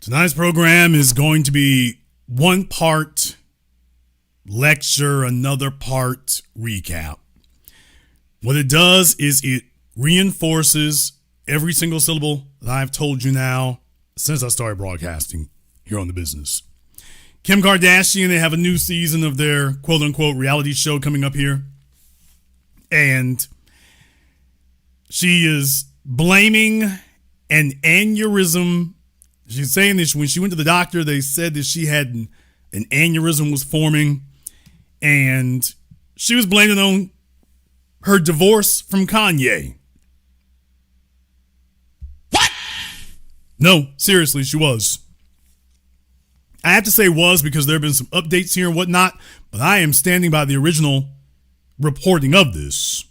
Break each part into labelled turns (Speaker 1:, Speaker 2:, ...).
Speaker 1: Tonight's program is going to be one part lecture, another part recap. What it does is it reinforces every single syllable that I've told you now since I started broadcasting here on the business. Kim Kardashian, they have a new season of their quote-unquote reality show coming up here. And she is blaming an aneurysm. She's saying this when she went to the doctor, they said that she had an aneurysm was forming. And she was blaming on her divorce from Kanye.
Speaker 2: What?
Speaker 1: No, seriously, she was. I have to say was because there have been some updates here and whatnot, but I am standing by the original reporting of this.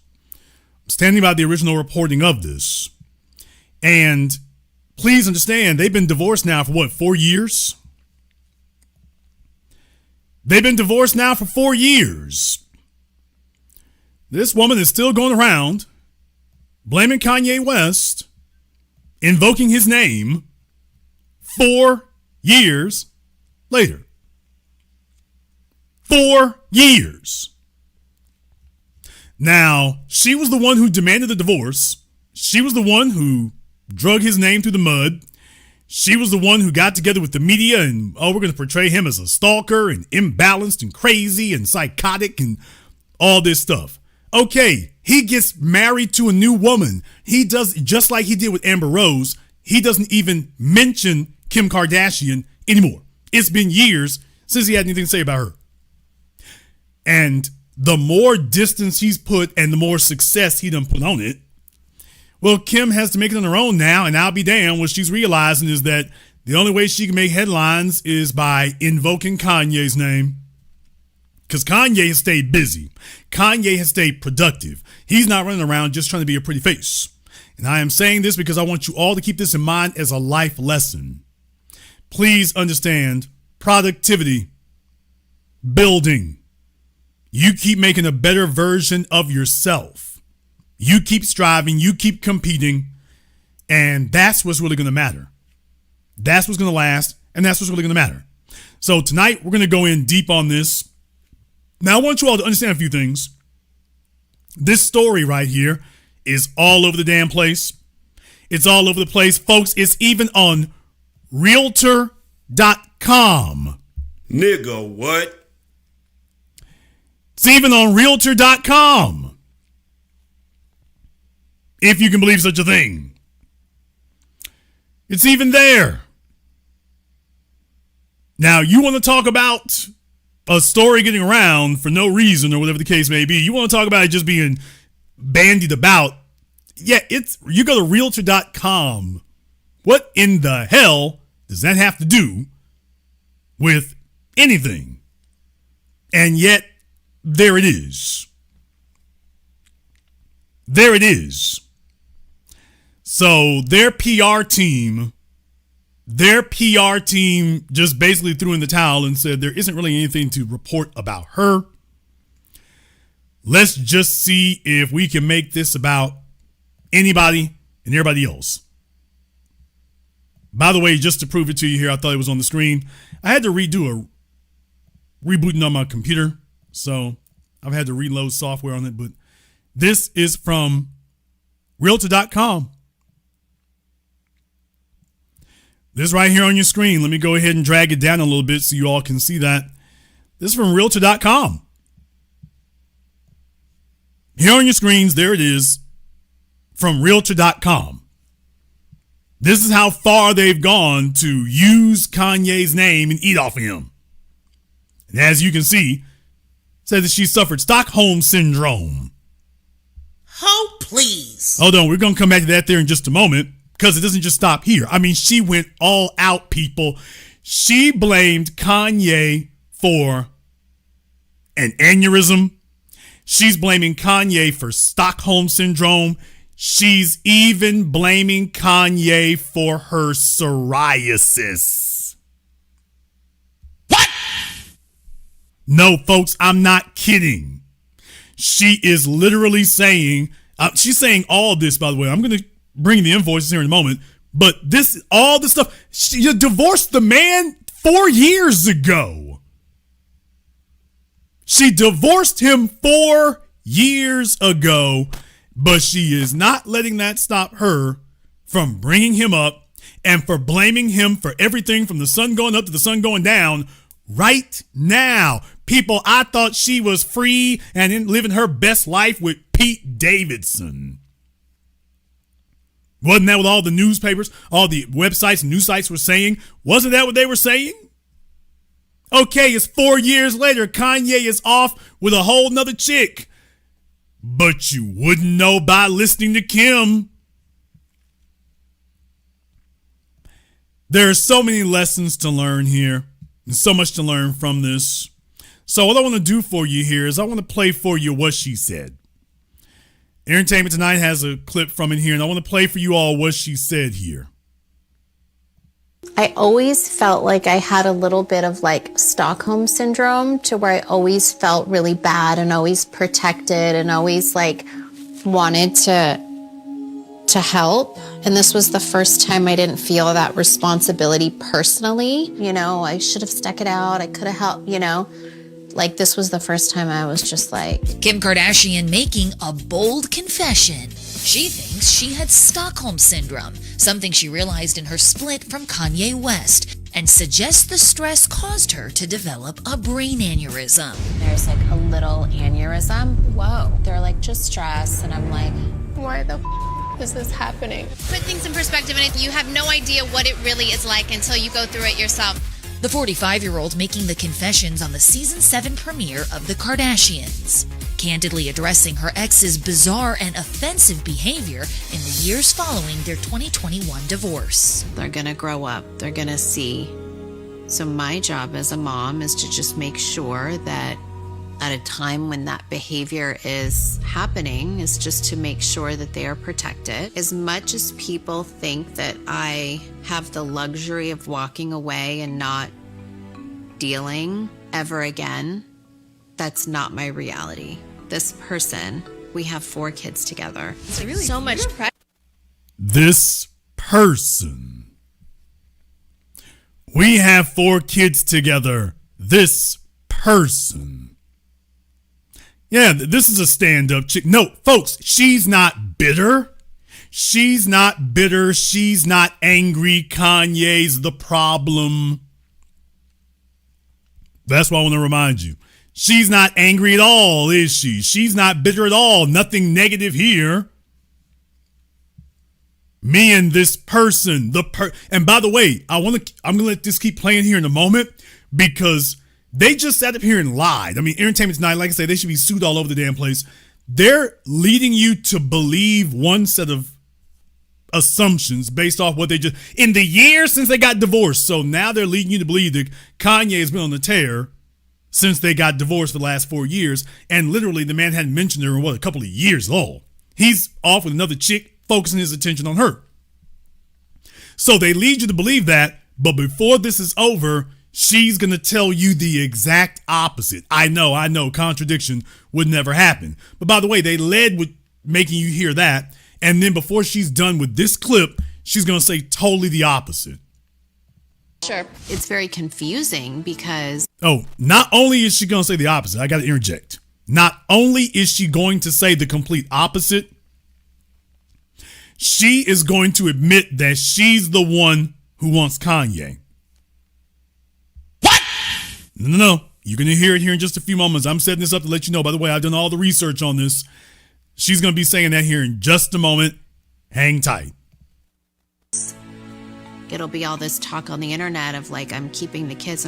Speaker 1: And please understand, they've been divorced now for 4 years? They've been divorced now for 4 years. This woman is still going around blaming Kanye West, invoking his name 4 years later. 4 years. Now, she was the one who demanded the divorce. She was the one who drug his name through the mud. She was the one who got together with the media and, we're going to portray him as a stalker and imbalanced and crazy and psychotic and all this stuff. Okay, he gets married to a new woman. He does just like he did with Amber Rose. He doesn't even mention Kim Kardashian anymore. It's been years since he had anything to say about her. And the more distance he's put and the more success he done put on it, well, Kim has to make it on her own now, and I'll be damned. What she's realizing is that the only way she can make headlines is by invoking Kanye's name. Because Kanye has stayed busy. Kanye has stayed productive. He's not running around just trying to be a pretty face. And I am saying this because I want you all to keep this in mind as a life lesson. Please understand, productivity, building. You keep making a better version of yourself. You keep striving, you keep competing, and that's what's really going to matter. That's what's going to last, and that's what's really going to matter. So tonight, we're going to go in deep on this. Now, I want you all to understand a few things. This story right here is all over the damn place. It's all over the place. Folks, it's even on Realtor.com.
Speaker 2: Nigga, what?
Speaker 1: It's even on Realtor.com. If you can believe such a thing. It's even there. Now, you want to talk about a story getting around for no reason or whatever the case may be. You want to talk about it just being bandied about. Yeah, you go to Realtor.com. What in the hell does that have to do with anything? And yet, there it is. There it is. So their PR team just basically threw in the towel and said there isn't really anything to report about her. Let's just see if we can make this about anybody and everybody else. By the way, just to prove it to you here, I thought it was on the screen. I had to redo a rebooting on my computer, so I've had to reload software on it, but this is from Realtor.com. This right here on your screen. Let me go ahead and drag it down a little bit so you all can see that. This is from Realtor.com. Here on your screens, there it is from Realtor.com. This is how far they've gone to use Kanye's name and eat off of him. And as you can see, it says that she suffered Stockholm Syndrome.
Speaker 2: Oh, please.
Speaker 1: Hold on, we're going to come back to that there in just a moment. Because it doesn't just stop here. I mean, she went all out, people. She blamed Kanye for an aneurysm. She's blaming Kanye for Stockholm Syndrome. She's even blaming Kanye for her psoriasis.
Speaker 2: What?
Speaker 1: No, folks, I'm not kidding. She is literally saying, she's saying all this, by the way. I'm going to bring the invoices here in a moment. But all this stuff, you divorced the man 4 years ago. She divorced him 4 years ago, but she is not letting that stop her from bringing him up and for blaming him for everything from the sun going up to the sun going down right now. People, I thought she was free and living her best life with Pete Davidson. Wasn't that what all the newspapers, all the websites and news sites were saying? Wasn't that what they were saying? Okay, it's 4 years later. Kanye is off with a whole nother chick. But you wouldn't know by listening to Kim. There are so many lessons to learn here and so much to learn from this. So what I want to do for you here is I want to play for you what she said. Entertainment Tonight has a clip from it here, and I want to play for you all what she said here.
Speaker 3: I always felt like I had a little bit of like Stockholm syndrome, to where I always felt really bad and always protected and always like wanted to help. And this was the first time I didn't feel that responsibility personally. You know, I should have stuck it out. I could have helped, you know. Like, this was the first time I was just like...
Speaker 4: Kim Kardashian making a bold confession. She thinks she had Stockholm Syndrome, something she realized in her split from Kanye West, and suggests the stress caused her to develop a brain aneurysm.
Speaker 3: There's like a little aneurysm. Whoa. They're like, just stress. And I'm like, why the is this happening?
Speaker 5: Put things in perspective, and you have no idea what it really is like until you go through it yourself.
Speaker 4: The 45-year-old making the confessions on the season 7 premiere of The Kardashians, candidly addressing her ex's bizarre and offensive behavior in the years following their 2021 divorce.
Speaker 3: They're going to grow up. They're going to see. So my job as a mom is to just make sure that at a time when that behavior is happening, is just to make sure that they are protected. As much as people think that I have the luxury of walking away and not dealing ever again, that's not my reality. This person, we have 4 kids together.
Speaker 5: It's really so much pressure.
Speaker 1: This person. We have 4 kids together. This person. Yeah, this is a stand-up chick. No, folks, she's not bitter. She's not bitter. She's not angry. Kanye's the problem. That's why I want to remind you. She's not angry at all, is she? She's not bitter at all. Nothing negative here. Me and this person, and by the way, I'm gonna let this keep playing here in a moment, because they just sat up here and lied. I mean, Entertainment Tonight, like I said, they should be sued all over the damn place. They're leading you to believe one set of assumptions based off what they just, in the years since they got divorced. So now they're leading you to believe that Kanye has been on the tear since they got divorced for the last 4 years. And literally the man hadn't mentioned her in a couple of years at all. He's off with another chick, focusing his attention on her. So they lead you to believe that, but before this is over, she's going to tell you the exact opposite. I know, contradiction would never happen. But by the way, they led with making you hear that. And then before she's done with this clip, she's going to say totally the opposite.
Speaker 3: Sure. It's very confusing because...
Speaker 1: Oh, not only is she going to say the opposite, I got to interject. Not only is she going to say the complete opposite, she is going to admit that she's the one who wants Kanye. No. You're going to hear it here in just a few moments. I'm setting this up to let you know. By the way, I've done all the research on this. She's going to be saying that here in just a moment. Hang tight.
Speaker 3: It'll be all this talk on the internet of like, I'm keeping the kids.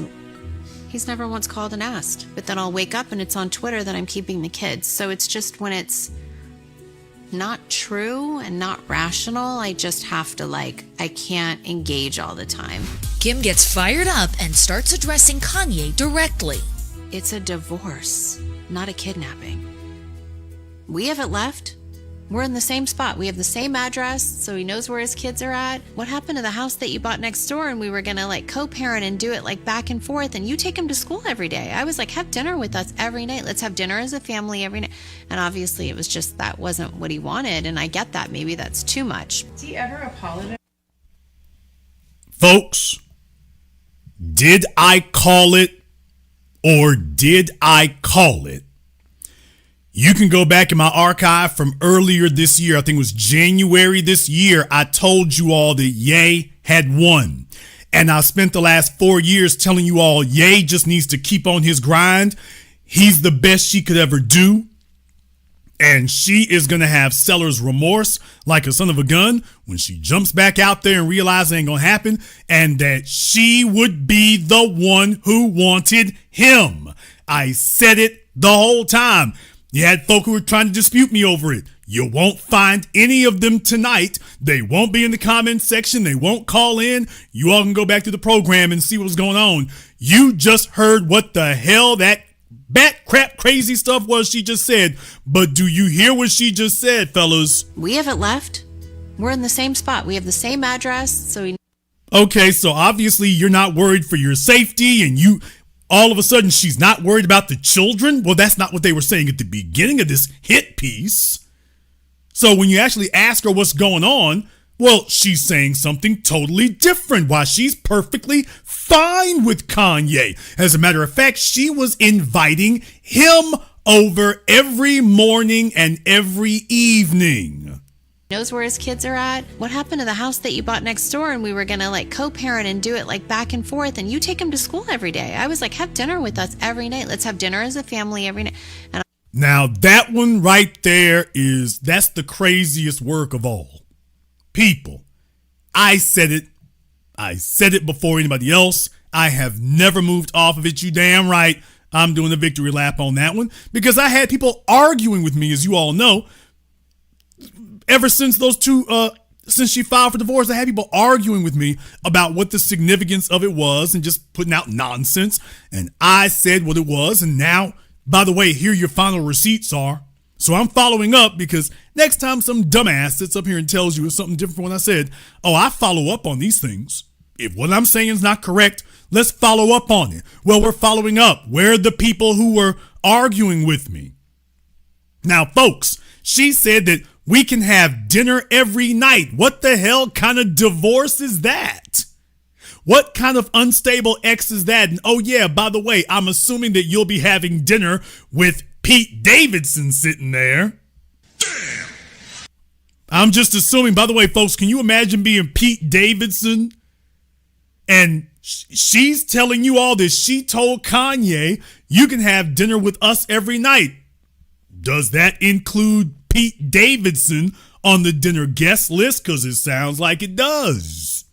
Speaker 3: He's never once called and asked. But then I'll wake up and it's on Twitter that I'm keeping the kids. So it's just when it's not true and not rational, I just have to I can't engage all the time.
Speaker 4: Kim gets fired up and starts addressing Kanye directly.
Speaker 3: It's a divorce, not a kidnapping. We haven't left. We're in the same spot. We have the same address, so he knows where his kids are at. What happened to the house that you bought next door and we were going to co-parent and do it back and forth, and you take him to school every day? I was have dinner with us every night. Let's have dinner as a family every night. And obviously it was just that wasn't what he wanted, and I get that. Maybe that's too much.
Speaker 6: Does he ever apologize?
Speaker 1: Folks, did I call it or did I call it? You can go back in my archive from earlier this year. I think it was January this year. I told you all that Ye had won. And I spent the last 4 years telling you all Ye just needs to keep on his grind. He's the best she could ever do. And she is going to have seller's remorse like a son of a gun when she jumps back out there and realizes it ain't going to happen, and that she would be the one who wanted him. I said it the whole time. You had folk who were trying to dispute me over it. You won't find any of them tonight. They won't be in the comment section. They won't call in. You all can go back to the program and see what's going on. You just heard what the hell that bat crap crazy stuff was she just said. But do you hear what she just said, fellas?
Speaker 3: We haven't left. We're in the same spot. We have the same address. So
Speaker 1: Okay, so obviously you're not worried for your safety, and you all of a sudden she's not worried about the children. Well, that's not what they were saying at the beginning of this hit piece. So when you actually ask her what's going on, well, she's saying something totally different. Why, she's perfectly fine with Kanye. As a matter of fact, she was inviting him over every morning and every evening.
Speaker 3: knows where his kids are at. What happened to the house that you bought next door and we were going to like co-parent and do it like back and forth and you take him to school every day? I was like, have dinner with us every night. Let's have dinner as a family every night. And
Speaker 1: now that one right there that's the craziest work of all. People, I said it before anybody else. I have never moved off of it. You damn right. I'm doing a victory lap on that one because I had people arguing with me, as you all know. Ever since since she filed for divorce, I had people arguing with me about what the significance of it was and just putting out nonsense. And I said what it was. And now, by the way, here your final receipts are. So I'm following up because next time some dumbass sits up here and tells you it's something different from what I said, I follow up on these things. If what I'm saying is not correct, let's follow up on it. Well, we're following up. We're the people who were arguing with me. Now, folks, she said that we can have dinner every night. What the hell kind of divorce is that? What kind of unstable ex is that? And oh yeah, by the way, I'm assuming that you'll be having dinner with Pete Davidson sitting there. Damn. I'm just assuming, by the way, folks, can you imagine being Pete Davidson? And she's telling you all this. She told Kanye, you can have dinner with us every night. Does that include Pete Davidson on the dinner guest list? Because it sounds like it does.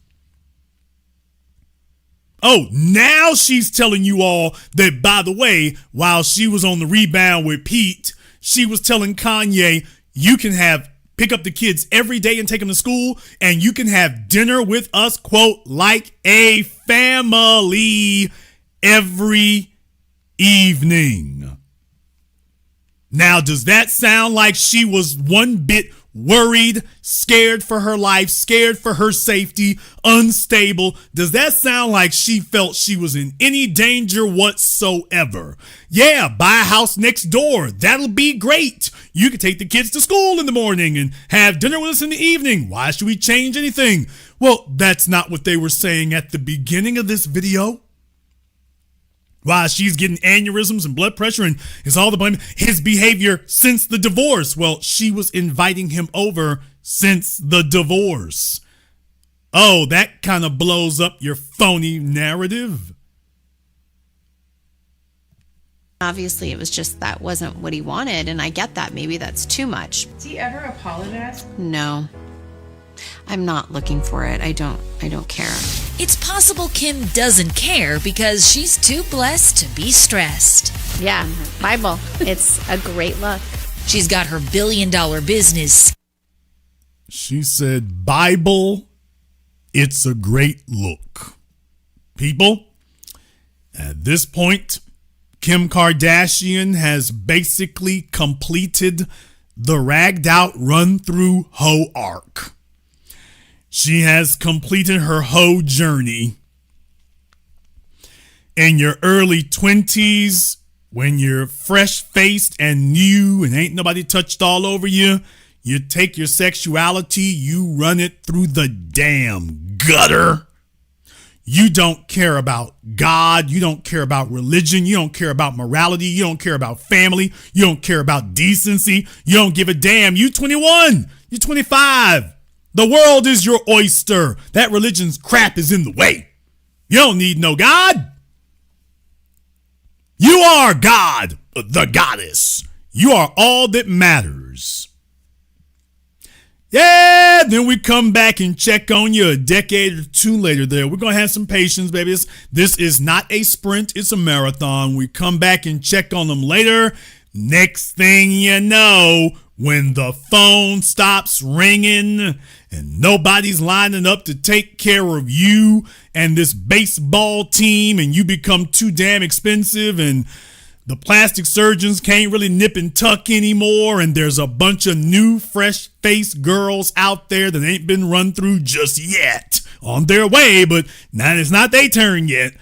Speaker 1: Oh, now she's telling you all that, by the way, while she was on the rebound with Pete, she was telling Kanye, you can pick up the kids every day and take them to school, and you can have dinner with us, quote, like a family every evening. Now, does that sound like she was one bit worried, scared for her life, scared for her safety, unstable? Does that sound like she felt she was in any danger whatsoever? Yeah, buy a house next door. That'll be great. You can take the kids to school in the morning and have dinner with us in the evening. Why should we change anything? Well, that's not what they were saying at the beginning of this video. Why, she's getting aneurysms and blood pressure and it's all the blame. His behavior since the divorce. Well, she was inviting him over since the divorce. Oh, that kind of blows up your phony narrative.
Speaker 3: obviously it was just that wasn't what he wanted, and I get that. Maybe that's too much.
Speaker 6: Did he ever apologize?
Speaker 3: No. I'm not looking for it. I don't care.
Speaker 4: It's possible Kim doesn't care because she's too blessed to be stressed.
Speaker 5: Yeah, Bible. It's a great look.
Speaker 4: She's got her billion-dollar business.
Speaker 1: She said, Bible, it's a great look. People, at this point, Kim Kardashian has basically completed the ragged out run through hoe arc. She has completed her hoe journey. In your early 20s, when you're fresh-faced and new and ain't nobody touched all over you, you take your sexuality, you run it through the damn gutter. You don't care about God. You don't care about religion. You don't care about morality. You don't care about family. You don't care about decency. You don't give a damn. You 21. You're 25. The world is your oyster. That religion's crap is in the way. You don't need no God. You are God, the goddess. You are all that matters. Yeah, then we come back and check on you a decade or two later there. We're going to have some patience, baby. This is not a sprint. It's a marathon. We come back and check on them later. Next thing you know, when the phone stops ringing and nobody's lining up to take care of you and this baseball team, and you become too damn expensive, and the plastic surgeons can't really nip and tuck anymore, and there's a bunch of new fresh-faced girls out there that ain't been run through just yet. On their way, but now it's not their turn yet.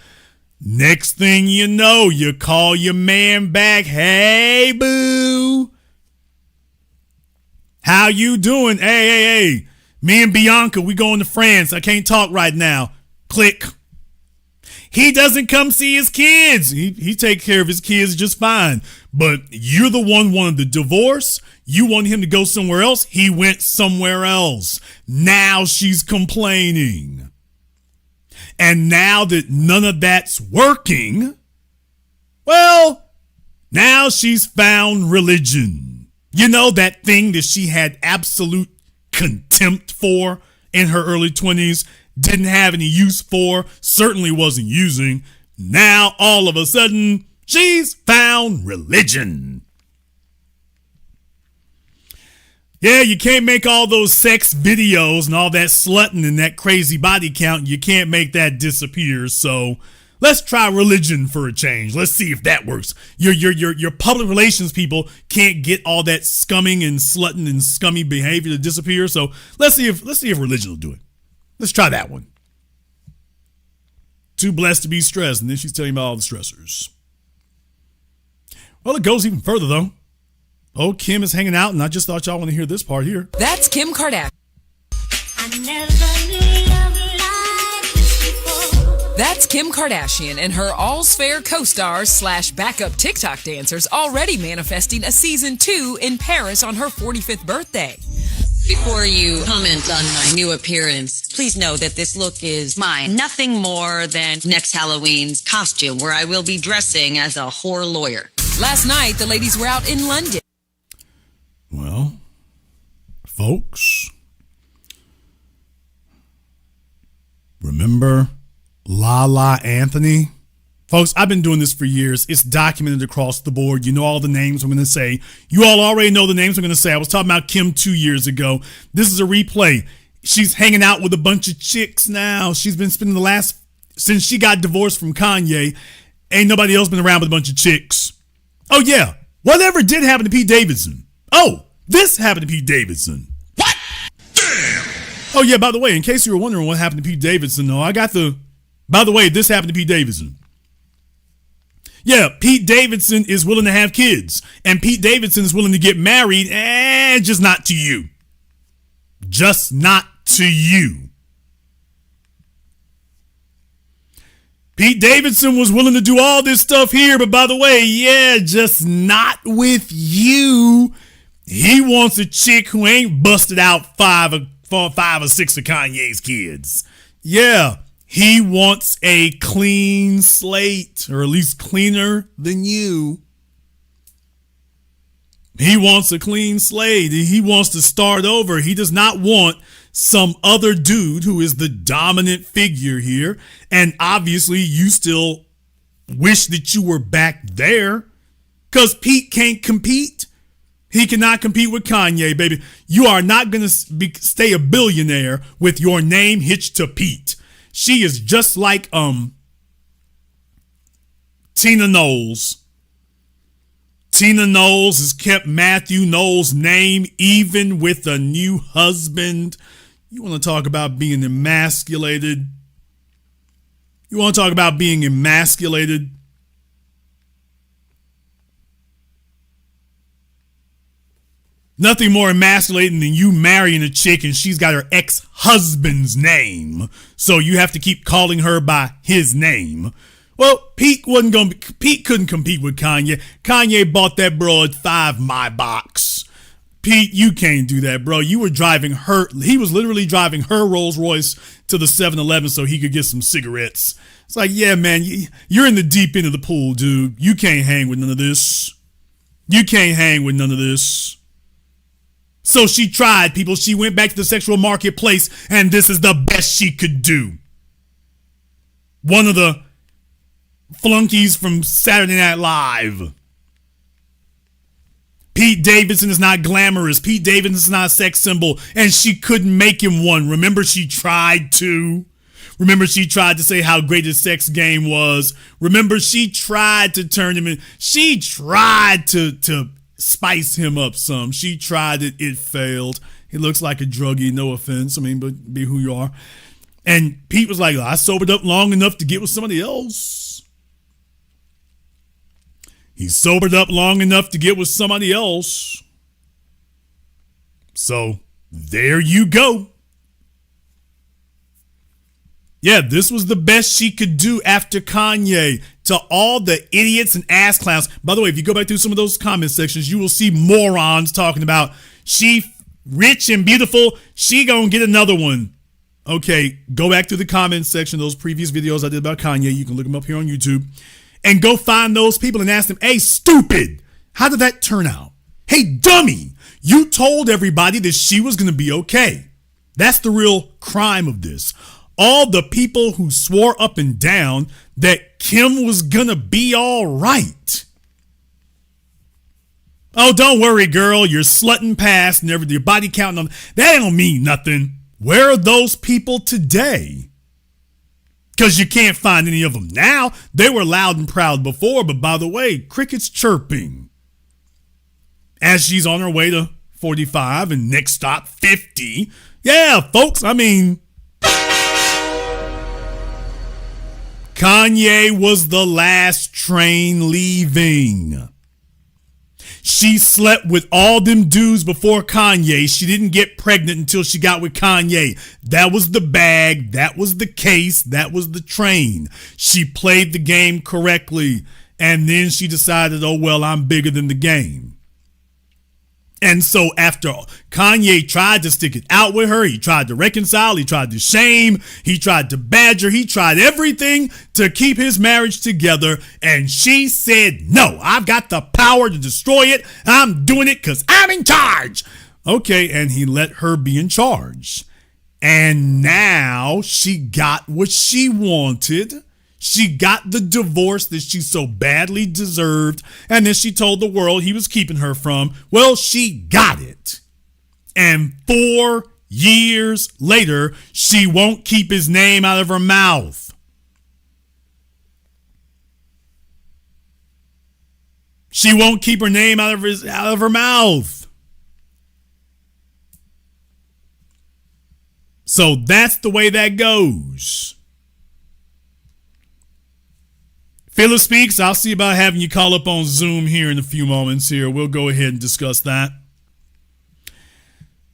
Speaker 1: Next thing you know, you call your man back. Hey, boo. How you doing? Hey. Me and Bianca, we going to France. I can't talk right now. Click. He doesn't come see his kids. He take care of his kids just fine. But you're the one wanted the divorce. You want him to go somewhere else. He went somewhere else. Now she's complaining. And now that none of that's working, well, now she's found religion. You know, that thing that she had absolute contempt for in her early 20s, didn't have any use for, certainly wasn't using. Now, all of a sudden, she's found religion. Yeah, you can't make all those sex videos and all that slutting and that crazy body count. You can't make that disappear. So let's try religion for a change. Let's see if that works. Your public relations people can't get all that scumming and slutting and scummy behavior to disappear. So let's see if religion will do it. Let's try that one. Too blessed to be stressed, and then she's telling me about all the stressors. Well, it goes even further, though. Oh, Kim is hanging out, and I just thought y'all want to hear this part here.
Speaker 6: That's Kim Kardashian. That's Kim Kardashian and her All's Fair co-stars / backup TikTok dancers already manifesting a season 2 in Paris on her 45th birthday.
Speaker 7: Before you comment on my new appearance, please know that this look is mine. Nothing more than next Halloween's costume, where I will be dressing as a whore lawyer.
Speaker 6: Last night, the ladies were out in London.
Speaker 1: Well, folks, remember Lala Anthony? Folks, I've been doing this for years. It's documented across the board. You know all the names I'm going to say. You all already know the names I'm going to say. I was talking about Kim 2 years ago. This is a replay. She's hanging out with a bunch of chicks now. She's been spending since she got divorced from Kanye, ain't nobody else been around with a bunch of chicks. Oh, yeah. Whatever did happen to Pete Davidson? Oh, this happened to Pete Davidson.
Speaker 2: What? Damn!
Speaker 1: Oh, yeah, by the way, in case you were wondering what happened to Pete Davidson, by the way, this happened to Pete Davidson. Yeah, Pete Davidson is willing to have kids, and Pete Davidson is willing to get married, and just not to you. Just not to you. Pete Davidson was willing to do all this stuff here, but by the way, yeah, just not with you. He wants a chick who ain't busted out five or six of Kanye's kids. Yeah. He wants a clean slate, or at least cleaner than you. He wants a clean slate. He wants to start over. He does not want some other dude who is the dominant figure here. And obviously, you still wish that you were back there, because Pete can't compete. He cannot compete with Kanye, baby. You are not going to stay a billionaire with your name hitched to Pete. She is just like Tina Knowles. Tina Knowles has kept Matthew Knowles' name even with a new husband. You want to talk about being emasculated? You want to talk about being emasculated? Nothing more emasculating than you marrying a chick and she's got her ex-husband's name. So you have to keep calling her by his name. Well, Pete couldn't compete with Kanye. Kanye bought that broad 5 Maybachs. Pete, you can't do that, bro. You were driving he was literally driving her Rolls Royce to the 7-Eleven so he could get some cigarettes. It's like, yeah, man, you're in the deep end of the pool, dude. You can't hang with none of this. You can't hang with none of this. So she tried, people. She went back to the sexual marketplace, and this is the best she could do. One of the flunkies from Saturday Night Live. Pete Davidson is not glamorous. Pete Davidson is not a sex symbol, and she couldn't make him one. Remember, she tried to. Remember, she tried to say how great his sex game was. Remember, she tried to turn him in. She tried to spice him up some. She tried it. It failed. He looks like a druggie, no offense. I mean, but be who you are. And Pete was like, I sobered up long enough to get with somebody else. He sobered up long enough to get with somebody else. So, there you go. Yeah, this was the best she could do after Kanye. To all the idiots and ass clowns. By the way, if you go back through some of those comment sections, you will see morons talking about she rich and beautiful. She gonna get another one. Okay, go back through the comment section, those previous videos I did about Kanye. You can look them up here on YouTube. And go find those people and ask them, hey, stupid, how did that turn out? Hey, dummy, you told everybody that she was going to be okay. That's the real crime of this. All the people who swore up and down that Kim was going to be all right. Oh, don't worry, girl, you're slutting past and everything, your body counting on. That don't mean nothing. Where are those people today? Because you can't find any of them now. They were loud and proud before, but by the way, crickets chirping. As she's on her way to 45 and next stop 50. Yeah, folks, I mean, Kanye was the last train leaving. She slept with all them dudes before Kanye. She didn't get pregnant until she got with Kanye. That was the bag. That was the case. That was the train. She played the game correctly. And then she decided, oh, well, I'm bigger than the game. And so after Kanye tried to stick it out with her, he tried to reconcile, he tried to shame, he tried to badger, he tried everything to keep his marriage together. And she said, no, I've got the power to destroy it. I'm doing it because I'm in charge. Okay, and he let her be in charge. And now she got what she wanted. She got the divorce that she so badly deserved, and then she told the world he was keeping her from. Well, she got it. And 4 years later, she won't keep his name out of her mouth. She won't keep her name out of her mouth. So that's the way that goes. Phyllis Speaks, I'll see about having you call up on Zoom here in a few moments here. We'll go ahead and discuss that.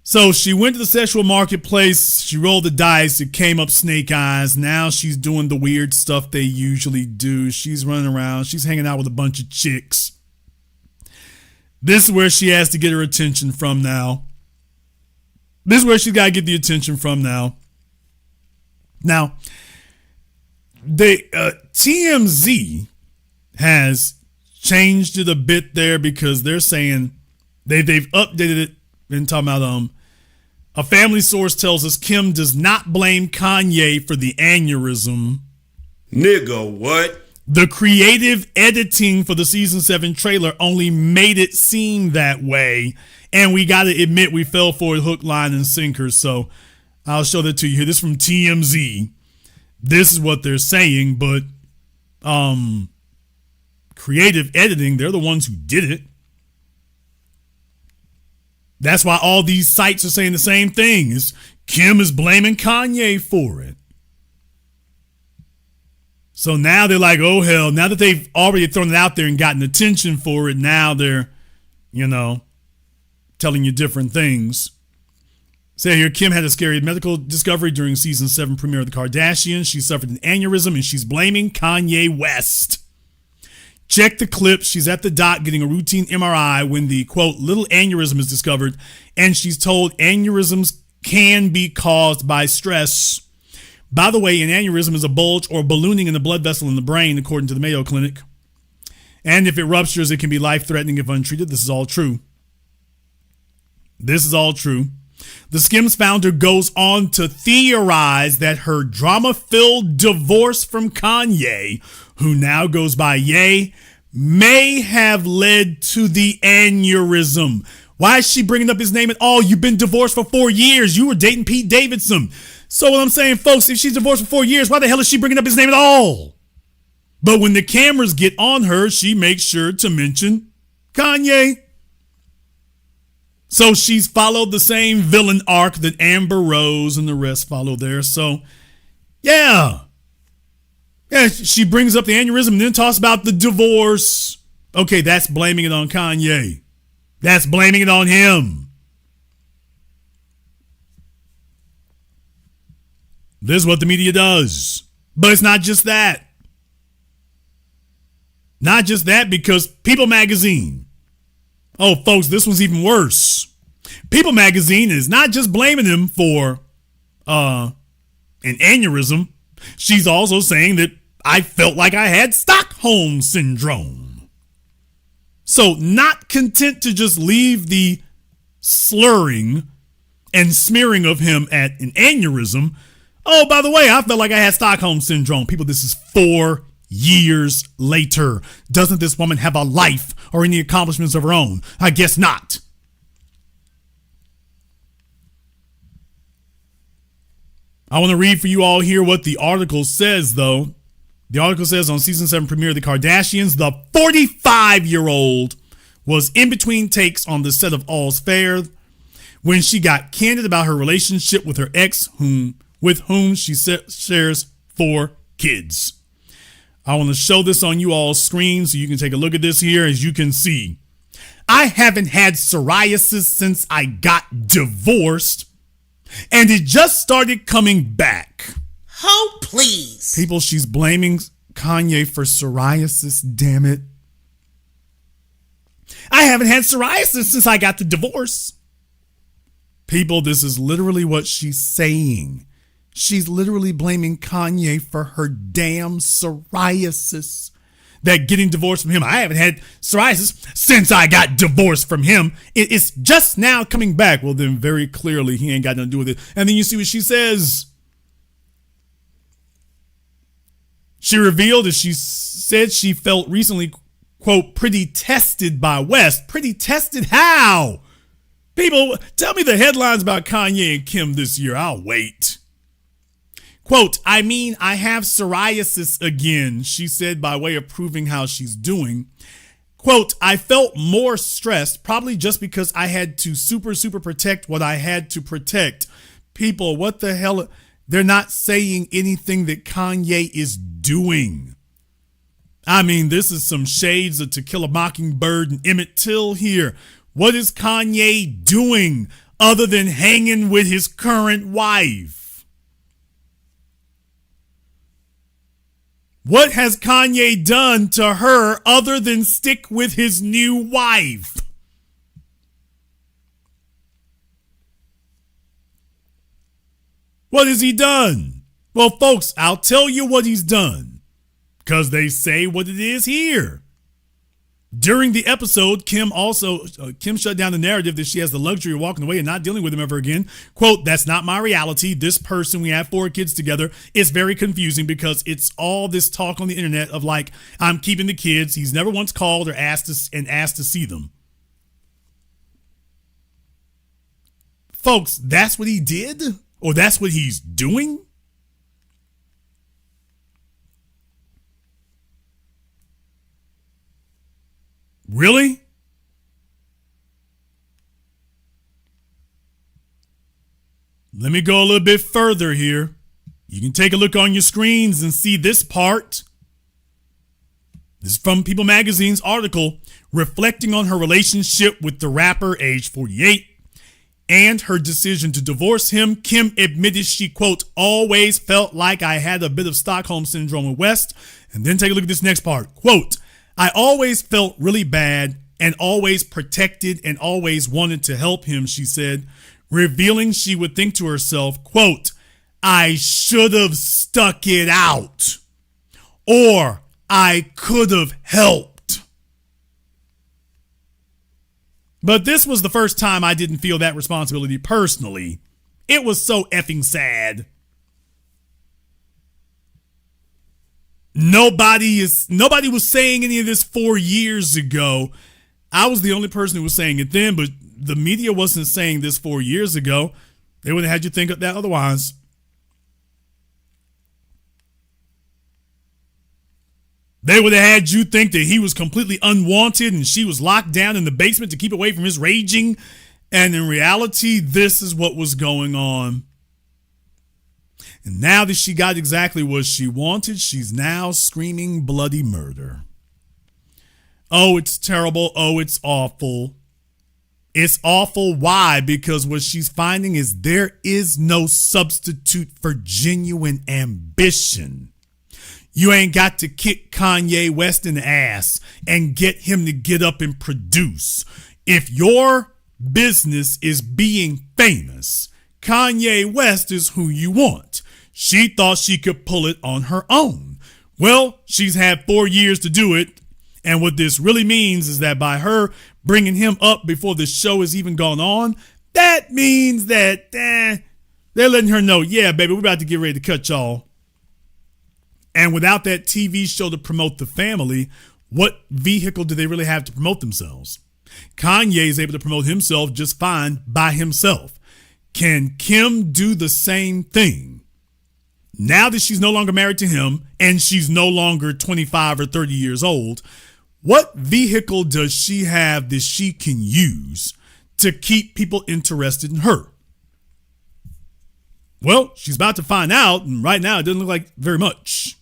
Speaker 1: So she went to the sexual marketplace. She rolled the dice. It came up snake eyes. Now she's doing the weird stuff they usually do. She's running around. She's hanging out with a bunch of chicks. This is where she has to get her attention from now. This is where she's got to get the attention from now. Now, TMZ has changed it a bit there because they're saying they've updated it and talking about a family source tells us Kim does not blame Kanye for the aneurysm.
Speaker 2: Nigga, what?
Speaker 1: The creative editing for the season 7 trailer only made it seem that way, and we got to admit we fell for it hook, line, and sinker. So I'll show that to you here. This is from TMZ. This is what they're saying, but creative editing, they're the ones who did it. That's why all these sites are saying the same thing. Is Kim is blaming Kanye for it. So now they're like, oh hell, now that they've already thrown it out there and gotten attention for it, now they're, telling you different things. Say here, Kim had a scary medical discovery during season 7 premiere of The Kardashians. She suffered an aneurysm and she's blaming Kanye West. Check the clip. She's at the doc getting a routine MRI when the, quote, little aneurysm is discovered, and she's told aneurysms can be caused by stress. By the way, an aneurysm is a bulge or ballooning in the blood vessel in the brain, according to the Mayo Clinic. And if it ruptures, it can be life-threatening if untreated. This is all true. This is all true. The Skims founder goes on to theorize that her drama-filled divorce from Kanye, who now goes by Ye, may have led to the aneurysm. Why is she bringing up his name at all? You've been divorced for 4 years. You were dating Pete Davidson. So what I'm saying, folks, if she's divorced for 4 years, why the hell is she bringing up his name at all? But when the cameras get on her, she makes sure to mention Kanye. So she's followed the same villain arc that Amber Rose and the rest followed there. So, yeah. Yeah, she brings up the aneurysm and then talks about the divorce. Okay, that's blaming it on Kanye. That's blaming it on him. This is what the media does. But it's not just that. Not just that, because People Magazine. Oh, folks, this one's even worse. People Magazine is not just blaming him for an aneurysm. She's also saying that I felt like I had Stockholm Syndrome. So, not content to just leave the slurring and smearing of him at an aneurysm. Oh, by the way, I felt like I had Stockholm Syndrome. People, this is 4 years later. Doesn't this woman have a life or any accomplishments of her own? I guess not. I want to read for you all here what the article says, though. The article says on season 7 premiere of The Kardashians, the 45-year-old was in between takes on the set of All's Fair when she got candid about her relationship with her ex, with whom she shares 4 kids. I want to show this on you all's screen so you can take a look at this here. As you can see, I haven't had psoriasis since I got divorced, and it just started coming back.
Speaker 8: Oh, please.
Speaker 1: People, she's blaming Kanye for psoriasis, damn it. I haven't had psoriasis since I got the divorce. People, this is literally what she's saying. She's literally blaming Kanye for her damn psoriasis. That getting divorced from him. I haven't had psoriasis since I got divorced from him. It's just now coming back. Well, then very clearly he ain't got nothing to do with it. And then you see what she says. She revealed that she said she felt recently, quote, pretty tested by West. Pretty tested how? People, tell me the headlines about Kanye and Kim this year. I'll wait. Quote, I mean, I have psoriasis again, she said by way of proving how she's doing. Quote, I felt more stressed, probably just because I had to super protect what I had to protect. People, what the hell? They're not saying anything that Kanye is doing. I mean, this is some shades of To Kill a Mockingbird and Emmett Till here. What is Kanye doing other than hanging with his current wife? What has Kanye done to her other than stick with his new wife? What has he done? Well, folks, I'll tell you what he's done, because they say what it is here. During the episode, Kim shut down the narrative that she has the luxury of walking away and not dealing with him ever again. Quote, that's not my reality. This person, we have 4 kids together. It's very confusing because it's all this talk on the internet of like, I'm keeping the kids. He's never once called or asked to see them. Folks, that's what he did? Or that's what he's doing? Really? Let me go a little bit further here. You can take a look on your screens and see this part. This is from People Magazine's article reflecting on her relationship with the rapper age 48 and her decision to divorce him. Kim admitted she, quote, always felt like I had a bit of Stockholm Syndrome with West. And then take a look at this next part. Quote, I always felt really bad and always protected and always wanted to help him, she said, revealing she would think to herself, quote, I should have stuck it out, or I could have helped. But this was the first time I didn't feel that responsibility personally. It was so effing sad. Nobody was saying any of this 4 years ago. I was the only person who was saying it then, but the media wasn't saying this 4 years ago. They would have had you think of that otherwise. They would have had you think that he was completely unwanted and she was locked down in the basement to keep away from his raging. And in reality, this is what was going on. And now that she got exactly what she wanted, she's now screaming bloody murder. Oh, it's terrible. Oh, it's awful. It's awful. Why? Because what she's finding is there is no substitute for genuine ambition. You ain't got to kick Kanye West in the ass and get him to get up and produce. If your business is being famous, Kanye West is who you want. She thought she could pull it on her own. Well, she's had 4 years to do it. And what this really means is that by her bringing him up before the show has even gone on, that means that they're letting her know, yeah, baby, we're about to get ready to cut y'all. And without that TV show to promote the family, what vehicle do they really have to promote themselves? Kanye is able to promote himself just fine by himself. Can Kim do the same thing? Now that she's no longer married to him and she's no longer 25 or 30 years old, what vehicle does she have that she can use to keep people interested in her? Well, she's about to find out, and right now it doesn't look like very much.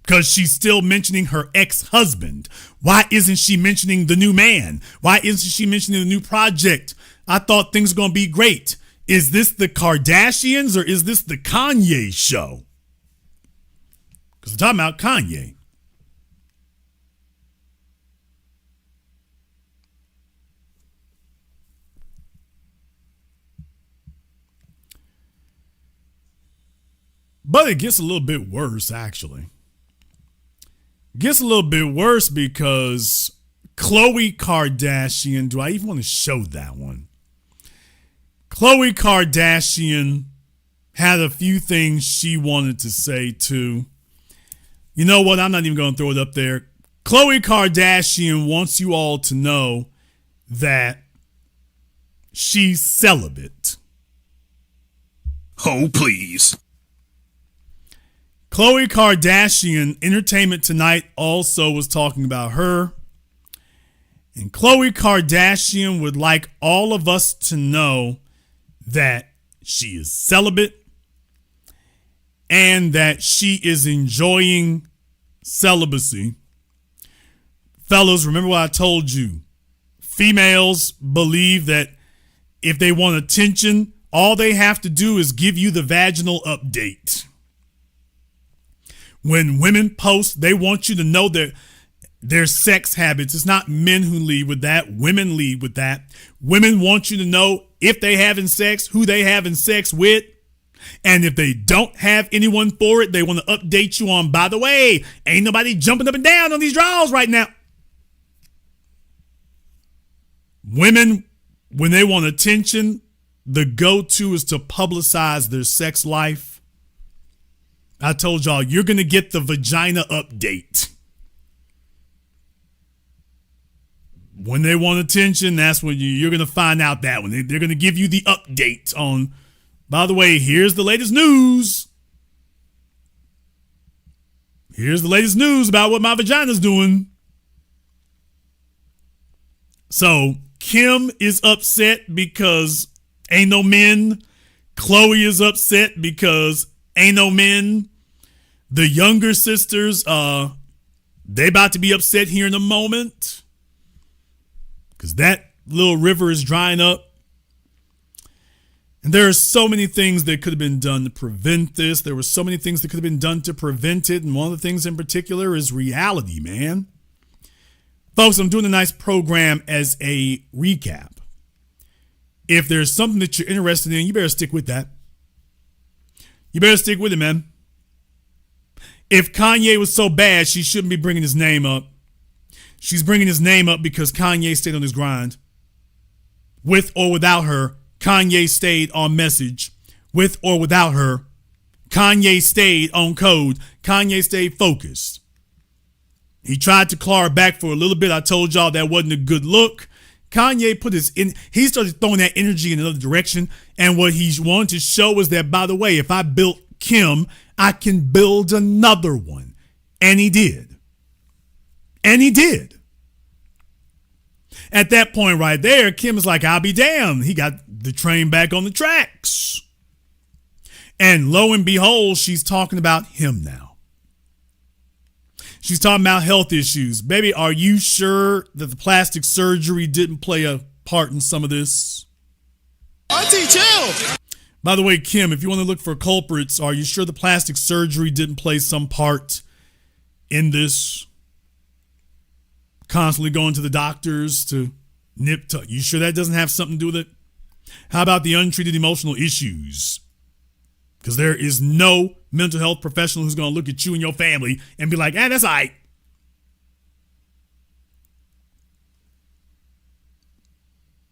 Speaker 1: Because she's still mentioning her ex-husband. Why isn't she mentioning the new man? Why isn't she mentioning the new project? I thought things were going to be great. Is this the Kardashians or is this the Kanye show? Because we're talking about Kanye. But it gets a little bit worse, actually. It gets a little bit worse because Khloe Kardashian, do I even want to show that one? Khloe Kardashian had a few things she wanted to say too. You know what? I'm not even going to throw it up there. Khloe Kardashian wants you all to know that she's celibate.
Speaker 2: Oh, please.
Speaker 1: Khloe Kardashian, Entertainment Tonight also was talking about her. And Khloe Kardashian would like all of us to know that she is celibate and that she is enjoying celibacy. Fellas, remember what I told you. Females believe that if they want attention, all they have to do is give you the vaginal update. When women post, they want you to know their sex habits. It's not men who lead with that. Women lead with that. Women want you to know if they having sex, who they having sex with. And if they don't have anyone for it, they want to update you on, by the way, ain't nobody jumping up and down on these draws right now. Women, when they want attention, the go-to is to publicize their sex life. I told y'all, you're going to get the vagina update. When they want attention, that's when you're going to find out that one. They're going to give you the update on, by the way, here's the latest news. Here's the latest news about what my vagina's doing. So Kim is upset because ain't no men. Khloe is upset because ain't no men. The younger sisters, They about to be upset here in a moment because that little river is drying up. And there are so many things that could have been done to prevent this. There were so many things that could have been done to prevent it. And one of the things in particular is reality, man. Folks, I'm doing a nice program as a recap. If there's something that you're interested in, you better stick with that. You better stick with it, man. If Kanye was so bad, she shouldn't be bringing his name up. She's bringing his name up because Kanye stayed on his grind. With or without her, Kanye stayed on message. With or without her, Kanye stayed on code. Kanye stayed focused. He tried to claw her back for a little bit. I told y'all that wasn't a good look. Kanye he started throwing that energy in another direction. And what he wanted to show was that, by the way, if I built Kim, I can build another one. And he did. And he did. At that point right there, Kim is like, I'll be damned. He got the train back on the tracks. And lo and behold, she's talking about him now. She's talking about health issues. Baby, are you sure that the plastic surgery didn't play a part in some of this?
Speaker 9: Auntie, chill.
Speaker 1: By the way, Kim, if you want to look for culprits, are you sure the plastic surgery didn't play some part in this? Constantly going to the doctors to nip tuck. You sure that doesn't have something to do with it? How about the untreated emotional issues? Because there is no mental health professional who's going to look at you and your family and be like, that's all right.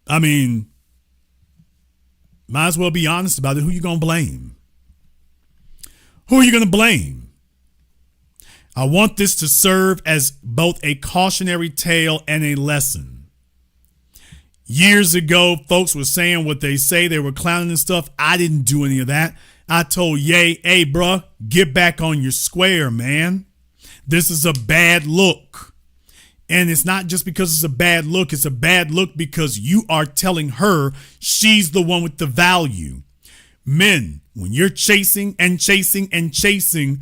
Speaker 1: I mean, might as well be honest about it. Who you going to blame? Who are you going to blame? I want this to serve as both a cautionary tale and a lesson. Years ago, folks were saying what they say. They were clowning and stuff. I didn't do any of that. I told Ye, hey, bruh, get back on your square, man. This is a bad look. And it's not just because it's a bad look. It's a bad look because you are telling her she's the one with the value. Men, when you're chasing and chasing and chasing,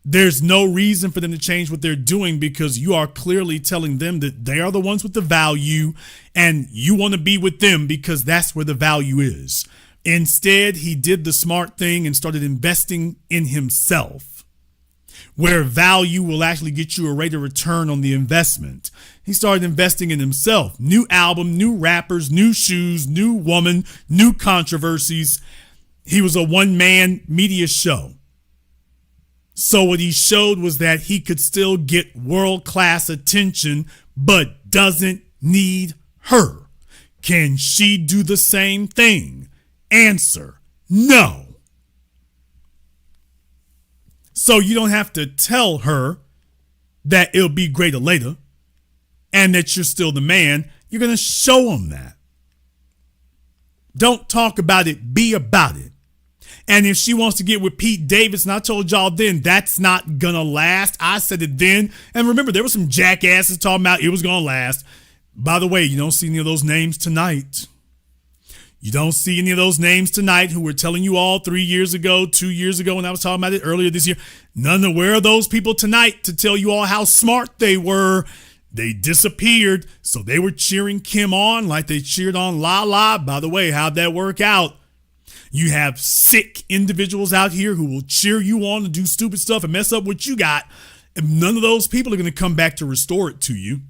Speaker 1: there's no reason for them to change what they're doing because you are clearly telling them that they are the ones with the value and you want to be with them because that's where the value is. Instead, he did the smart thing and started investing in himself, where value will actually get you a rate of return on the investment. He started investing in himself. New album, new rappers, new shoes, new woman, new controversies. He was a one-man media show. So what he showed was that he could still get world-class attention, but doesn't need her. Can she do the same thing? Answer, no. So you don't have to tell her that it'll be greater later and that you're still the man. You're going to show them that. Don't talk about it, be about it. And if she wants to get with Pete Davidson, I told y'all then that's not going to last. I said it then. And remember, there were some jackasses talking about it was going to last. By the way, you don't see any of those names tonight. You don't see any of those names tonight who were telling you all 3 years ago, 2 years ago when I was talking about it earlier this year. None of where are those people tonight to tell you all how smart they were. They disappeared. So they were cheering Kim on like they cheered on Lala. By the way, how'd that work out? You have sick individuals out here who will cheer you on to do stupid stuff and mess up what you got. And none of those people are going to come back to restore it to you.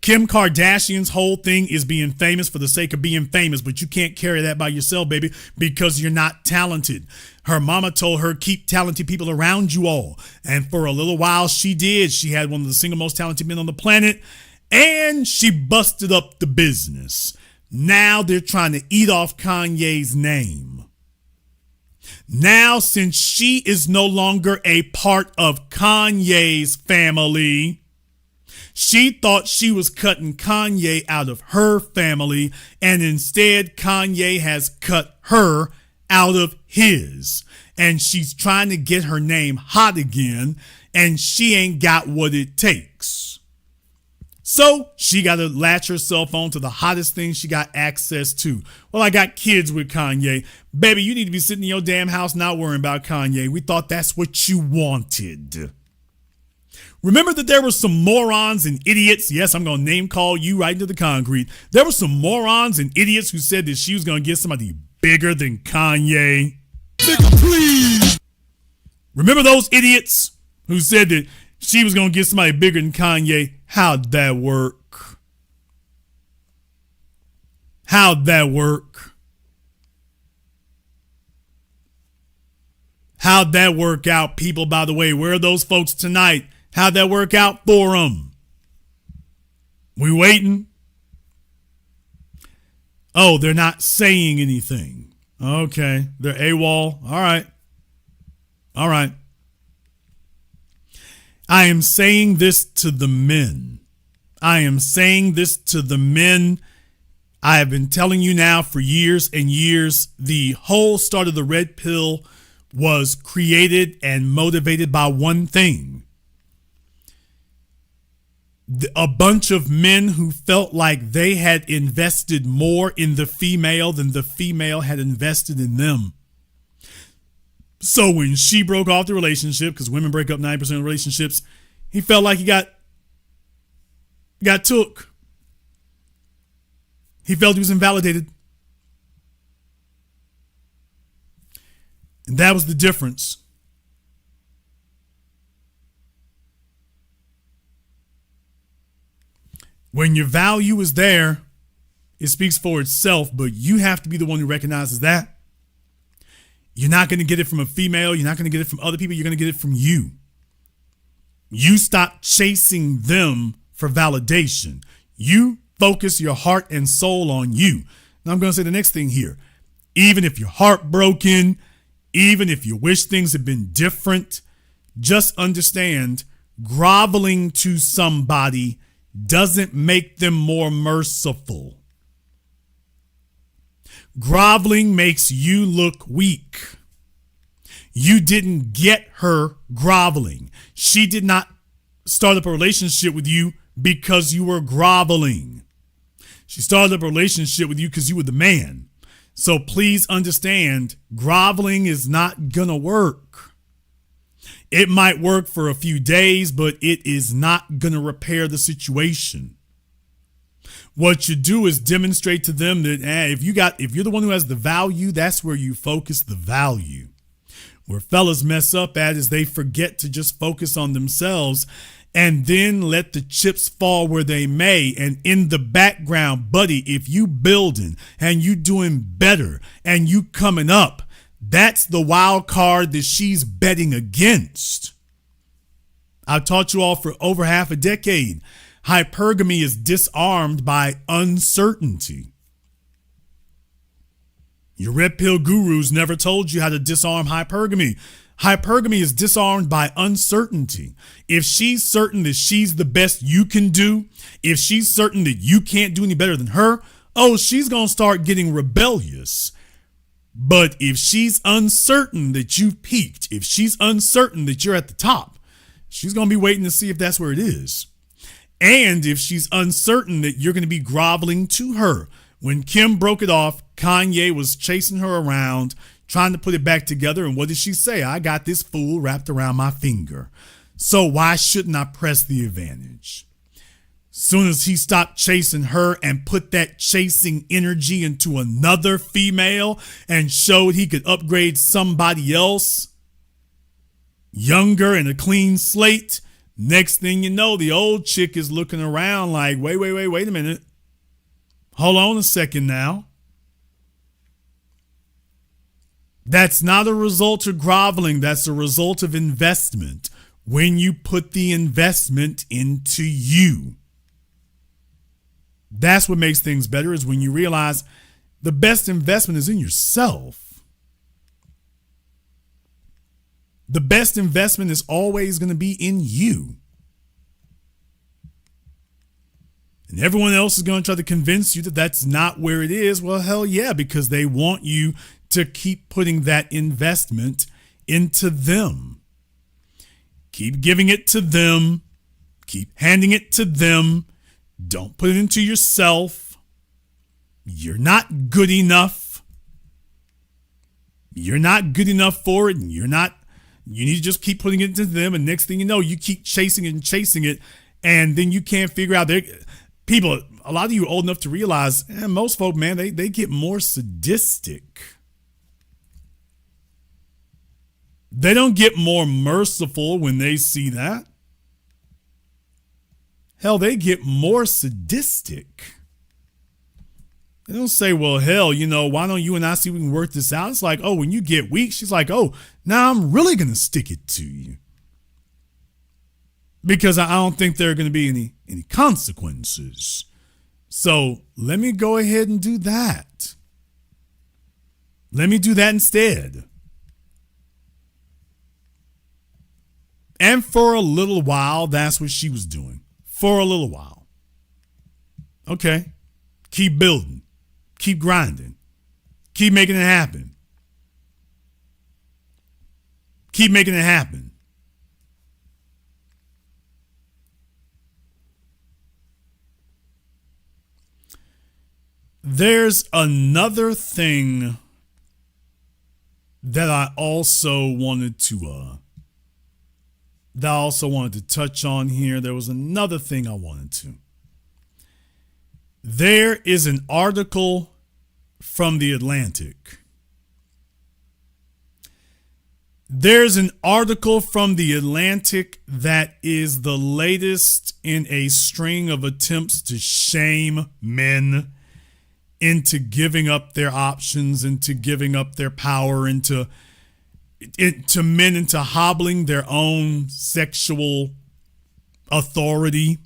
Speaker 1: Kim Kardashian's whole thing is being famous for the sake of being famous, but you can't carry that by yourself, baby, because you're not talented. Her mama told her, keep talented people around you all. And for a little while, she did. She had one of the single most talented men on the planet, and she busted up the business. Now they're trying to eat off Kanye's name. Now, since she is no longer a part of Kanye's family, she thought she was cutting Kanye out of her family, and instead Kanye has cut her out of his. And she's trying to get her name hot again, and she ain't got what it takes. So she got to latch herself on to the hottest thing she got access to. Well, I got kids with Kanye. Baby, you need to be sitting in your damn house not worrying about Kanye. We thought that's what you wanted. Remember that there were some morons and idiots. Yes, I'm going to name call you right into the concrete. There were some morons and idiots who said that she was going to get somebody bigger than Kanye. Nigga, please. Remember those idiots who said that she was going to get somebody bigger than Kanye? How'd that work? How'd that work? How'd that work out, people, by the way? Where are those folks tonight? How'd that work out for them? We waiting? Oh, they're not saying anything. Okay, they're AWOL. All right. All right. I am saying this to the men. I am saying this to the men. I have been telling you now for years and years, the whole start of the red pill was created and motivated by one thing. A bunch of men who felt like they had invested more in the female than the female had invested in them. So when she broke off the relationship, because women break up 9% of relationships, he felt like he got took. He felt he was invalidated. And that was the difference. When your value is there, it speaks for itself, but you have to be the one who recognizes that. You're not going to get it from a female. You're not going to get it from other people. You're going to get it from you. You stop chasing them for validation. You focus your heart and soul on you. Now I'm going to say the next thing here. Even if you're heartbroken, even if you wish things had been different, just understand groveling to somebody doesn't make them more merciful. Groveling makes you look weak. You didn't get her groveling. She did not start up a relationship with you because you were groveling. She started up a relationship with you because you were the man. So please understand, groveling is not gonna work. It might work for a few days, but it is not gonna repair the situation. What you do is demonstrate to them that if you're the one who has the value, that's where you focus the value. Where fellas mess up at is they forget to just focus on themselves and then let the chips fall where they may. And in the background, buddy, if you building and you doing better and you coming up, that's the wild card that she's betting against. I've taught you all for over half a decade. Hypergamy is disarmed by uncertainty. Your red pill gurus never told you how to disarm hypergamy. Hypergamy is disarmed by uncertainty. If she's certain that she's the best you can do, if she's certain that you can't do any better than her, she's going to start getting rebellious. But if she's uncertain that you've peaked, if she's uncertain that you're at the top, she's going to be waiting to see if that's where it is. And if she's uncertain that you're going to be groveling to her. When Kim broke it off, Kanye was chasing her around, trying to put it back together. And what did she say? I got this fool wrapped around my finger. So why shouldn't I press the advantage? Soon as he stopped chasing her and put that chasing energy into another female and showed he could upgrade somebody else, younger and a clean slate, next thing you know, the old chick is looking around like, wait a minute. Hold on a second now. That's not a result of groveling. That's a result of investment. When you put the investment into you. That's what makes things better, is when you realize the best investment is in yourself. The best investment is always going to be in you. And everyone else is going to try to convince you that that's not where it is. Well, hell yeah, because they want you to keep putting that investment into them. Keep giving it to them. Keep handing it to them. Don't put it into yourself. You're not good enough. You're not good enough for it, and you're not You need to just keep putting it into them, and next thing you know, you keep chasing it and chasing it, and then you can't figure out. People, a lot of you are old enough to realize, most folk, man, they get more sadistic. They don't get more merciful when they see that. Hell, they get more sadistic. They don't say, well, hell, why don't you and I see if we can work this out? It's like, oh, when you get weak, she's like, oh, now I'm really going to stick it to you. Because I don't think there are going to be any consequences. So let me go ahead and do that. Let me do that instead. And for a little while, that's what she was doing. For a little while. Okay. Keep building. Keep grinding. Keep making it happen. Keep making it happen. There's another thing that I also wanted to touch on here. There was another thing I wanted to. There is an article from The Atlantic. There's an article from The Atlantic that is the latest in a string of attempts to shame men into giving up their options, into giving up their power, into hobbling their own sexual authority.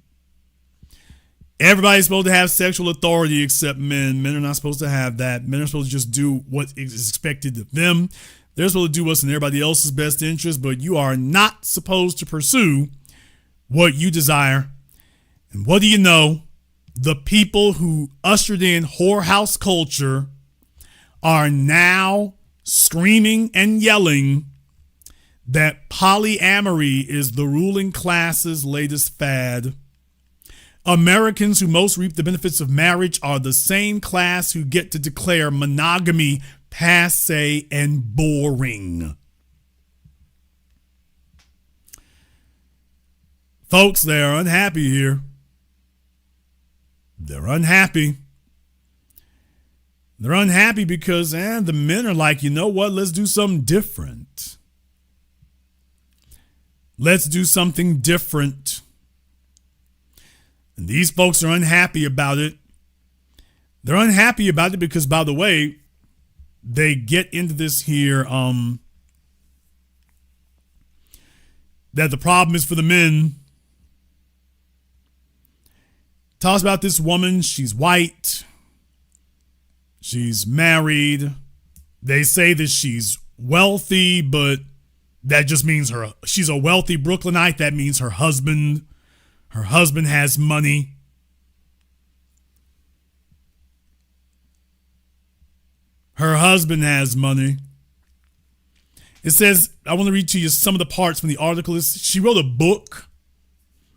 Speaker 1: Everybody's supposed to have sexual authority except men. Men are not supposed to have that. Men are supposed to just do what is expected of them. They're supposed to do what's in everybody else's best interest, but you are not supposed to pursue what you desire. And what do you know? The people who ushered in whorehouse culture are now screaming and yelling that polyamory is the ruling class's latest fad. Americans who most reap the benefits of marriage are the same class who get to declare monogamy passé and boring. Folks, they're unhappy here. They're unhappy. They're unhappy because the men are like, you know what? Let's do something different. Let's do something different. And these folks are unhappy about it. They're unhappy about it because, by the way, they get into this here that the problem is for the men. Tell us about this woman. She's white. She's married. They say that she's wealthy, but that just means she's a wealthy Brooklynite. That means her husband has money. Her husband has money. It says, I want to read to you some of the parts from the article. She wrote a book,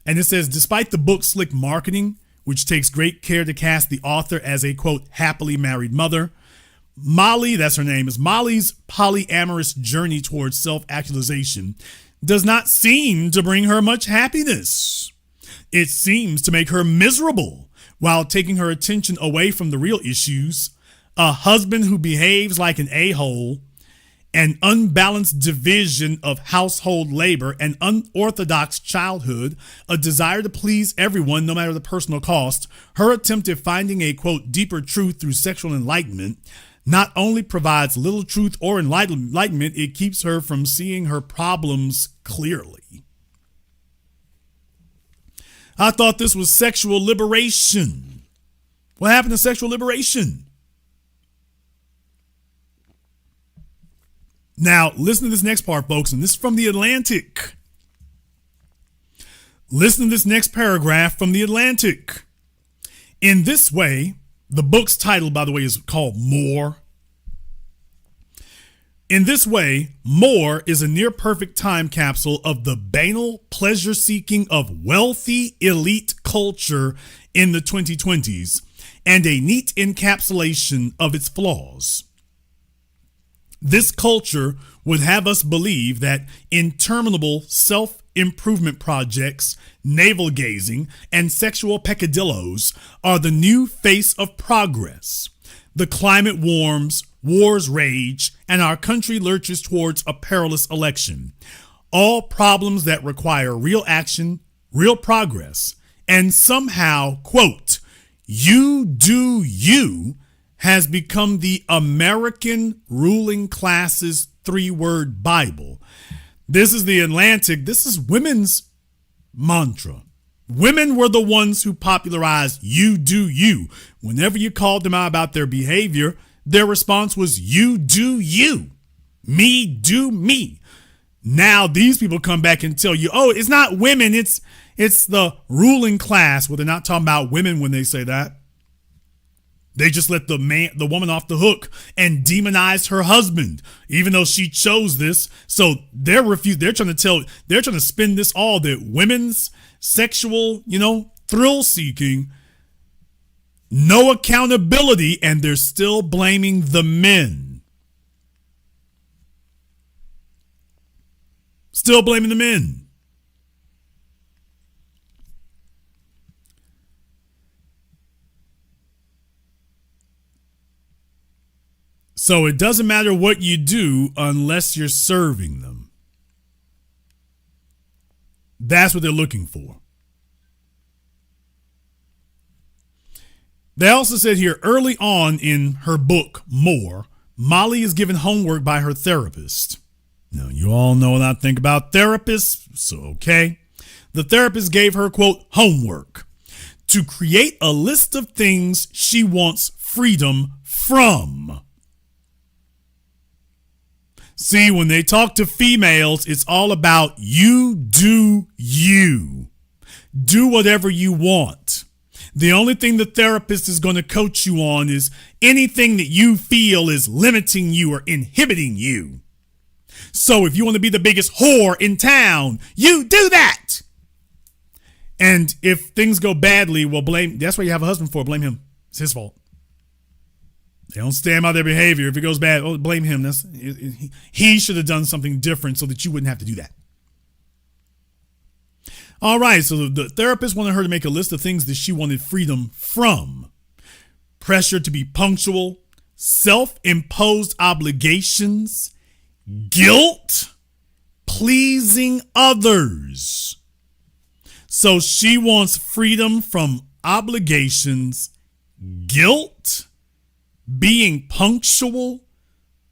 Speaker 1: and it says, despite the book's slick marketing, which takes great care to cast the author as a, quote, happily married mother, Molly, that's her name, is Molly's polyamorous journey towards self-actualization does not seem to bring her much happiness. It seems to make her miserable while taking her attention away from the real issues: a husband who behaves like an a-hole, an unbalanced division of household labor, an unorthodox childhood, a desire to please everyone no matter the personal cost. Her attempt at finding a, quote, deeper truth through sexual enlightenment not only provides little truth or enlightenment, it keeps her from seeing her problems clearly. I thought this was sexual liberation. What happened to sexual liberation? Now, listen to this next part, folks, and this is from The Atlantic. Listen to this next paragraph from The Atlantic. In this way, the book's title, by the way, is called More. In this way, More is a near-perfect time capsule of the banal pleasure-seeking of wealthy elite culture in the 2020s and a neat encapsulation of its flaws. This culture, would have us believe that interminable self-improvement projects, navel gazing, and sexual peccadillos are the new face of progress. The climate warms, wars rage, and our country lurches towards a perilous election. All problems that require real action, real progress, and somehow, quote, you do you has become the American ruling class's 3-word Bible. This is the Atlantic. This is women's mantra. Women were the ones who popularized you do you. Whenever you called them out about their behavior, their response was you do you. Me do me. Now these people come back and tell you, oh, it's not women, it's the ruling class. Well, they're not talking about women when they say that. They just let the woman off the hook and demonized her husband, even though she chose this. So they're trying to spin this all that women's sexual, thrill seeking, no accountability, and they're still blaming the men. Still blaming the men. So it doesn't matter what you do unless you're serving them. That's what they're looking for. They also said here early on in her book, More, Molly is given homework by her therapist. Now, you all know what I think about therapists, so okay. The therapist gave her, quote, homework to create a list of things she wants freedom from. See, when they talk to females, it's all about you do you. Do whatever you want. The only thing the therapist is going to coach you on is anything that you feel is limiting you or inhibiting you. So if you want to be the biggest whore in town, you do that. And if things go badly, well, that's what you have a husband for. Blame him. It's his fault. They don't stand by their behavior. If it goes bad, blame him. He should have done something different so that you wouldn't have to do that. All right, so the therapist wanted her to make a list of things that she wanted freedom from. Pressure to be punctual, self-imposed obligations, guilt, pleasing others. So she wants freedom from obligations, guilt, being punctual,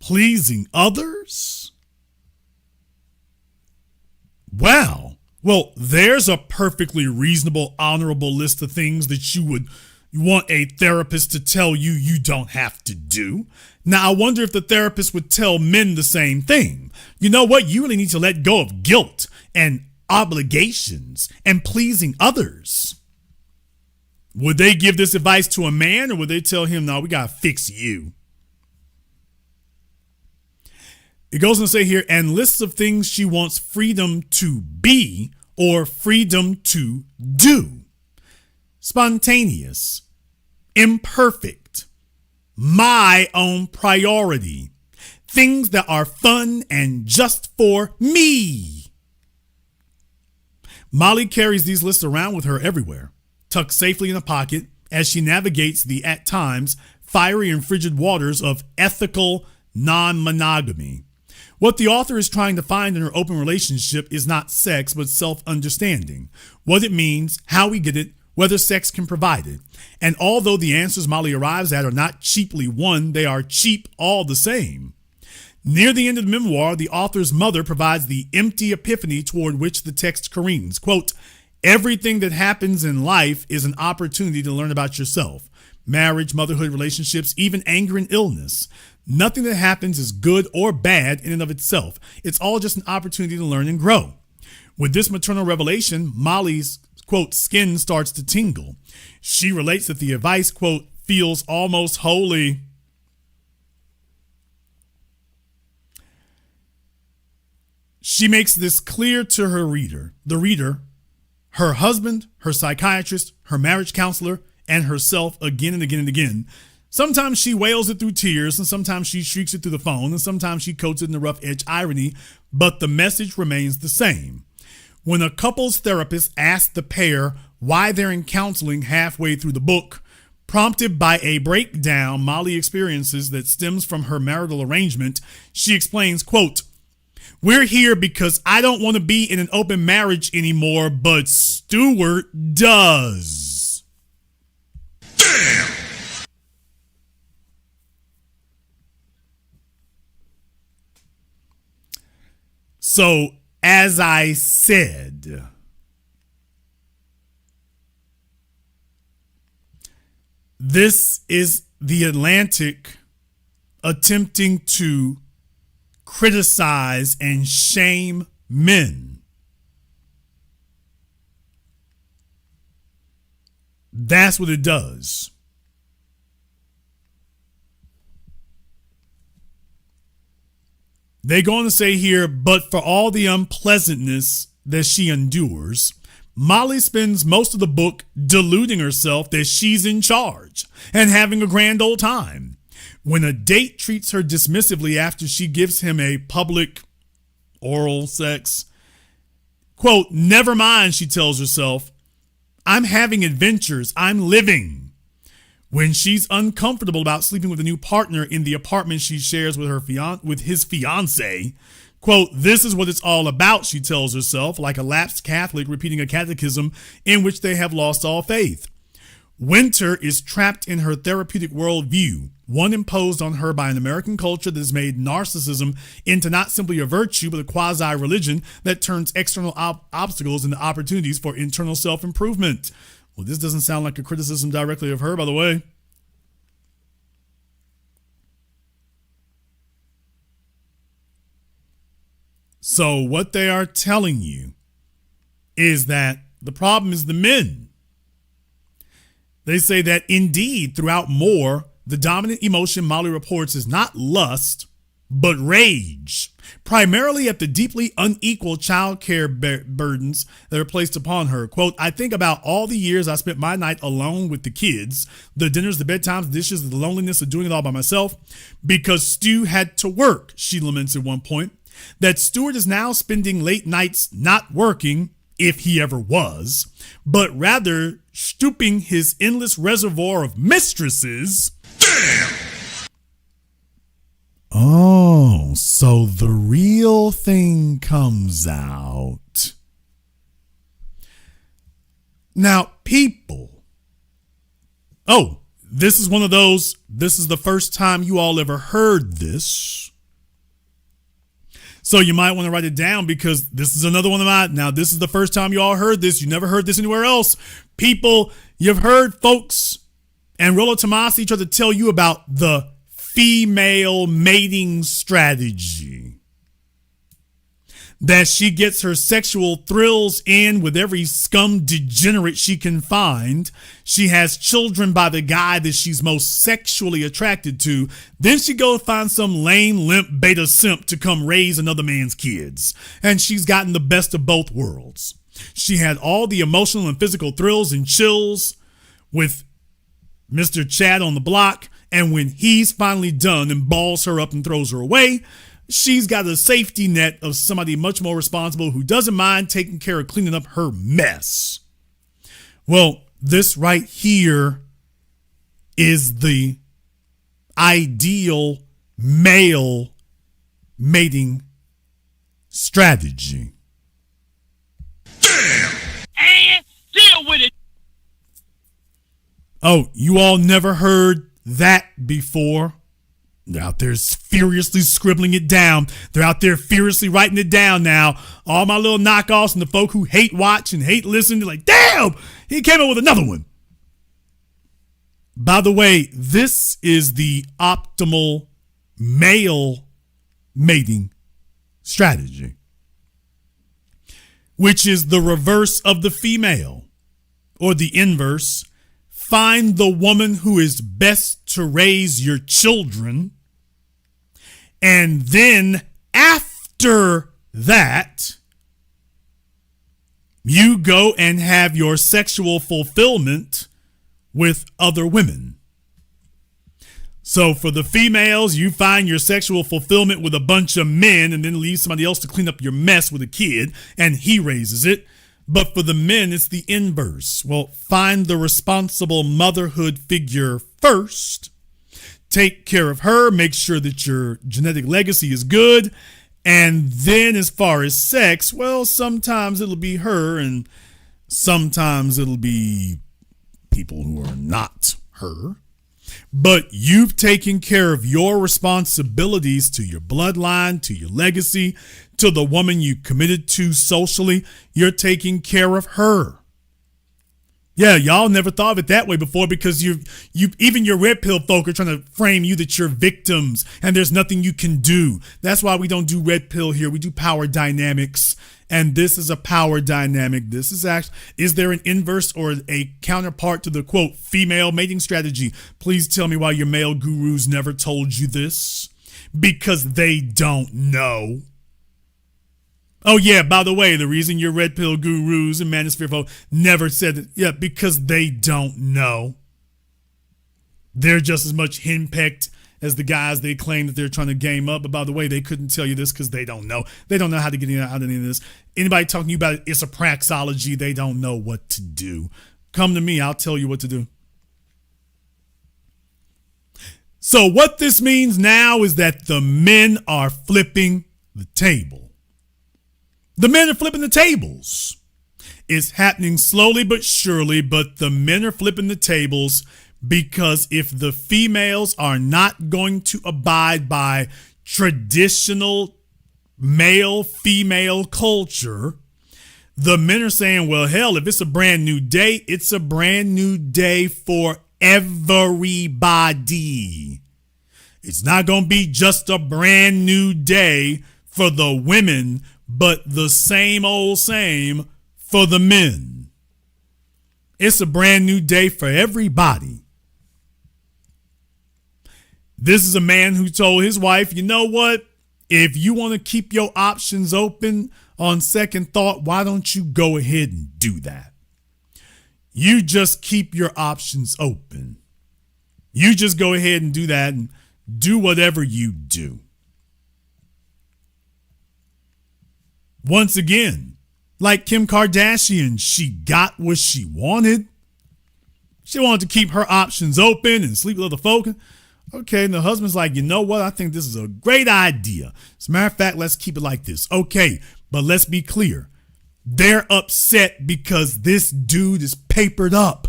Speaker 1: pleasing others. Wow. Well, there's a perfectly reasonable, honorable list of things that you want a therapist to tell you you don't have to do. Now, I wonder if the therapist would tell men the same thing. You know what? You really need to let go of guilt and obligations and pleasing others. Would they give this advice to a man, or would they tell him, no, we got to fix you? It goes on to say here, and lists of things she wants freedom to be or freedom to do. Spontaneous, imperfect, my own priority, things that are fun and just for me. Molly carries these lists around with her everywhere, tucked safely in a pocket as she navigates the, at times, fiery and frigid waters of ethical non-monogamy. What the author is trying to find in her open relationship is not sex, but self-understanding. What it means, how we get it, whether sex can provide it. And although the answers Molly arrives at are not cheaply won, they are cheap all the same. Near the end of the memoir, the author's mother provides the empty epiphany toward which the text careens. Quote, everything that happens in life is an opportunity to learn about yourself. Marriage, motherhood, relationships, even anger and illness. Nothing that happens is good or bad in and of itself. It's all just an opportunity to learn and grow. With this maternal revelation, Molly's, quote, skin starts to tingle. She relates that the advice, quote, feels almost holy. She makes this clear to her reader, her husband, her psychiatrist, her marriage counselor, and herself again and again and again. Sometimes she wails it through tears, and sometimes she shrieks it through the phone, and sometimes she coats it in the rough edge irony, but the message remains the same. When a couple's therapist asks the pair why they're in counseling halfway through the book, prompted by a breakdown Molly experiences that stems from her marital arrangement, she explains, quote, "We're here because I don't want to be in an open marriage anymore, but Stuart does."
Speaker 2: Damn!
Speaker 1: So, as I said, this is the Atlantic attempting to criticize and shame men. That's what it does. They go on to say here, but for all the unpleasantness that she endures, Molly spends most of the book deluding herself that she's in charge and having a grand old time. When a date treats her dismissively after she gives him a public oral sex, quote, "Never mind," she tells herself, "I'm having adventures, I'm living." When she's uncomfortable about sleeping with a new partner in the apartment she shares with his fiance, quote, "This is what it's all about," she tells herself, like a lapsed Catholic repeating a catechism in which they have lost all faith. Winter is trapped in her therapeutic worldview, one imposed on her by an American culture that has made narcissism into not simply a virtue, but a quasi-religion that turns external obstacles into opportunities for internal self-improvement. Well, this doesn't sound like a criticism directly of her, by the way. So what they are telling you is that the problem is the men. They say that indeed, throughout more, the dominant emotion Molly reports is not lust, but rage, primarily at the deeply unequal child care burdens that are placed upon her. Quote, "I think about all the years I spent my night alone with the kids, the dinners, the bedtimes, the dishes, the loneliness of doing it all by myself, because Stu had to work," she laments at one point. That Stuart is now spending late nights not working, if he ever was, but rather stooping his endless reservoir of mistresses.
Speaker 2: Damn!
Speaker 1: Oh, so the real thing comes out. Now, people. Oh, this is one of those, this is the first time you all ever heard this. So you might want to write it down because this is another one of mine. Now, this is the first time you all heard this. You never heard this anywhere else. People, you've heard folks and Rollo Tomasi try to tell you about the female mating strategy. That she gets her sexual thrills in with every scum degenerate she can find. She has children by the guy that she's most sexually attracted to. Then she goes find some lame, limp beta simp to come raise another man's kids. And she's gotten the best of both worlds. She had all the emotional and physical thrills and chills with Mr. Chad on the block. And when he's finally done and balls her up and throws her away, she's got a safety net of somebody much more responsible who doesn't mind taking care of cleaning up her mess. Well, this right here is the ideal male mating strategy.
Speaker 2: Damn!
Speaker 9: And deal with it.
Speaker 1: Oh, you all never heard that before? They're out there furiously scribbling it down. They're out there furiously writing it down now. All my little knockoffs and the folk who hate watch and hate listen, they're like, damn, he came up with another one. By the way, this is the optimal male mating strategy, which is the reverse of the female, or the inverse. Find the woman who is best to raise your children. And then after that, you go and have your sexual fulfillment with other women. So for the females, you find your sexual fulfillment with a bunch of men and then leave somebody else to clean up your mess with a kid and he raises it. But for the men, it's the inverse. Well, find the responsible motherhood figure first. Take care of her. Make sure that your genetic legacy is good. And then as far as sex, well, sometimes it'll be her and sometimes it'll be people who are not her. But you've taken care of your responsibilities to your bloodline, to your legacy, to the woman you committed to socially. You're taking care of her. Yeah, y'all never thought of it that way before because you even your red pill folk are trying to frame you that you're victims and there's nothing you can do. That's why we don't do red pill here. We do power dynamics. And this is a power dynamic. This is actually, is there an inverse or a counterpart to the quote female mating strategy? Please tell me why your male gurus never told you this. Because they don't know. Oh yeah, by the way, the reason your red pill gurus and manosphere folk never said it, yeah, because they don't know. They're just as much henpecked as the guys they claim that they're trying to game up. But by the way, they couldn't tell you this because they don't know. They don't know how to get out of any of this. Anybody talking to you about it's a praxology, they don't know what to do. Come to me, I'll tell you what to do. So what this means now is that the men are flipping the table. The men are flipping the tables. It's happening slowly but surely, but the men are flipping the tables because if the females are not going to abide by traditional male-female culture, the men are saying, well, hell, if it's a brand new day, it's a brand new day for everybody. It's not going to be just a brand new day for the women, but the same old same for the men. It's a brand new day for everybody. This is a man who told his wife, you know what? If you want to keep your options open on second thought, why don't you go ahead and do that? You just keep your options open. You just go ahead and do that and do whatever you do. Once again, like Kim Kardashian, she got what she wanted. She wanted to keep her options open and sleep with other folk. Okay, and the husband's like, you know what? I think this is a great idea. As a matter of fact, let's keep it like this. Okay, but let's be clear. They're upset because this dude is papered up.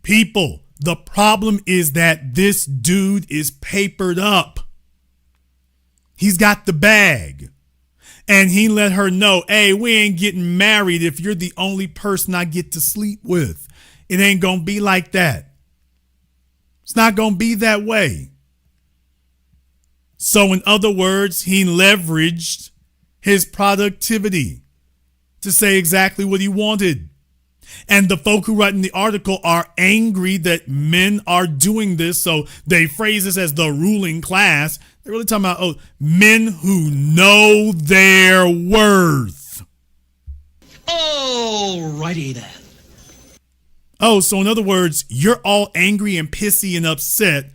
Speaker 1: People, the problem is that this dude is papered up. He's got the bag. And he let her know, hey, we ain't getting married if you're the only person I get to sleep with. It ain't going to be like that. It's not going to be that way. So in other words, he leveraged his productivity to say exactly what he wanted. And the folk who write in the article are angry that men are doing this. So they phrase this as the ruling class. They're really talking about men who know their worth.
Speaker 8: Alrighty then.
Speaker 1: Oh, so in other words, you're all angry and pissy and upset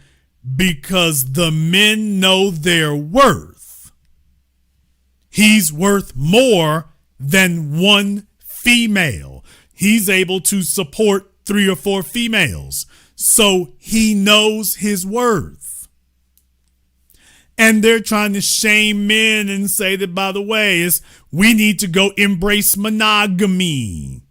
Speaker 1: because the men know their worth. He's worth more than one female. He's able to support 3 or 4 females. So he knows his worth. And they're trying to shame men and say that, by the way, we need to go embrace monogamy.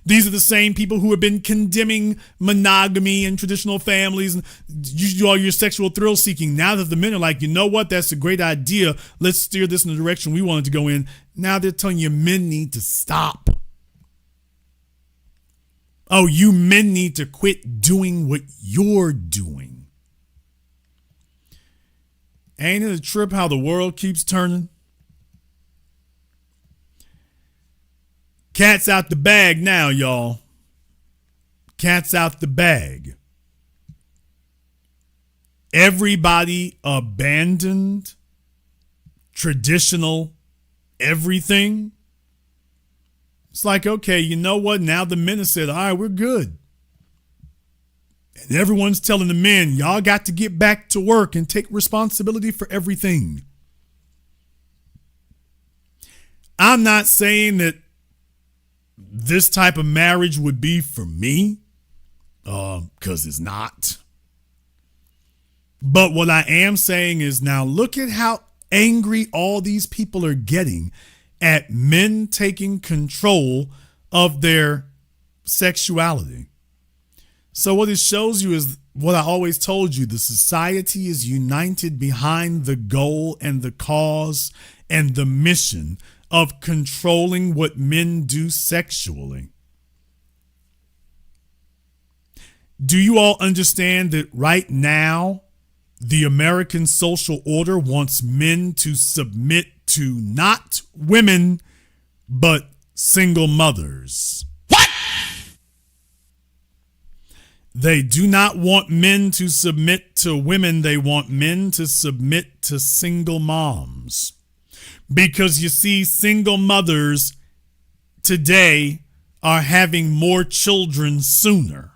Speaker 1: These are the same people who have been condemning monogamy in traditional families and you do all your sexual thrill seeking. Now that the men are like, you know what, that's a great idea. Let's steer this in the direction we wanted to go in. Now they're telling you men need to stop. Oh, you men need to quit doing what you're doing. Ain't it a trip how the world keeps turning? Cat's out the bag now, y'all. Cat's out the bag. Everybody abandoned traditional everything. It's like, okay, you know what? Now the men have said, all right, we're good. And everyone's telling the men, y'all got to get back to work and take responsibility for everything. I'm not saying that this type of marriage would be for me, because it's not. But what I am saying is, now look at how angry all these people are getting at men taking control of their sexuality. So what it shows you is what I always told you: the society is united behind the goal and the cause and the mission of controlling what men do sexually. Do you all understand that right now the American social order wants men to submit to not women, but single mothers?
Speaker 2: What?
Speaker 1: They do not want men to submit to women. They want men to submit to single moms. Because you see, single mothers today are having more children sooner.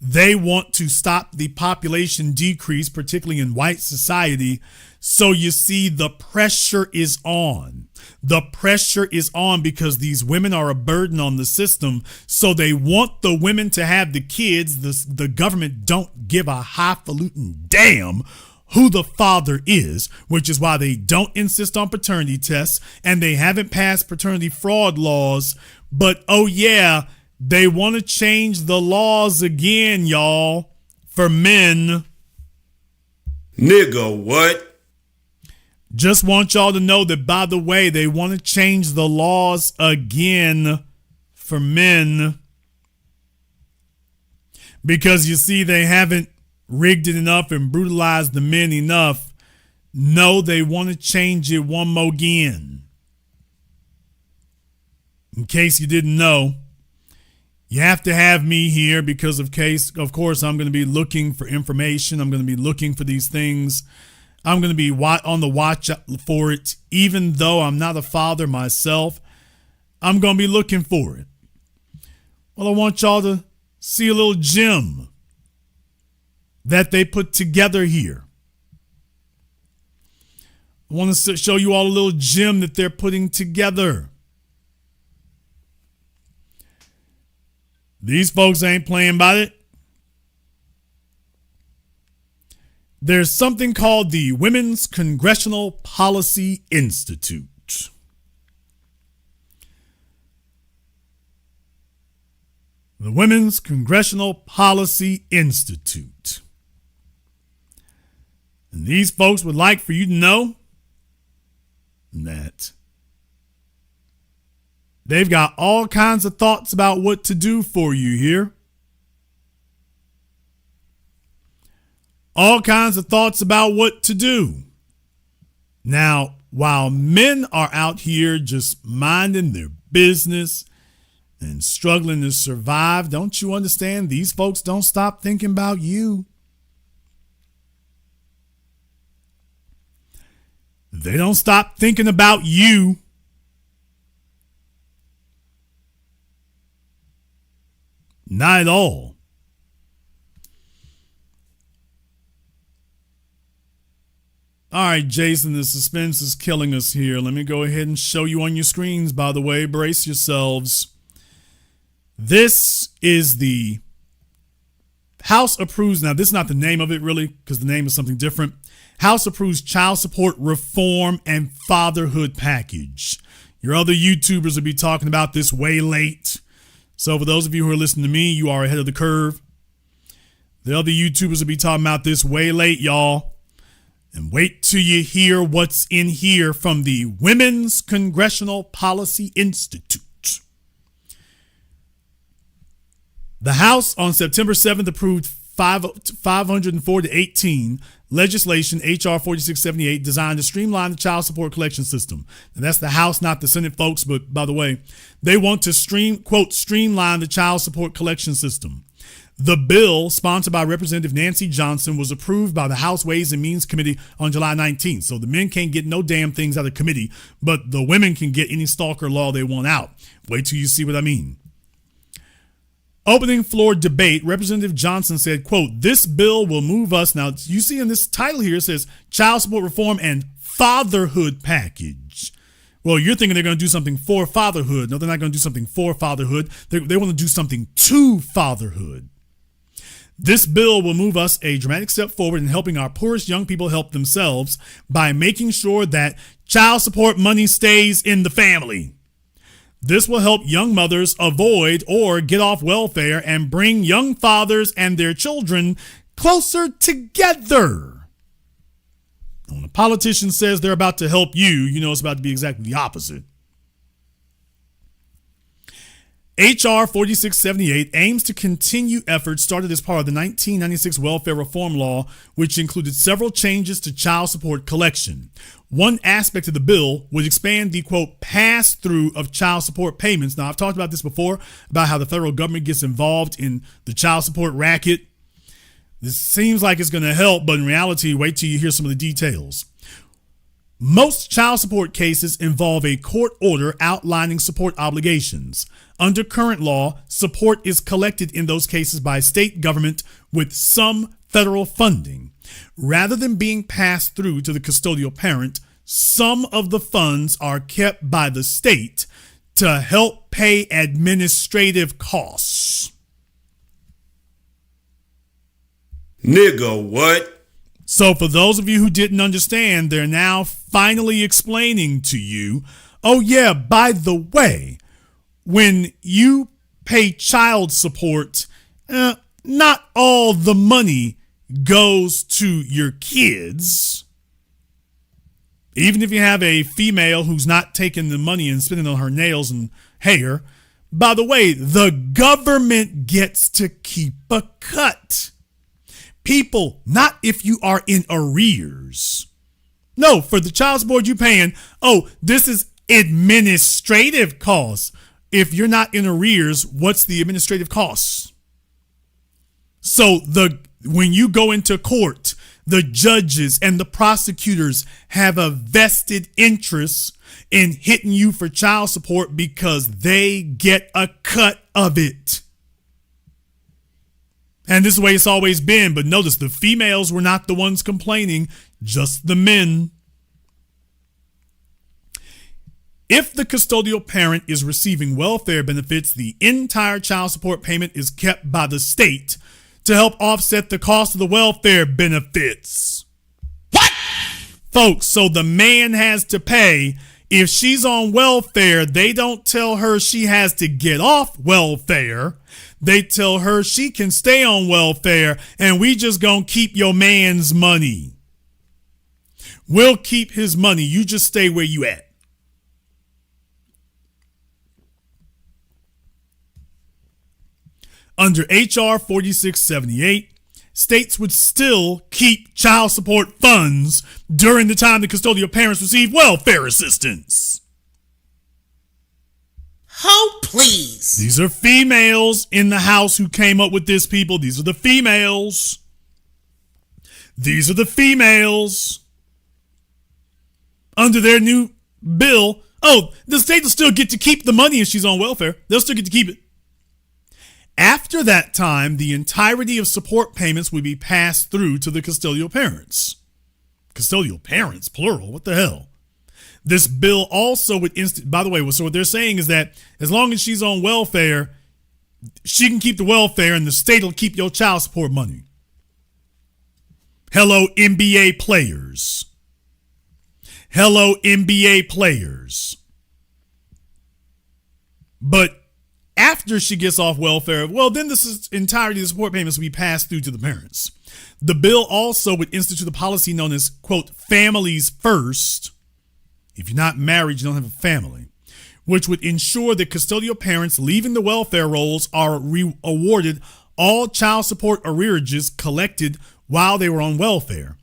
Speaker 1: They want to stop the population decrease, particularly in white society. So you see, the pressure is on. The pressure is on because these women are a burden on the system. So they want the women to have the kids. The government don't give a highfalutin damn who the father is, which is why they don't insist on paternity tests, and they haven't passed paternity fraud laws. But oh yeah, they want to change the laws again, y'all, for men.
Speaker 2: Nigga, what?
Speaker 1: Just want y'all to know that, by the way, they want to change the laws again for men. Because you see, they haven't rigged it enough and brutalized the men enough. No, they want to change it one more again. In case you didn't know, you have to have me here because of course, I'm going to be looking for information. I'm going to be looking for these things. I'm going to be on the watch for it. Even though I'm not a father myself, I'm going to be looking for it. Well, I want y'all to see a little gem that they put together here. I want to show you all a little gem that they're putting together. These folks ain't playing about it. There's something called the Women's Congressional Policy Institute. The Women's Congressional Policy Institute. And these folks would like for you to know that they've got all kinds of thoughts about what to do for you here. All kinds of thoughts about what to do. Now, while men are out here just minding their business and struggling to survive, don't you understand? These folks don't stop thinking about you. They don't stop thinking about you. Not at all. All right, Jason, the suspense is killing us here. Let me go ahead and show you on your screens, by the way. Brace yourselves. This is the House approves. Now, this is not the name of it, really, because the name is something different. House approves child support reform and fatherhood package. Your other YouTubers will be talking about this way late. So for those of you who are listening to me, you are ahead of the curve. The other YouTubers will be talking about this way late, y'all. And wait till you hear what's in here from the Women's Congressional Policy Institute. The House on September 7th approved 504-18 legislation, H.R. 4678, designed to streamline the child support collection system. And that's the House, not the Senate, folks. But by the way, they want to streamline the child support collection system. The bill, sponsored by Representative Nancy Johnson, was approved by the House Ways and Means Committee on July 19th. So the men can't get no damn things out of committee, but the women can get any stalker law they want out. Wait till you see what I mean. Opening floor debate, Representative Johnson said, quote, "This bill will move us." Now, you see in this title here, it says child support reform and fatherhood package. Well, you're thinking they're going to do something for fatherhood. No, they're not going to do something for fatherhood. They want to do something to fatherhood. This bill will move us a dramatic step forward in helping our poorest young people help themselves by making sure that child support money stays in the family. This will help young mothers avoid or get off welfare and bring young fathers and their children closer together. When a politician says they're about to help you, you know it's about to be exactly the opposite. H.R. 4678 aims to continue efforts started as part of the 1996 Welfare Reform Law, which included several changes to child support collection. One aspect of the bill would expand the, quote, pass-through of child support payments. Now, I've talked about this before, about how the federal government gets involved in the child support racket. This seems like it's going to help, but in reality, wait till you hear some of the details. Most child support cases involve a court order outlining support obligations. Under current law, support is collected in those cases by state government with some federal funding. Rather than being passed through to the custodial parent, some of the funds are kept by the state to help pay administrative costs.
Speaker 2: Nigga, what?
Speaker 1: So for those of you who didn't understand, they're now finally explaining to you, oh yeah, by the way, when you pay child support, not all the money goes to your kids. Even if you have a female who's not taking the money and spending it on her nails and hair, by the way, the government gets to keep a cut. People, not if you are in arrears. No, for the child support you're paying, oh, this is administrative costs. If you're not in arrears, what's the administrative costs? So when you go into court, the judges and the prosecutors have a vested interest in hitting you for child support because they get a cut of it. And this is the way it's always been. But notice the females were not the ones complaining, just the men. If the custodial parent is receiving welfare benefits, the entire child support payment is kept by the state to help offset the cost of the welfare benefits. What? Folks, so the man has to pay. If she's on welfare, they don't tell her she has to get off welfare. They tell her she can stay on welfare and we just gonna keep your man's money. We'll keep his money. You just stay where you at. Under H.R. 4678, states would still keep child support funds during the time the custodial parents receive welfare assistance.
Speaker 8: Oh, please.
Speaker 1: These are females in the House who came up with this, people. These are the females. These are the females. Under their new bill, oh, the state will still get to keep the money if she's on welfare. They'll still get to keep it. After that time, the entirety of support payments would be passed through to the custodial parents. Custodial parents, plural, what the hell? This bill also would by the way, so what they're saying is that as long as she's on welfare, she can keep the welfare and the state will keep your child support money. Hello, NBA players. Hello, NBA players. But after she gets off welfare, well, then this entirety of the support payments will be passed through to the parents. The bill also would institute a policy known as, quote, families first. If you're not married, you don't have a family, which would ensure that custodial parents leaving the welfare rolls are awarded all child support arrearages collected while they were on welfare.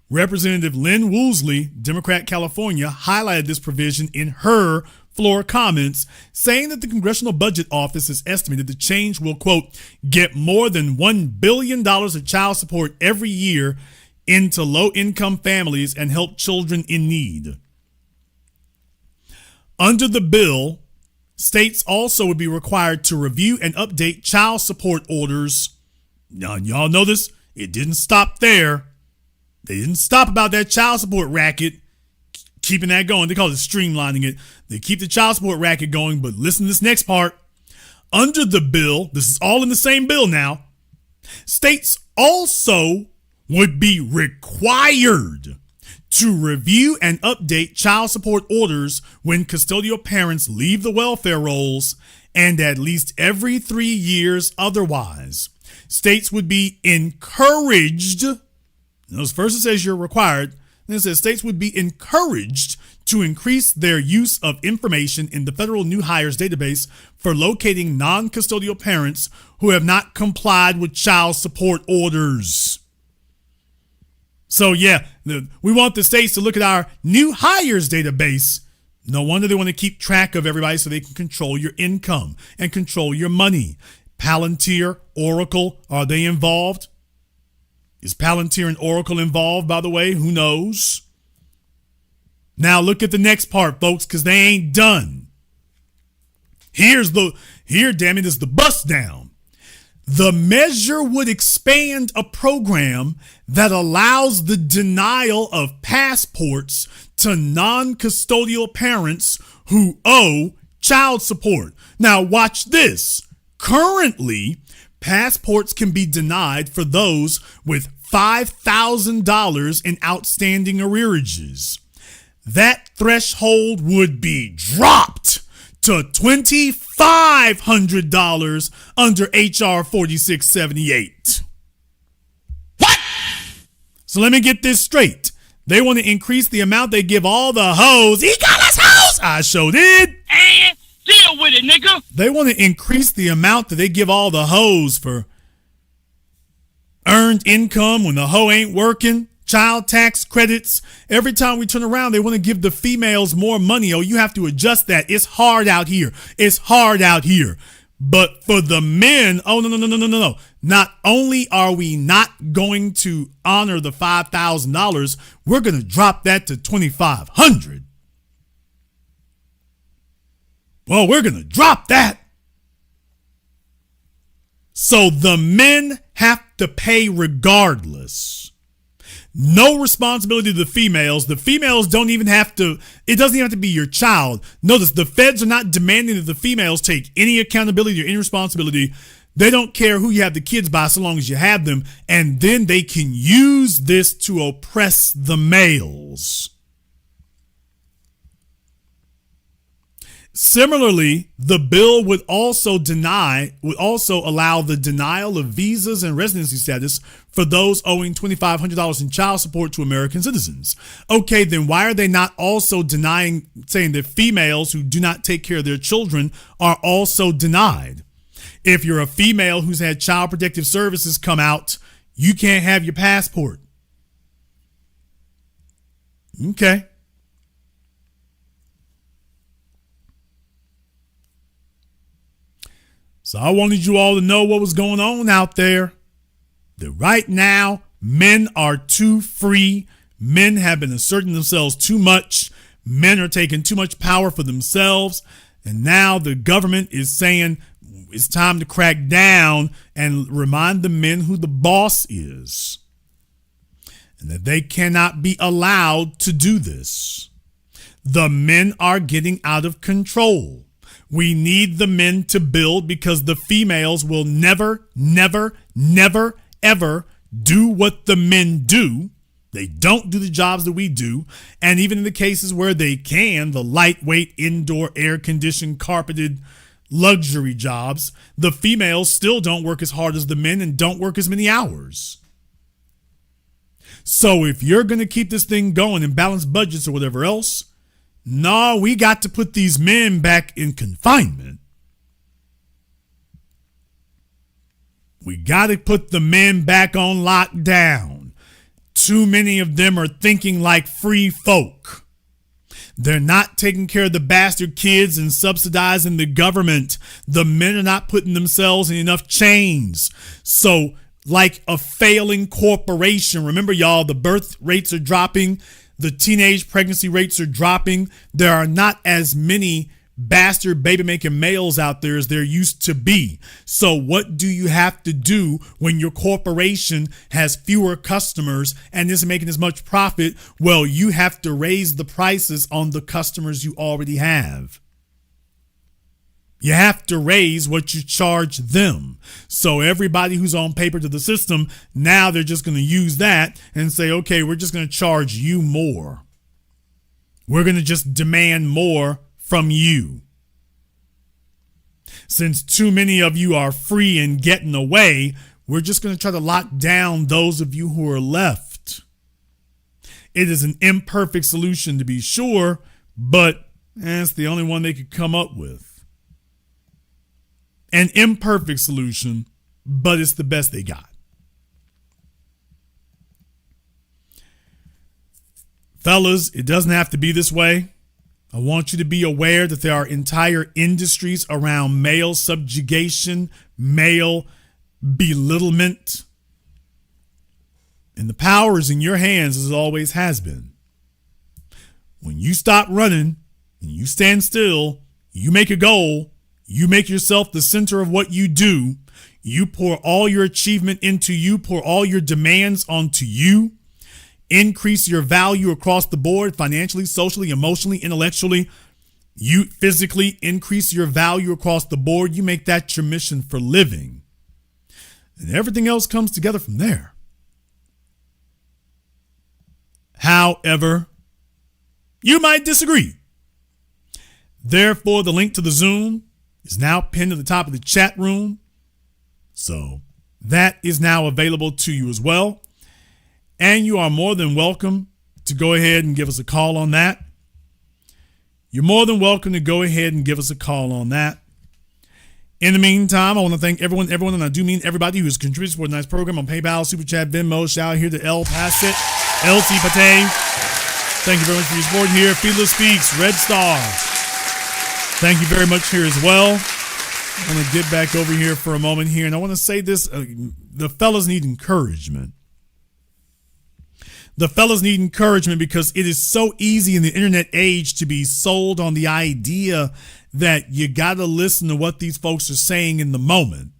Speaker 1: Representative Lynn Woolsey, Democrat California, highlighted this provision in her floor comments, saying that the Congressional Budget Office has estimated the change will, quote, get more than $1 billion of child support every year into low-income families and help children in need. Under the bill, States also would be required to review and update child support orders. Now, y'all know this. It didn't stop there. They didn't stop about that child support racket, keeping that going. They call it streamlining it. They keep the child support racket going, but listen to this next part. Under the bill, this is all in the same bill now, states also would be required to review and update child support orders when custodial parents leave the welfare rolls and at least every 3 years otherwise. States would be encouraged, notice first it says you're required, then it says states would be encouraged to increase their use of information in the federal new hires database for locating non-custodial parents who have not complied with child support orders. So yeah, we want the states to look at our new hires database. No wonder they want to keep track of everybody so they can control your income and control your money. Palantir, Oracle, are they involved? Is Palantir and Oracle involved, by the way? Who knows? Now look at the next part, folks, because they ain't done. Here, damn it, is the bust down. The measure would expand a program that allows the denial of passports to non-custodial parents who owe child support. Now watch this. Currently, passports can be denied for those with $5,000 in outstanding arrearages. That threshold would be dropped to $2,500 under HR 4678. What? So let me get this straight. They want to increase the amount they give all the hoes. He got us hoes. I sure did.
Speaker 9: And deal with it, nigga.
Speaker 1: They want to increase the amount that they give all the hoes for earned income when the hoe ain't working. Child tax credits. Every time we turn around, they want to give the females more money. Oh, you have to adjust that. It's hard out here. It's hard out here. But for the men, oh, no. Not only are we not going to honor the $5,000, we're going to drop that to $2,500. Well, we're going to drop that. So the men have to pay regardless. No responsibility to the females. The females don't even have to, it doesn't even have to be your child. Notice the feds are not demanding that the females take any accountability or any responsibility. They don't care who you have the kids by so long as you have them. And then they can use this to oppress the males. Similarly, the bill would also allow the denial of visas and residency status for those owing $2,500 in child support to American citizens. Okay, then why are they not also saying that females who do not take care of their children are also denied? If you're a female who's had child protective services come out, you can't have your passport. Okay. So I wanted you all to know what was going on out there. That right now, men are too free. Men have been asserting themselves too much. Men are taking too much power for themselves. And now the government is saying it's time to crack down and remind the men who the boss is. And that they cannot be allowed to do this. The men are getting out of control. We need the men to build because the females will never, ever do what the men do. They don't do the jobs that we do. And even in the cases where they can, the lightweight, indoor, air-conditioned, carpeted luxury jobs, the females still don't work as hard as the men and don't work as many hours. So if you're going to keep this thing going and balance budgets or whatever else, no, we got to put these men back in confinement. We got to put the men back on lockdown. Too many of them are thinking like free folk. They're not taking care of the bastard kids and subsidizing the government. The men are not putting themselves in enough chains. So, like a failing corporation, remember y'all, the birth rates are dropping. The teenage pregnancy rates are dropping. There are not as many bastard baby making males out there as there used to be. So what do you have to do when your corporation has fewer customers and isn't making as much profit? Well, you have to raise the prices on the customers you already have. You have to raise what you charge them. So everybody who's on paper to the system, now they're just going to use that and say, okay, we're just going to charge you more. We're going to just demand more from you. Since too many of you are free and getting away, we're just going to try to lock down those of you who are left. It is an imperfect solution to be sure, but it's the only one they could come up with. An imperfect solution, but it's the best they got. Fellas, it doesn't have to be this way. I want you to be aware that there are entire industries around male subjugation, male belittlement. And the power is in your hands as it always has been. When you stop running and you stand still, you make a goal, you make yourself the center of what you do, you pour all your achievement into you, pour all your demands onto you, increase your value across the board, financially, socially, emotionally, intellectually. You physically increase your value across the board. You make that your mission for living. And everything else comes together from there. However, you might disagree. Therefore, the link to the Zoom is now pinned to the top of the chat room. So that is now available to you as well. And you are more than welcome to go ahead and give us a call on that. You're more than welcome to go ahead and give us a call on that. In the meantime, I want to thank everyone, and I do mean everybody who has contributed for a nice program on PayPal, Super Chat, Venmo. Shout out here to El Passet, LT Pate. Thank you very much for your support here. Feedless Speaks, Red Star. Thank you very much here as well. I want to get back over here for a moment here, and I want to say this. The fellas need encouragement. The fellas need encouragement because it is so easy in the internet age to be sold on the idea that you got to listen to what these folks are saying in the moment.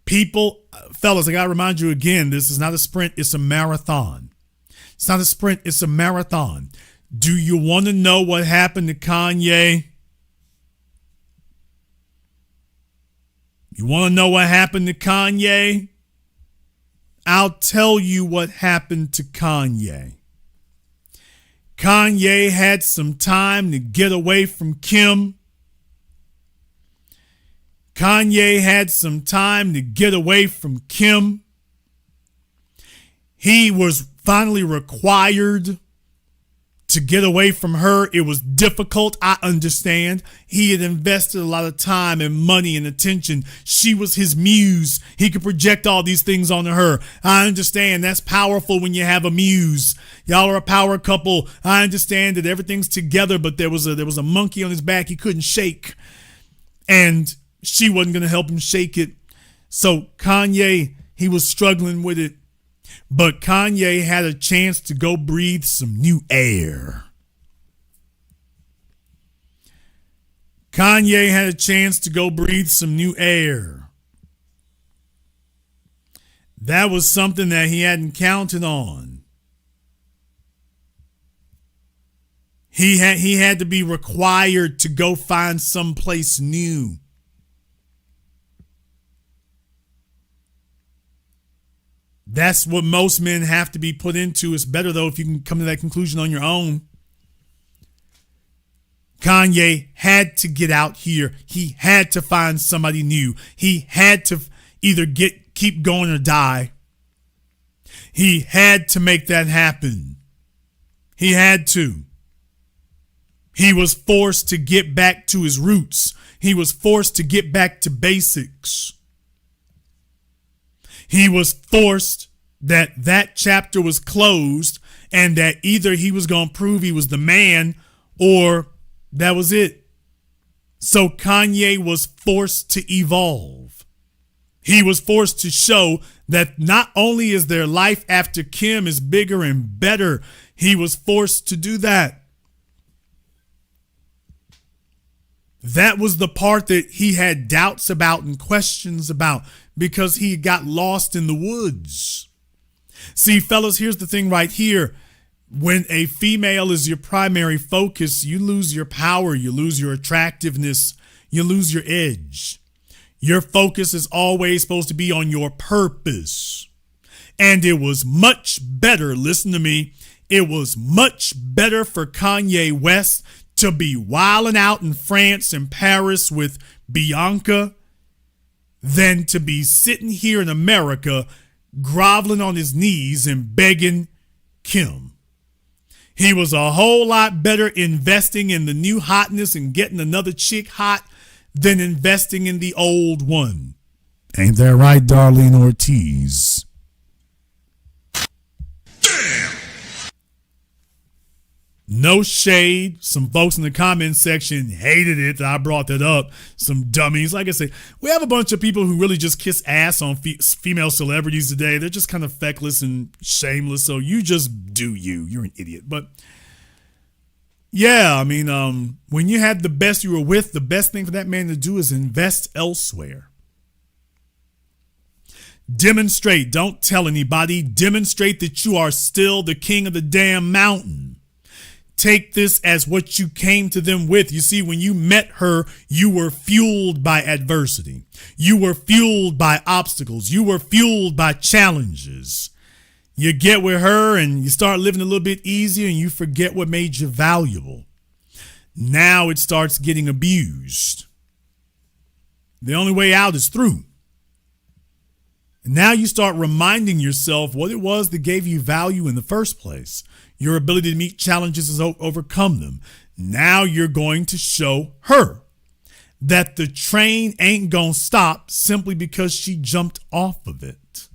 Speaker 1: People, fellas, I got to remind you again, this is not a sprint, it's a marathon. It's not a sprint, it's a marathon. Do you want to know what happened to Kanye? You want to know what happened to Kanye? I'll tell you what happened to Kanye. Kanye had some time to get away from Kim. Kanye had some time to get away from Kim. He was finally required to get away from her. It was difficult, I understand. He had invested a lot of time and money and attention. She was his muse. He could project all these things onto her. I understand that's powerful when you have a muse. Y'all are a power couple. I understand that everything's together, but there was a monkey on his back he couldn't shake. And she wasn't going to help him shake it. So Kanye, he was struggling with it. But Kanye had a chance to go breathe some new air. Kanye had a chance to go breathe some new air. That was something that he hadn't counted on. He had to be required to go find someplace new. That's what most men have to be put into. It's better, though, if you can come to that conclusion on your own. Kanye had to get out here. He had to find somebody new. He had to either keep going or die. He had to make that happen. He had to. He was forced to get back to his roots. He was forced to get back to basics. He was forced that chapter was closed and that either he was going to prove he was the man or that was it. So Kanye was forced to evolve. He was forced to show that not only is their life after Kim is bigger and better, he was forced to do that. That was the part that he had doubts about and questions about because he got lost in the woods. See, fellas, here's the thing right here. When a female is your primary focus, you lose your power, you lose your attractiveness, you lose your edge. Your focus is always supposed to be on your purpose. And it was much better, listen to me, it was much better for Kanye West to be wilding out in France and Paris with Bianca than to be sitting here in America groveling on his knees and begging Kim. He was a whole lot better investing in the new hotness and getting another chick hot than investing in the old one. Ain't that right, Darlene Ortiz? No shade. Some folks in the comment section hated it that I brought that up. Some dummies. Like I said, we have a bunch of people who really just kiss ass on female celebrities today. They're just kind of feckless and shameless. So you just do you. You're an idiot. But yeah, I mean, when you had the best you were with, the best thing for that man to do is invest elsewhere. Demonstrate. Don't tell anybody. Demonstrate that you are still the king of the damn mountain. Take this as what you came to them with. You see, when you met her, you were fueled by adversity. You were fueled by obstacles. You were fueled by challenges. You get with her and you start living a little bit easier and you forget what made you valuable. Now it starts getting abused. The only way out is through. And now you start reminding yourself what it was that gave you value in the first place. Your ability to meet challenges and overcome them. Now you're going to show her that the train ain't gonna stop simply because she jumped off of it.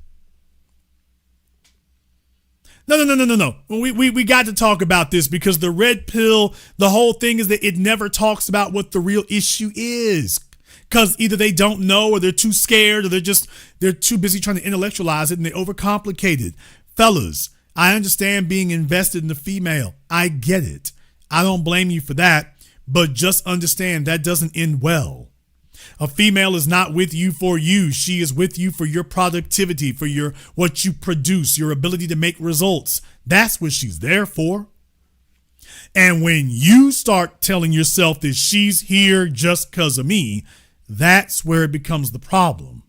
Speaker 1: No. We got to talk about this because the red pill, the whole thing is that it never talks about what the real issue is. Because either they don't know or they're too scared or they're too busy trying to intellectualize it and they overcomplicate it. Fellas, I understand being invested in the female. I get it. I don't blame you for that, but just understand that doesn't end well. A female is not with you for you. She is with you for your productivity, for what you produce, your ability to make results. That's what she's there for. And when you start telling yourself that she's here just because of me, that's where it becomes the problem.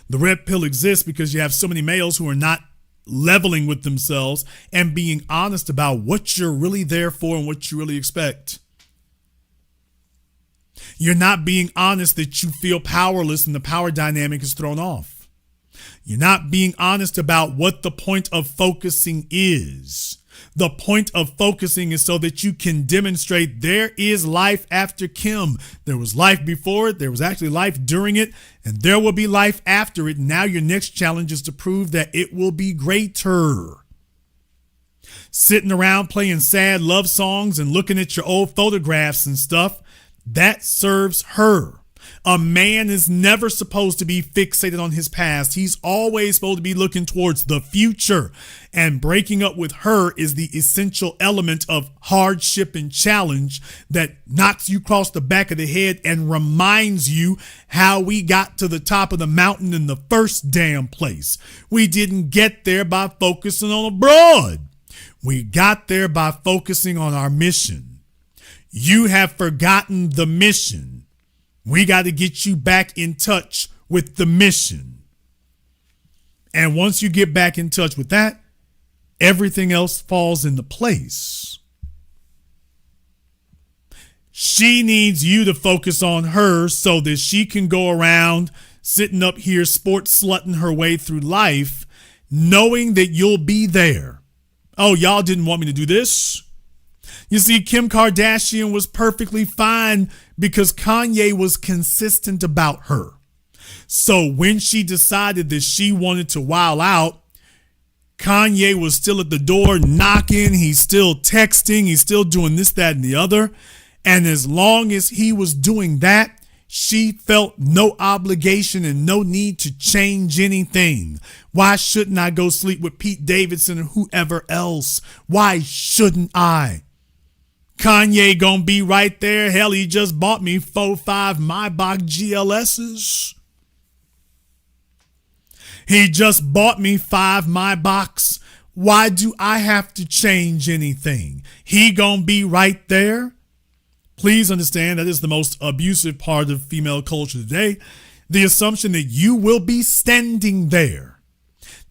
Speaker 1: The red pill exists because you have so many males who are not leveling with themselves and being honest about what you're really there for and what you really expect. You're not being honest that you feel powerless and the power dynamic is thrown off. You're not being honest about what the point of focusing is. The point of focusing is so that you can demonstrate there is life after Kim. There was life before it. There was actually life during it. And there will be life after it. Now your next challenge is to prove that it will be greater. Sitting around playing sad love songs and looking at your old photographs and stuff, that serves her. A man is never supposed to be fixated on his past. He's always supposed to be looking towards the future. And breaking up with her is the essential element of hardship and challenge that knocks you across the back of the head and reminds you how we got to the top of the mountain in the first damn place. We didn't get there by focusing on a broad. We got there by focusing on our mission. You have forgotten the mission. We got to get you back in touch with the mission. And once you get back in touch with that, everything else falls into place. She needs you to focus on her so that she can go around sitting up here sports slutting her way through life, knowing that you'll be there. Oh, y'all didn't want me to do this? You see, Kim Kardashian was perfectly fine because Kanye was consistent about her. So when she decided that she wanted to wild out, Kanye was still at the door knocking. He's still texting. He's still doing this, that, and the other. And as long as he was doing that, she felt no obligation and no need to change anything. Why shouldn't I go sleep with Pete Davidson or whoever else? Why shouldn't I? Kanye gonna be right there. Hell, he just bought me 4-5 Maybach GLS's. He just bought me 5 Maybachs. Why do I have to change anything? He gonna be right there. Please understand that is the most abusive part of female culture today. The assumption that you will be standing there.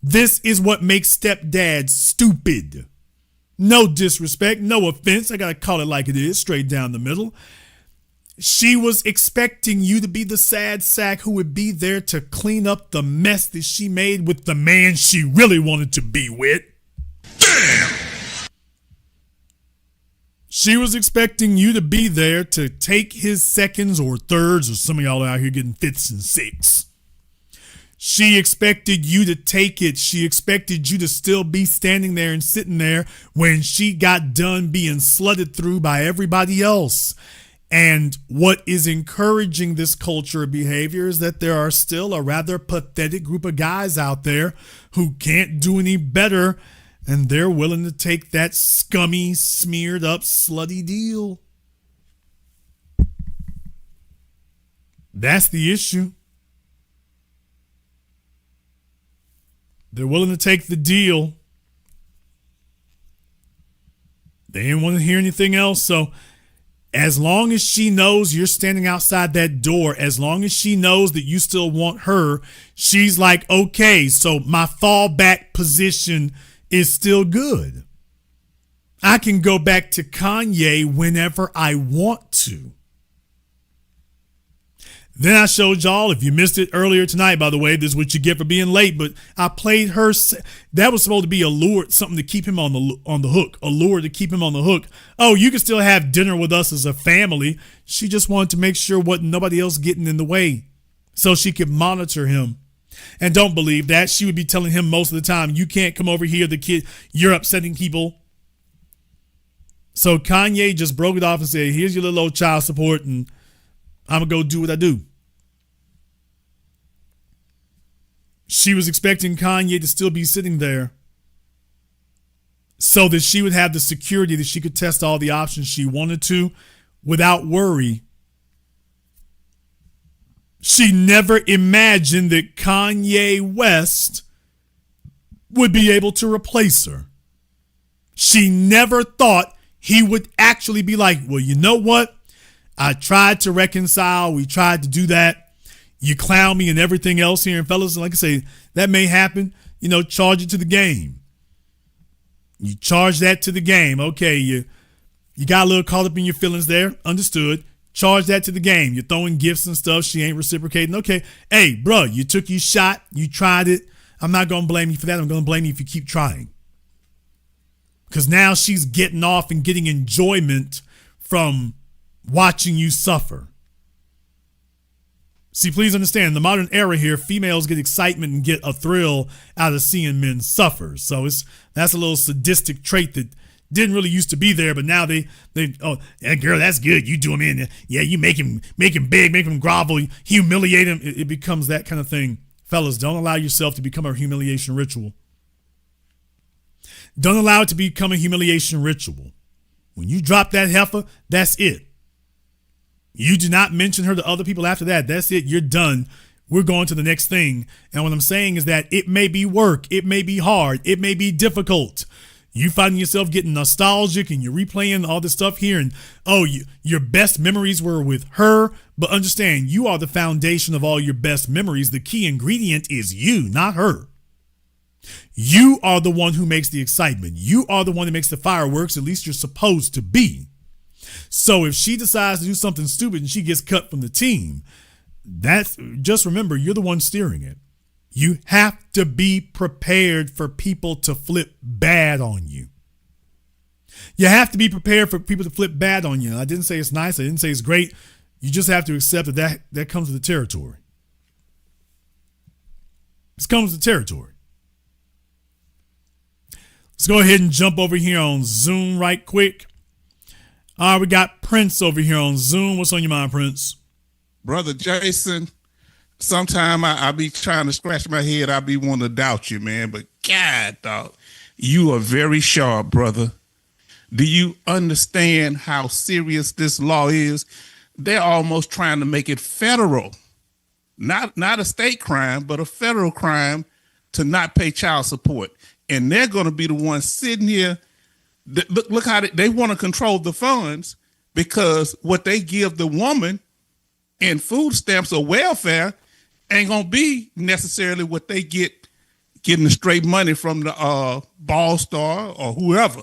Speaker 1: This is what makes stepdads stupid. No disrespect, no offense. I got to call it like it is, straight down the middle. She was expecting you to be the sad sack who would be there to clean up the mess that she made with the man she really wanted to be with. Damn! She was expecting you to be there to take his seconds or thirds, or some of y'all out here getting fifths and sixths. She expected you to take it. She expected you to still be standing there and sitting there when she got done being slutted through by everybody else. And what is encouraging this culture of behavior is that there are still a rather pathetic group of guys out there who can't do any better, and they're willing to take that scummy, smeared up, slutty deal. That's the issue. They're willing to take the deal. They didn't want to hear anything else. So as long as she knows you're standing outside that door, as long as she knows that you still want her, she's like, okay, so my fallback position is still good. I can go back to Kanye whenever I want to. Then I showed y'all, if you missed it earlier tonight, by the way, this is what you get for being late, but I played her. That was supposed to be a lure, something to keep him on the hook, a lure to keep him on the hook. Oh, you can still have dinner with us as a family. She just wanted to make sure wasn't nobody else getting in the way so she could monitor him. And don't believe that. She would be telling him most of the time, you can't come over here, the kid, you're upsetting people. So Kanye just broke it off and said, here's your little old child support, and I'm going to go do what I do. She was expecting Kanye to still be sitting there so that she would have the security that she could test all the options she wanted to without worry. She never imagined that Kanye West would be able to replace her. She never thought he would actually be like, well, you know what? I tried to reconcile. We tried to do that. You clown me and everything else here. And fellas, like I say, that may happen. You know, charge it to the game. You charge that to the game. Okay, you got a little caught up in your feelings there. Understood. Charge that to the game. You're throwing gifts and stuff. She ain't reciprocating. Okay, hey, bro, you took your shot. You tried it. I'm not going to blame you for that. I'm going to blame you if you keep trying. Because now she's getting off and getting enjoyment from watching you suffer. See, please understand, in the modern era here, females get excitement and get a thrill out of seeing men suffer. So that's a little sadistic trait that didn't really used to be there, but now they oh, that girl, that's good. You do him in. Yeah, you make him big, make him grovel, humiliate him. It becomes that kind of thing. Fellas, don't allow yourself to become a humiliation ritual. Don't allow it to become a humiliation ritual. When you drop that heifer, that's it. You do not mention her to other people after that. That's it. You're done. We're going to the next thing. And what I'm saying is that it may be work. It may be hard. It may be difficult. You finding yourself getting nostalgic and you're replaying all this stuff here. And, your best memories were with her. But understand, you are the foundation of all your best memories. The key ingredient is you, not her. You are the one who makes the excitement. You are the one that makes the fireworks. At least you're supposed to be. So if she decides to do something stupid and she gets cut from the team, just remember, you're the one steering it. You have to be prepared for people to flip bad on you. You have to be prepared for people to flip bad on you. I didn't say it's nice. I didn't say it's great. You just have to accept that comes with the territory. This comes with the territory. Let's go ahead and jump over here on Zoom right quick. All right, we got Prince over here on Zoom. What's on your mind, Prince?
Speaker 10: Brother Jason, sometime I be trying to scratch my head. I be wanting to doubt you, man. But God, dog, you are very sharp, brother. Do you understand how serious this law is? They're almost trying to make it federal, not a state crime, but a federal crime to not pay child support. And they're going to be the ones sitting here. Look how they want to control the funds, because what they give the woman in food stamps or welfare ain't going to be necessarily what they getting the straight money from the Ball Star or whoever.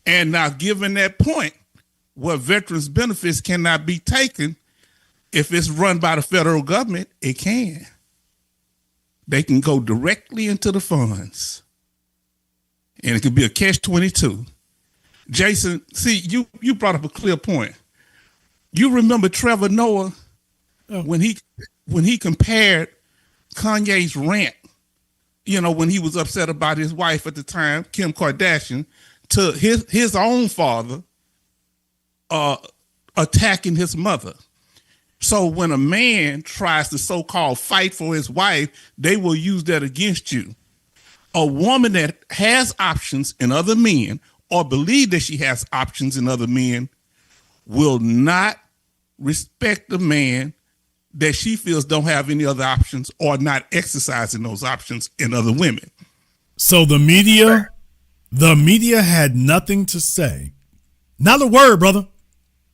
Speaker 10: And now, given that point, what veterans benefits cannot be taken, if it's run by the federal government, it can. They can go directly into the funds. And it could be a catch-22. Jason, see, you brought up a clear point. You remember Trevor Noah when he compared Kanye's rant, when he was upset about his wife at the time, Kim Kardashian, to his own father attacking his mother. So when a man tries to so-called fight for his wife, they will use that against you. A woman that has options in other men, or believe that she has options in other men, will not respect the man that she feels don't have any other options or not exercising those options in other women.
Speaker 1: So the media had nothing to say. Not a word, brother.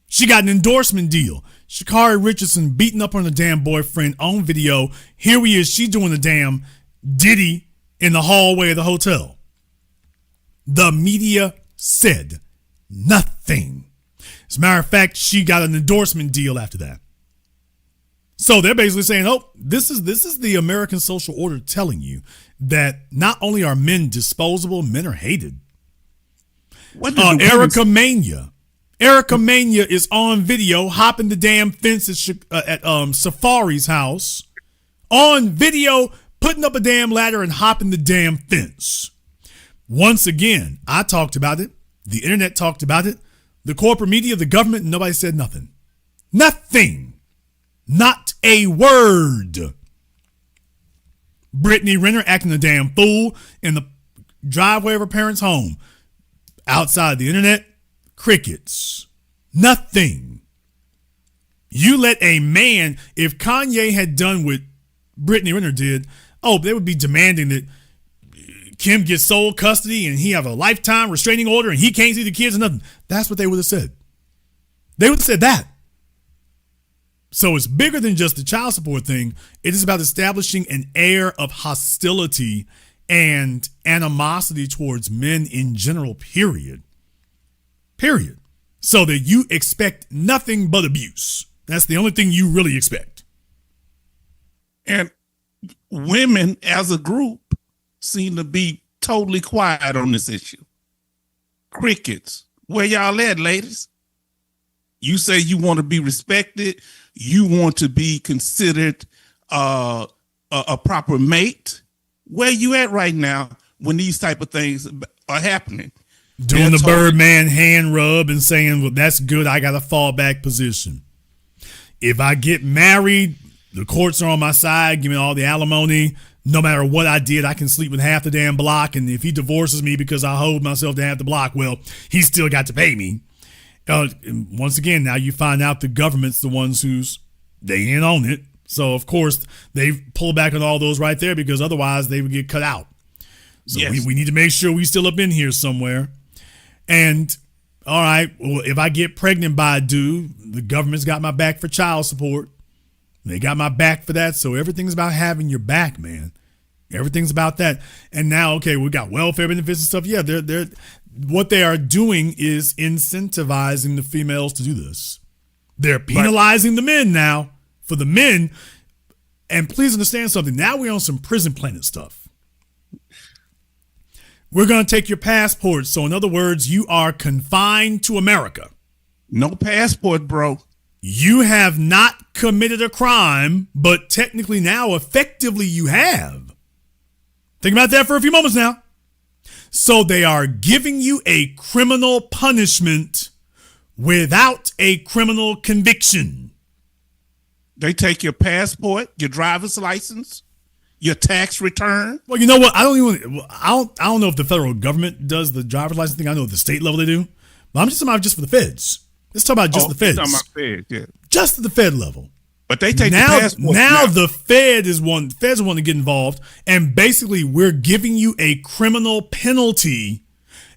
Speaker 1: She got an endorsement deal. Sha'Carri Richardson beating up on her damn boyfriend on video. Here he is. She doing the damn ditty in the hallway of the hotel. The media said nothing. As a matter of fact, she got an endorsement deal after that. So they're basically saying, oh, this is the American social order telling you that not only are men disposable, men are hated. Erica Mania is on video hopping the damn fence at Safari's house. On video, putting up a damn ladder and hopping the damn fence. Once again, I talked about it. The internet talked about it. The corporate media, the government, nobody said nothing. Nothing. Not a word. Brittany Renner acting a damn fool in the driveway of her parents' home. Outside the internet, crickets. Nothing. You let a man, if Kanye had done what Brittany Renner did, they would be demanding that Kim gets sole custody and he have a lifetime restraining order and he can't see the kids or nothing. That's what they would have said. They would have said that. So it's bigger than just the child support thing. It is about establishing an air of hostility and animosity towards men in general, period. Period. So that you expect nothing but abuse. That's the only thing you really expect.
Speaker 10: And women as a group seem to be totally quiet on this issue. Crickets. Where y'all at, ladies? You say you want to be respected. You want to be considered a proper mate. Where you at right now when these type of things are happening?
Speaker 1: Doing the Birdman hand rub and saying, well, that's good. I got a fallback position. If I get married, the courts are on my side. Give me all the alimony. No matter what I did, I can sleep with half the damn block. And if he divorces me because I hold myself to half the block, well, he's still got to pay me. Once again, now you find out the government's the ones they ain't on it. So, of course, they pull back on all those right there because otherwise they would get cut out. So yes. we need to make sure we still up in here somewhere. And, all right, well, if I get pregnant by a dude, the government's got my back for child support. They got my back for that. So everything's about having your back, man. Everything's about that. And now, okay, we got welfare benefits and stuff. Yeah, they're what they are doing is incentivizing the females to do this. They're penalizing the men now for the men. And please understand something. Now we're on some prison planet stuff. We're going to take your passport. So in other words, you are confined to America.
Speaker 10: No passport, bro.
Speaker 1: You have not committed a crime, but technically now, effectively, you have. Think about that for a few moments now. So they are giving you a criminal punishment without a criminal conviction.
Speaker 10: They take your passport, your driver's license, your tax return.
Speaker 1: Well, you know what? I don't know if the federal government does the driver's license thing. I know at the state level they do. But I'm just talking about just for the feds. Let's talk about just the feds.
Speaker 10: Talking about feds, yeah.
Speaker 1: Just at the fed level.
Speaker 10: But they take
Speaker 1: now,
Speaker 10: the passport.
Speaker 1: Now the feds want to get involved, and basically we're giving you a criminal penalty,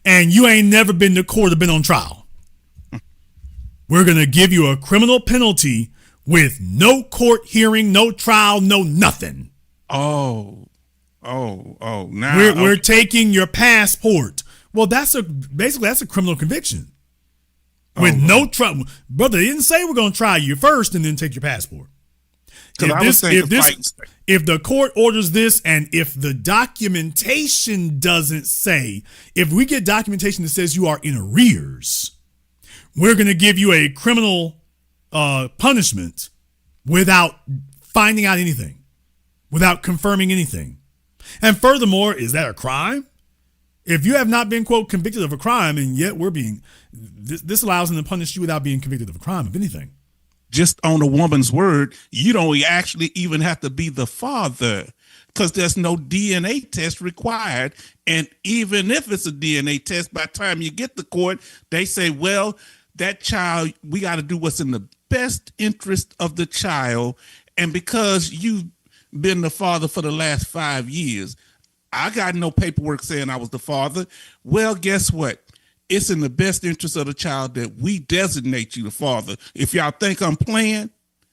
Speaker 1: and you ain't never been to court or been on trial. We're gonna give you a criminal penalty with no court hearing, no trial, no nothing.
Speaker 10: Oh. Now
Speaker 1: we're taking your passport. Well, that's a criminal conviction. With no trial. Brother, they didn't say we're going to try you first and then take your passport. If the court orders this, and if the documentation doesn't say, if we get documentation that says you are in arrears, we're going to give you a criminal punishment without finding out anything, without confirming anything. And furthermore, is that a crime? If you have not been, quote, convicted of a crime, and yet this allows them to punish you without being convicted of a crime, if anything.
Speaker 10: Just on a woman's word, you don't actually even have to be the father, because there's no DNA test required. And even if it's a DNA test, by the time you get to court, they say, well, that child, we got to do what's in the best interest of the child. And because you've been the father for the last 5 years, I got no paperwork saying I was the father. Well, guess what? It's in the best interest of the child that we designate you the father. If y'all think I'm playing,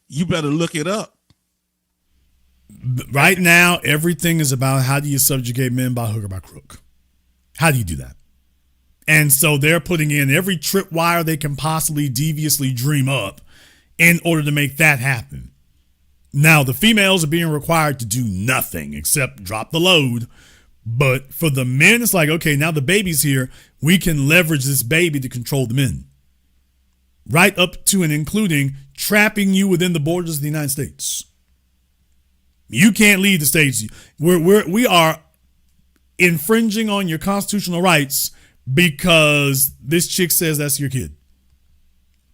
Speaker 10: you better look it up.
Speaker 1: Right now, everything is about how do you subjugate men by hook or by crook? How do you do that? And so they're putting in every tripwire they can possibly deviously dream up in order to make that happen. Now, the females are being required to do nothing except drop the load. But for the men, it's like, okay, now the baby's here. We can leverage this baby to control the men. Right up to and including trapping you within the borders of the United States. You can't leave the States. We are infringing on your constitutional rights because this chick says that's your kid.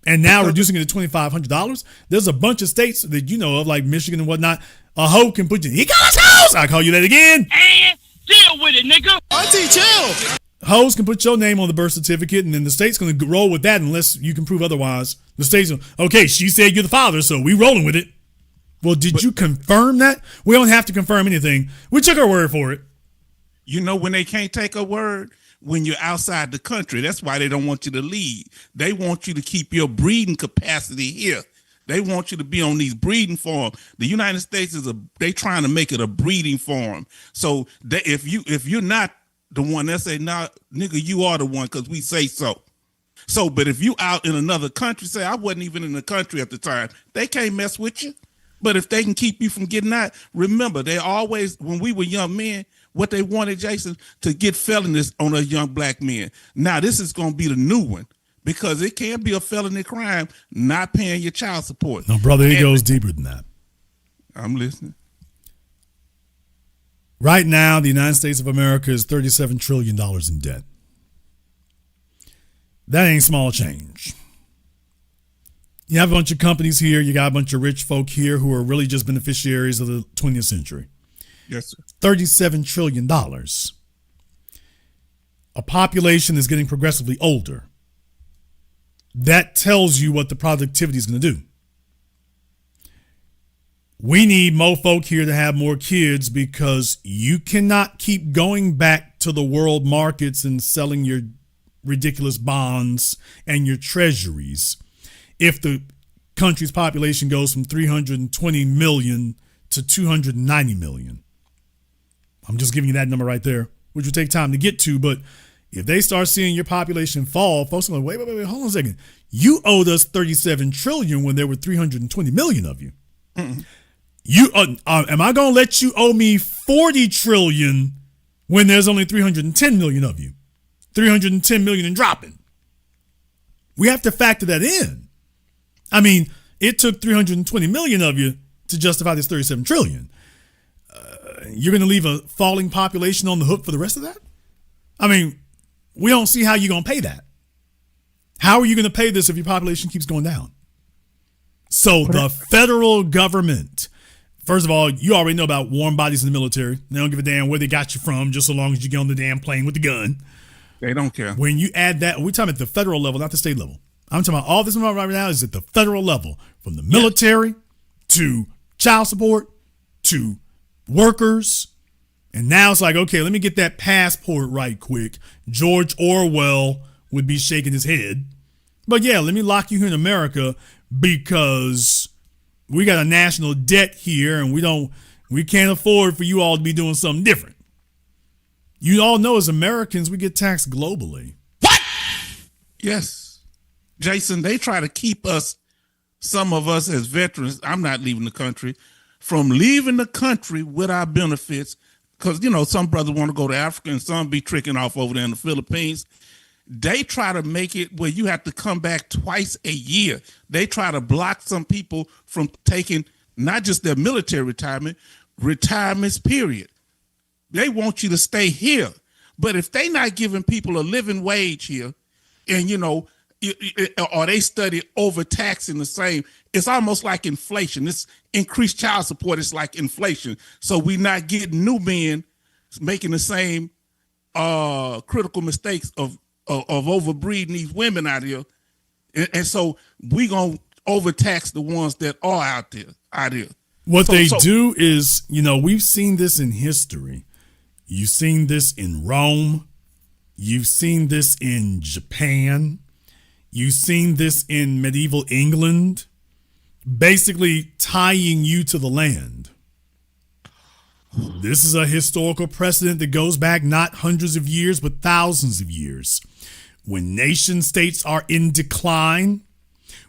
Speaker 1: And now reducing it to $2,500. There's a bunch of states that you know of, like Michigan and whatnot. A hoe can put you in Eco's house. I call you that again.
Speaker 9: And deal with it, nigga.
Speaker 8: Auntie, chill.
Speaker 1: Hoes can put your name on the birth certificate, and then the state's going to roll with that unless you can prove otherwise. The state's going, okay, she said you're the father, so we rolling with it. Well, did you confirm that? We don't have to confirm anything. We took her word for it.
Speaker 10: You know when they can't take a word? When you're outside the country. That's why they don't want you to leave. They want you to keep your breeding capacity here. They want you to be on these breeding farms. The United States they trying to make it a breeding farm. So if you're not the one, they say, nah, nigga, you are the one because we say so. So, but if you out in another country, say I wasn't even in the country at the time, they can't mess with you. But if they can keep you from getting out, remember, they always, when we were young men, what they wanted, Jason, to get felonies on us young black men. Now, this is going to be the new one because it can be a felony crime not paying your child support.
Speaker 1: No, brother, it goes deeper than that.
Speaker 10: I'm listening.
Speaker 1: Right now, the United States of America is $37 trillion in debt. That ain't small change. You have a bunch of companies here. You got a bunch of rich folk here who are really just beneficiaries of the 20th century.
Speaker 10: Yes, sir.
Speaker 1: $37 trillion. A population is getting progressively older. That tells you what the productivity is going to do. We need more folk here to have more kids because you cannot keep going back to the world markets and selling your ridiculous bonds and your treasuries if the country's population goes from 320 million to 290 million. I'm just giving you that number right there, which will take time to get to. But if they start seeing your population fall, folks are like, wait, hold on a second. You owed us 37 trillion when there were 320 million of you.
Speaker 10: Mm-mm.
Speaker 1: Am I going to let you owe me 40 trillion when there's only 310 million of you? 310 million and dropping. We have to factor that in. I mean, it took 320 million of you to justify this 37 trillion. You're going to leave a falling population on the hook for the rest of that? I mean, we don't see how you're going to pay that. How are you going to pay this if your population keeps going down? So the federal government, First of all, you already know about warm bodies in the military. They don't give a damn where they got you from, just so long as you get on the damn plane with the gun.
Speaker 10: They don't care.
Speaker 1: When you add that, we're talking at the federal level, not the state level. I'm talking about all this right now is at the federal level, from the military to child support to workers. And now it's like, okay, let me get that passport right quick. George Orwell would be shaking his head. But yeah, let me lock you here in America because we got a national debt here and we can't afford for you all to be doing something different. You all know as Americans, we get taxed globally.
Speaker 10: What? Yes. Jason, they try to keep us, some of us as veterans, I'm not leaving the country, from leaving the country with our benefits. Because, you know, some brothers want to go to Africa and some be tricking off over there in the Philippines. They try to make it where you have to come back twice a year. They try to block some people from taking not just their military retirements, period. They want you to stay here. But if they not giving people a living wage here and, you know, or they study overtaxing the same, it's almost like inflation. This increased child support is like inflation. So we not getting new men making the same critical mistakes of overbreeding these women out here. And so we going to overtax the ones that are out there.
Speaker 1: What they do is, you know, we've seen this in history. You've seen this in Rome. You've seen this in Japan. You've seen this in medieval England, basically tying you to the land. This is a historical precedent that goes back not hundreds of years, but thousands of years. When nation states are in decline,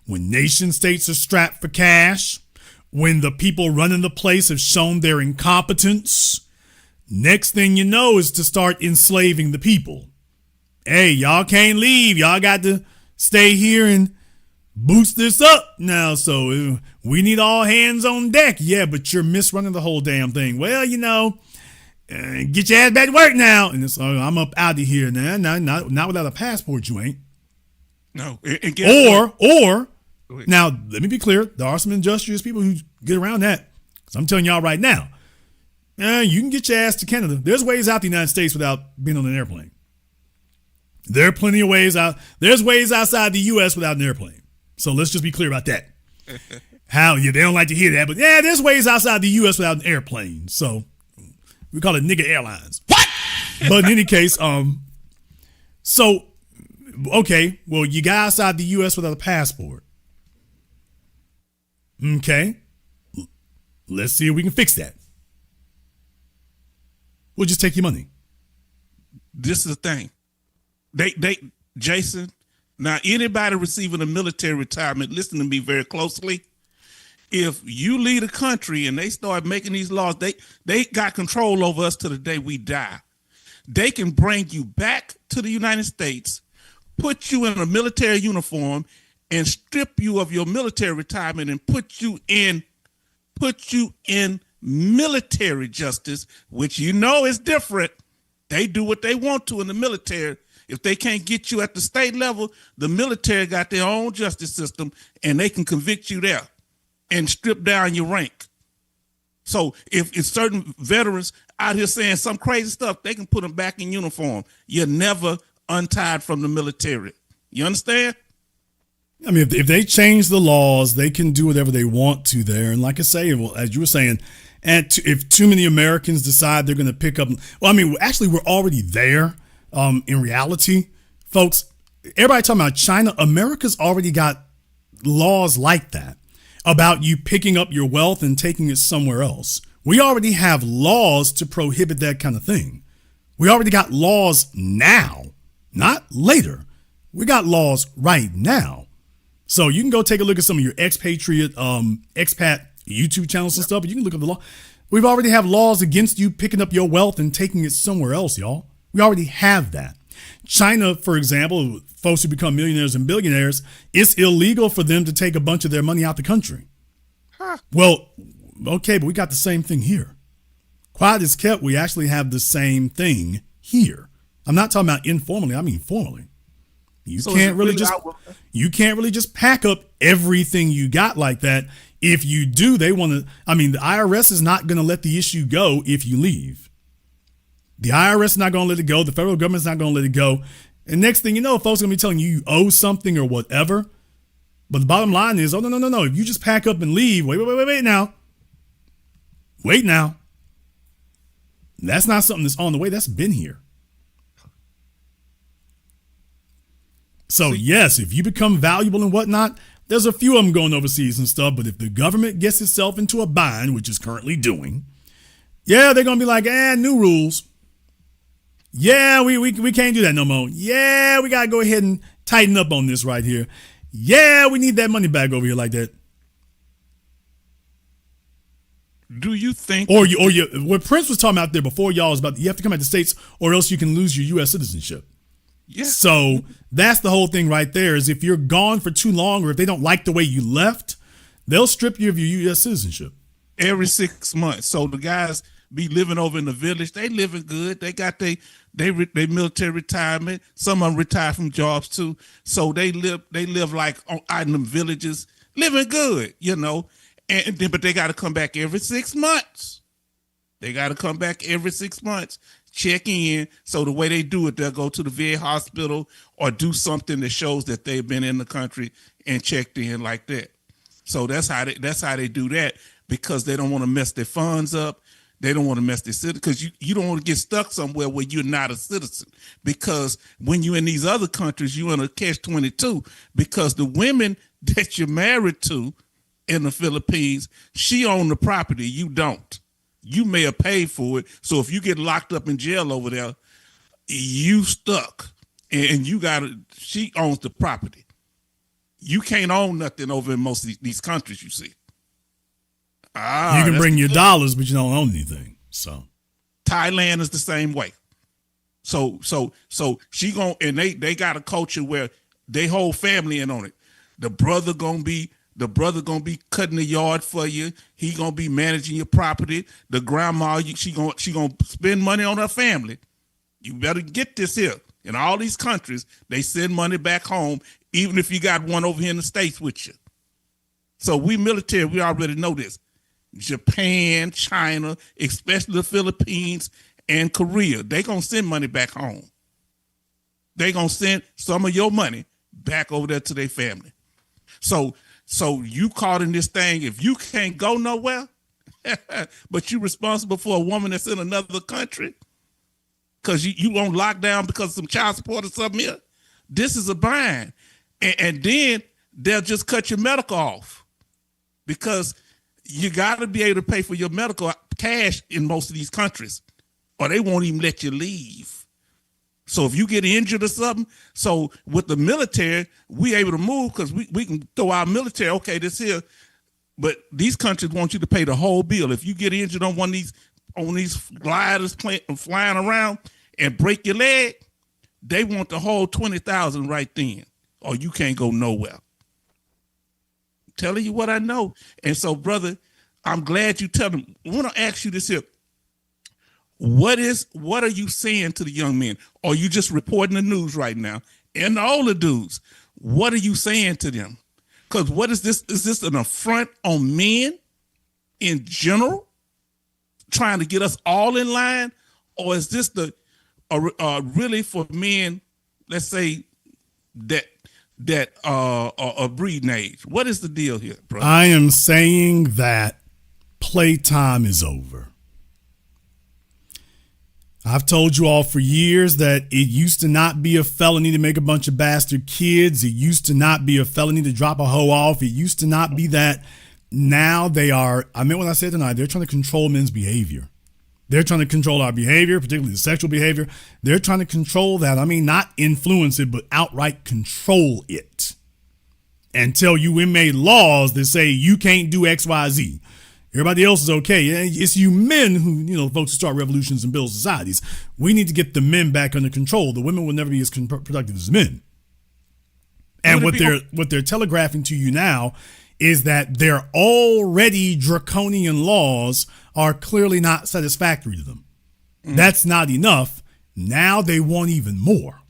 Speaker 1: when nation states are strapped for cash, when the people running the place have shown their incompetence, next thing you know is to start enslaving the people. Hey, y'all can't leave. Y'all got to stay here and boost this up now. So we need all hands on deck. Yeah, but you're misrunning the whole damn thing. Well, you know, get your ass back to work now. And it's, I'm up out of here now. Not without a passport, you ain't.
Speaker 10: No.
Speaker 1: Or now, let me be clear. There are some industrious people who get around that. Because I'm telling y'all right now, you can get your ass to Canada. There's ways out the United States without being on an airplane. There are plenty of ways out. There's ways outside the U.S. without an airplane. So let's just be clear about that. They don't like to hear that, but yeah, there's ways outside the U.S. without an airplane. So we call it nigga airlines. What? But in any case, so okay, well, you got outside the U.S. without a passport. Okay, let's see if we can fix that. We'll just take your money.
Speaker 10: This is the thing. Jason, now anybody receiving a military retirement, listen to me very closely. If you leave the country and they start making these laws, they got control over us to the day we die. They can bring you back to the United States, put you in a military uniform, and strip you of your military retirement and put you in military justice, which you know is different. They do what they want to in the military. If they can't get you at the state level, the military got their own justice system and they can convict you there and strip down your rank. So if it's certain veterans out here saying some crazy stuff, they can put them back in uniform. You're never untied from the military. You understand?
Speaker 1: I mean, if they change the laws, they can do whatever they want to there. And like I say, well, as you were saying, if too many Americans decide they're going to pick up, well, I mean, actually, we're already there. In reality, folks, everybody talking about China, America's already got laws like that about you picking up your wealth and taking it somewhere else. We already have laws to prohibit that kind of thing. We already got laws now, not later. We got laws right now. So you can go take a look at some of your expat YouTube channels and stuff, but you can look at the law. We've already have laws against you picking up your wealth and taking it somewhere else, y'all. We already have that. China, for example, folks who become millionaires and billionaires, it's illegal for them to take a bunch of their money out the country. Huh. Well, okay, but we got the same thing here. Quiet as kept, we actually have the same thing here. I'm not talking about informally, I mean formally. You can't really just pack up everything you got like that If you do, they want to, the IRS is not going to let the issue go if you leave. The IRS is not going to let it go. The federal government's not going to let it go. And next thing you know, folks are going to be telling you owe something or whatever. But the bottom line is, no. If you just pack up and leave, wait now. Wait now. That's not something that's on the way. That's been here. So yes, if you become valuable and whatnot, there's a few of them going overseas and stuff. But if the government gets itself into a bind, which is currently doing, they're going to be like, new rules. Yeah, we can't do that no more. Yeah, we got to go ahead and tighten up on this right here. Yeah, we need that money back over here like that.
Speaker 10: Do you think?
Speaker 1: Or what Prince was talking about there before y'all was about, you have to come out to the States or else you can lose your U.S. citizenship.
Speaker 10: Yeah.
Speaker 1: So that's the whole thing right there is if you're gone for too long or if they don't like the way you left, they'll strip you of your U.S. citizenship.
Speaker 10: Every 6 months. So the guys be living over in the village. They living good. They got they military retirement. Some of them retire from jobs too. So they live like out in them villages, living good, And then, but they got to come back every 6 months. They got to come back every 6 months, check in. So the way they do it, they'll go to the VA hospital or do something that shows that they've been in the country and checked in like that. So that's how they do that, because they don't want to mess their funds up. They don't want to mess their citizen, because you don't want to get stuck somewhere where you're not a citizen. Because when you're in these other countries, you're in a catch-22, because the women that you're married to in the Philippines, she owned the property, you don't. You may have paid for it. So if you get locked up in jail over there, you stuck. And she owns the property. You can't own nothing over in most of these countries, you see.
Speaker 1: You can bring your dollars, but you don't own anything. So
Speaker 10: Thailand is the same way. So she and they got a culture where they whole family in on it. The brother gonna be cutting the yard for you. He gonna be managing your property. The grandma, she gonna spend money on her family. You better get this here. In all these countries, they send money back home, even if you got one over here in the States with you. So we military, we already know this. Japan, China, especially the Philippines and Korea, they gonna send money back home. They gonna send some of your money back over there to their family. So you caught in this thing, if you can't go nowhere, but you're responsible for a woman that's in another country, because you on lockdown because of some child support or something here, this is a bind. And then they'll just cut your medical off, because you got to be able to pay for your medical cash in most of these countries, or they won't even let you leave. So if you get injured or something, so with the military, we able to move because we can throw our military, okay, this here, but these countries want you to pay the whole bill. If you get injured on one of these gliders flying around and break your leg, they want the whole $20,000 right then, or you can't go nowhere. Telling you what I know. And so, brother, I'm glad you tell them. I want to ask you this here. What are you saying to the young men? Or are you just reporting the news right now? And the older dudes, what are you saying to them? Because what is this? Is this an affront on men in general, trying to get us all in line? Or is this really for men, let's say, that are breeding age? What is the deal here, bro?
Speaker 1: I am saying that playtime is over. I've told you all for years that it used to not be a felony to make a bunch of bastard kids. It used to not be a felony to drop a hoe off. It used to not be that. Now they are, I meant what I said tonight, they're trying to control men's behavior. They're trying to control our behavior, particularly the sexual behavior. They're trying to control that. I mean, not influence it, but outright control it. And tell you we made laws that say you can't do X, Y, Z. Everybody else is okay. It's you men who, folks who start revolutions and build societies. We need to get the men back under control. The women will never be as productive as men. And what they're telegraphing to you now is that their already draconian laws are clearly not satisfactory to them. Mm. That's not enough. Now they want even more.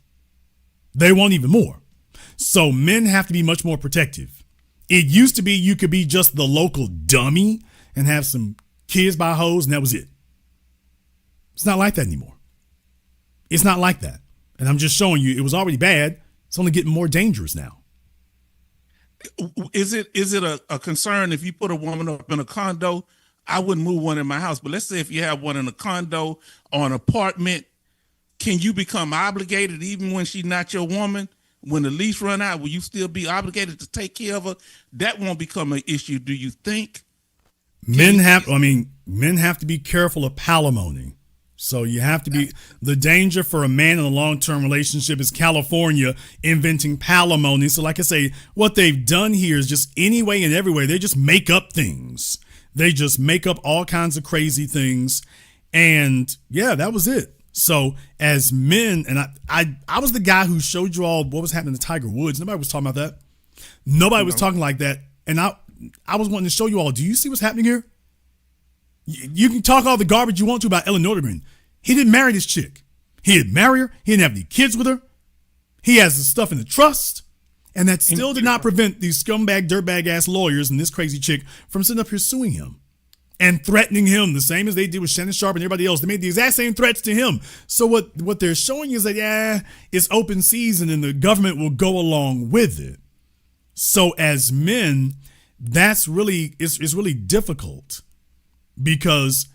Speaker 1: They want even more. So men have to be much more protective. It used to be you could be just the local dummy and have some kids by hoes, and that was it. It's not like that anymore. It's not like that. And I'm just showing you it was already bad. It's only getting more dangerous now.
Speaker 10: Is it a concern if you put a woman up in a condo? I wouldn't move one in my house, but let's say if you have one in a condo or an apartment, can you become obligated even when she's not your woman? When the lease run out, will you still be obligated to take care of her? That won't become an issue, do you think?
Speaker 1: Men have to be careful of palimony. So you have to be, the danger for a man in a long-term relationship is California inventing palimony. So like I say, what they've done here is just any way and every way, they just make up things. They just make up all kinds of crazy things. And yeah, that was it. So as men, and I was the guy who showed you all what was happening to Tiger Woods. Nobody was talking about that. Nobody was talking like that. And I was wanting to show you all, do you see what's happening here? You can talk all the garbage you want to about Ellen Nordegren. He didn't marry this chick. He didn't marry her. He didn't have any kids with her. He has the stuff in the trust. And that still did not prevent these scumbag, dirtbag ass lawyers and this crazy chick from sitting up here suing him and threatening him the same as they did with Shannon Sharp and everybody else. They made the exact same threats to him. So what they're showing you is that, yeah, it's open season and the government will go along with it. So as men, that's really, it's really difficult because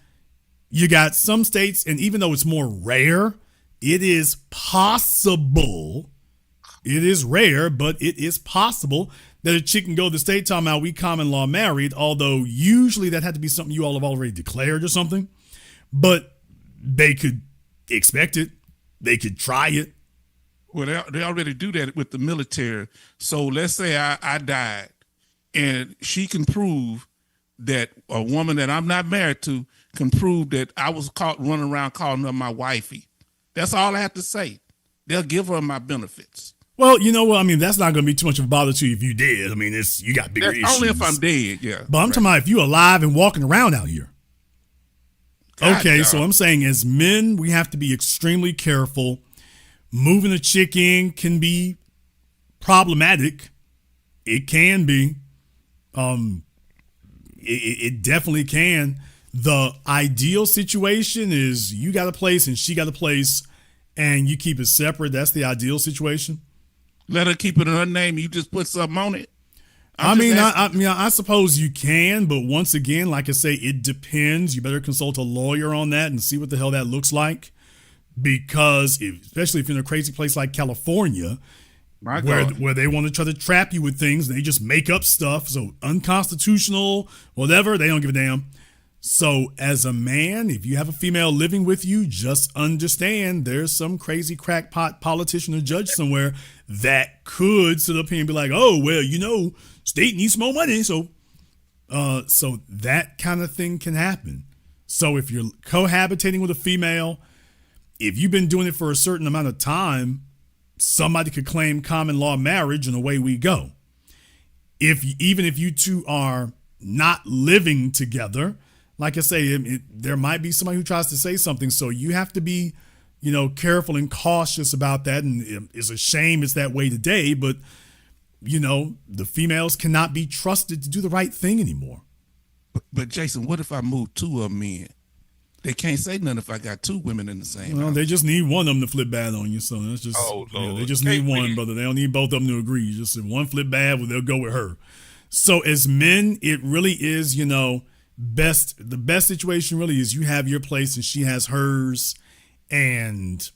Speaker 1: you got some states, and even though it's more rare, it is possible. It is rare, but it is possible that a chick can go to the state talking about we common law married, although usually that had to be something you all have already declared or something. But they could expect it. They could try it.
Speaker 10: Well, they already do that with the military. So let's say I died and she can prove that a woman that I'm not married to can prove that I was caught running around calling her my wifey. That's all I have to say. They'll give her my benefits.
Speaker 1: Well, you know what? I mean, that's not going to be too much of a bother to you if you did. I mean, you got bigger issues.
Speaker 10: Only if I'm dead, yeah.
Speaker 1: But I'm talking about if you're alive and walking around out here. Okay, so I'm saying as men, we have to be extremely careful. Moving a chick in can be problematic. It can be. It definitely can. The ideal situation is you got a place and she got a place and you keep it separate. That's the ideal situation.
Speaker 10: Let her keep it in her name. You just put something on it.
Speaker 1: I suppose you can, but once again, like I say, it depends. You better consult a lawyer on that and see what the hell that looks like. Because especially if you're in a crazy place like California, where they want to try to trap you with things, they just make up stuff. So unconstitutional, whatever, they don't give a damn. So as a man, if you have a female living with you, just understand there's some crazy crackpot politician or judge somewhere that could sit up here and be like, oh, well, you know, state needs more money. So that kind of thing can happen. So if you're cohabitating with a female, if you've been doing it for a certain amount of time, somebody could claim common law marriage and away we go. Even if you two are not living together, like I say, there might be somebody who tries to say something. So you have to be, careful and cautious about that. And it's a shame it's that way today, but the females cannot be trusted to do the right thing anymore.
Speaker 10: But Jason, what if I move two of them in? They can't say nothing if I got two women in the same house.
Speaker 1: They just need one of them to flip bad on you. So that's just, they just need one, brother. They don't need both of them to agree. Just if one flip bad, well, they'll go with her. So as men, it really is, the best situation really is you have your place and she has hers. And,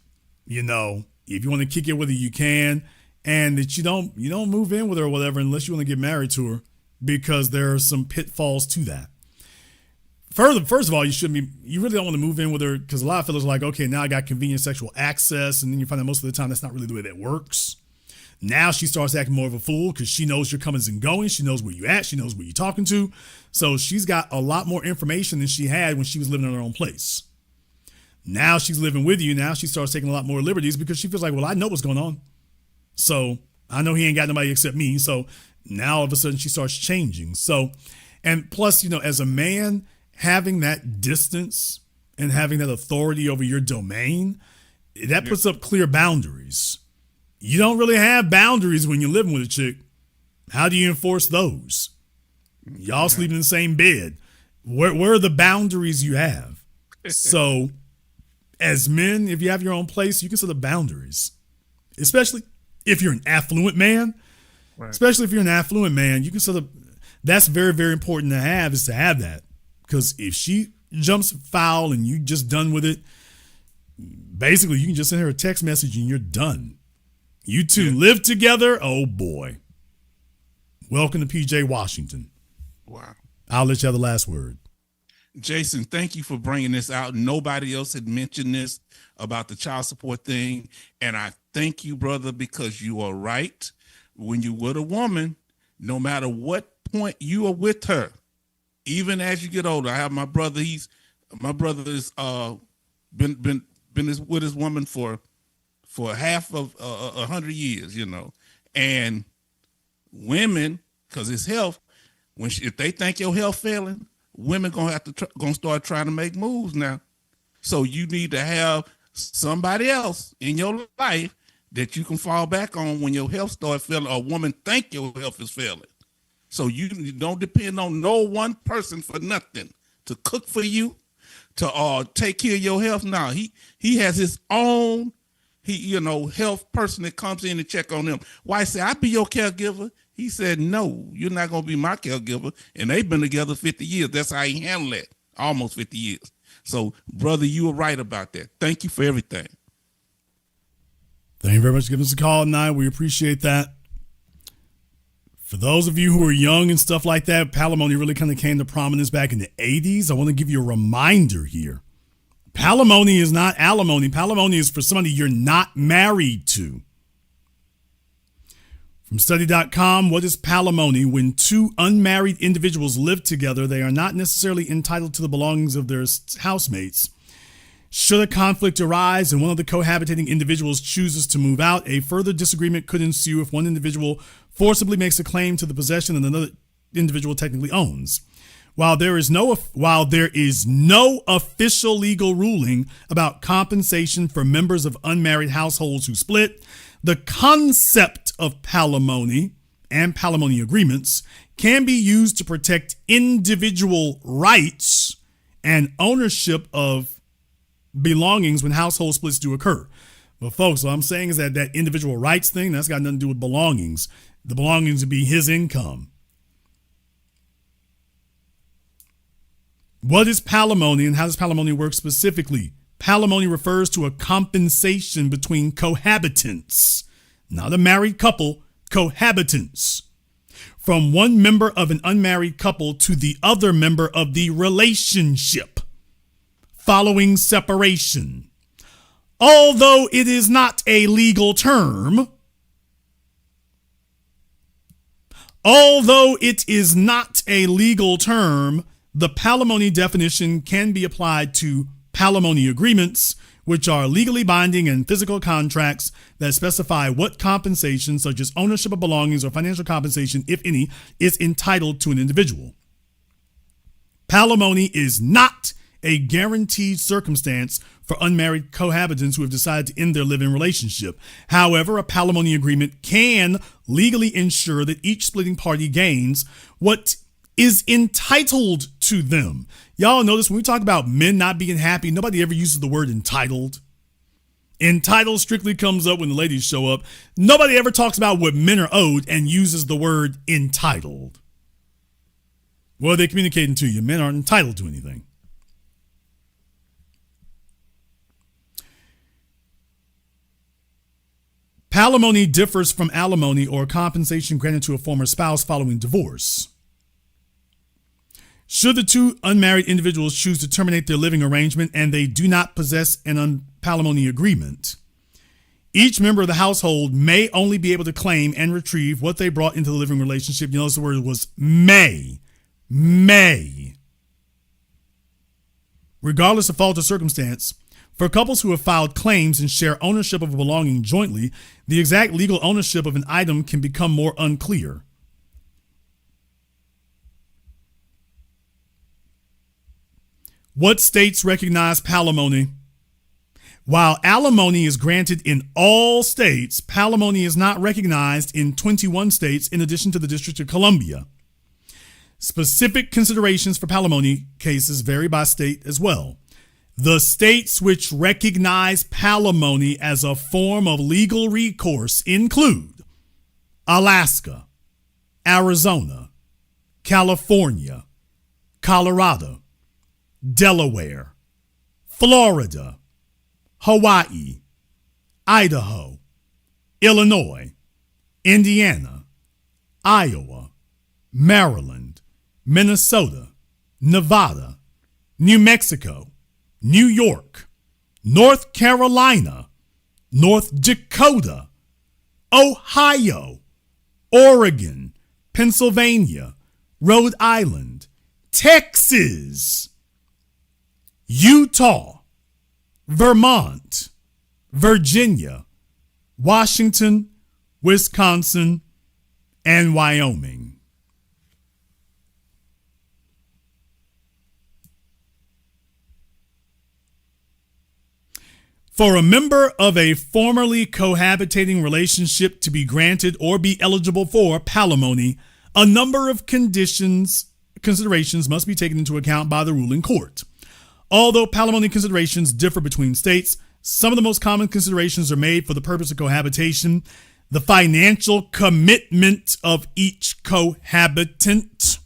Speaker 1: if you want to kick it with her, you can. And that you don't move in with her or whatever unless you want to get married to her, because there are some pitfalls to that. First of all, you really don't want to move in with her, because a lot of fellas are like, okay, now I got convenient sexual access. And then you find that most of the time that's not really the way that works. Now she starts acting more of a fool because she knows your comings and goings. She knows where you at. She knows where you're talking to. So she's got a lot more information than she had when she was living in her own place. Now she's living with you. Now she starts taking a lot more liberties because she feels like, well, I know what's going on. So I know he ain't got nobody except me. So now all of a sudden she starts changing. So, and plus, as a man, having that distance and having that authority over your domain, that puts up clear boundaries. You don't really have boundaries when you're living with a chick. How do you enforce those? Y'all sleep in the same bed. Where are the boundaries you have? So, as men, if you have your own place, you can set the boundaries. Especially if you're an affluent man. Right. Especially if you're an affluent man, you can set up. That's very, very important to have, is to have that. Because if she jumps foul and you just done with it, basically you can just send her a text message and you're done. You two live together. Oh boy. Welcome to PJ Washington.
Speaker 10: Wow.
Speaker 1: I'll let you have the last word.
Speaker 10: Jason, thank you for bringing this out. Nobody else had mentioned this about the child support thing. And I thank you, brother, because you are right. When you're with a woman, no matter what point you are with her, even as you get older, I have my brother. My brother is been with his woman for half of 100 years, and women, because it's health. If they think your health failing, women gonna start trying to make moves now. So you need to have somebody else in your life that you can fall back on when your health starts failing, or a woman think your health is failing. So you don't depend on no one person for nothing to cook for you, to take care of your health. Now he has his own health person that comes in and check on him. Why say I be your caregiver? He said, no, you're not gonna be my caregiver. And they've been together 50 years. That's how he handled it. Almost 50 years. So, brother, you were right about that. Thank you for everything.
Speaker 1: Thank you very much for giving us a call tonight. We appreciate that. For those of you who are young and stuff like that, palimony really kind of came to prominence back in the 80s. I want to give you a reminder here. Palimony is not alimony. Palimony is for somebody you're not married to. From study.com, what is palimony? When two unmarried individuals live together, they are not necessarily entitled to the belongings of their housemates. Should a conflict arise and one of the cohabitating individuals chooses to move out, a further disagreement could ensue if one individual forcibly makes a claim to the possession that another individual technically owns. While there is no official legal ruling about compensation for members of unmarried households who split, the concept of palimony and palimony agreements can be used to protect individual rights and ownership of belongings when household splits do occur. But folks, what I'm saying is that individual rights thing, that's got nothing to do with belongings. The belongings would be his income. What is palimony and how does palimony work specifically? Palimony refers to a compensation between cohabitants, not a married couple, cohabitants, from one member of an unmarried couple to the other member of the relationship following separation. Although it is not a legal term, the palimony definition can be applied to palimony agreements, which are legally binding and physical contracts that specify what compensation, such as ownership of belongings or financial compensation, if any, is entitled to an individual. Palimony is not a guaranteed circumstance for unmarried cohabitants who have decided to end their living relationship. However, a palimony agreement can legally ensure that each splitting party gains what is entitled to them. Y'all notice when we talk about men not being happy, nobody ever uses the word entitled. Entitled strictly comes up when the ladies show up. Nobody ever talks about what men are owed and uses the word entitled. What are they communicating to you? Men aren't entitled to anything. Palimony differs from alimony, or compensation granted to a former spouse following divorce. Should the two unmarried individuals choose to terminate their living arrangement and they do not possess an palimony agreement, each member of the household may only be able to claim and retrieve what they brought into the living relationship. You notice the word was may. Regardless of fault or circumstance, for couples who have filed claims and share ownership of a belonging jointly, the exact legal ownership of an item can become more unclear. What states recognize palimony? While alimony is granted in all states, palimony is not recognized in 21 states in addition to the District of Columbia. Specific considerations for palimony cases vary by state as well. The states which recognize palimony as a form of legal recourse include Alaska, Arizona, California, Colorado, Delaware, Florida, Hawaii, Idaho, Illinois, Indiana, Iowa, Maryland, Minnesota, Nevada, New Mexico, New York, North Carolina, North Dakota, Ohio, Oregon, Pennsylvania, Rhode Island, Texas, Utah, Vermont, Virginia, Washington, Wisconsin, and Wyoming. For a member of a formerly cohabitating relationship to be granted or be eligible for palimony, a number of considerations must be taken into account by the ruling court. Although palimony considerations differ between states, some of the most common considerations are made for the purpose of cohabitation: the financial commitment of each cohabitant,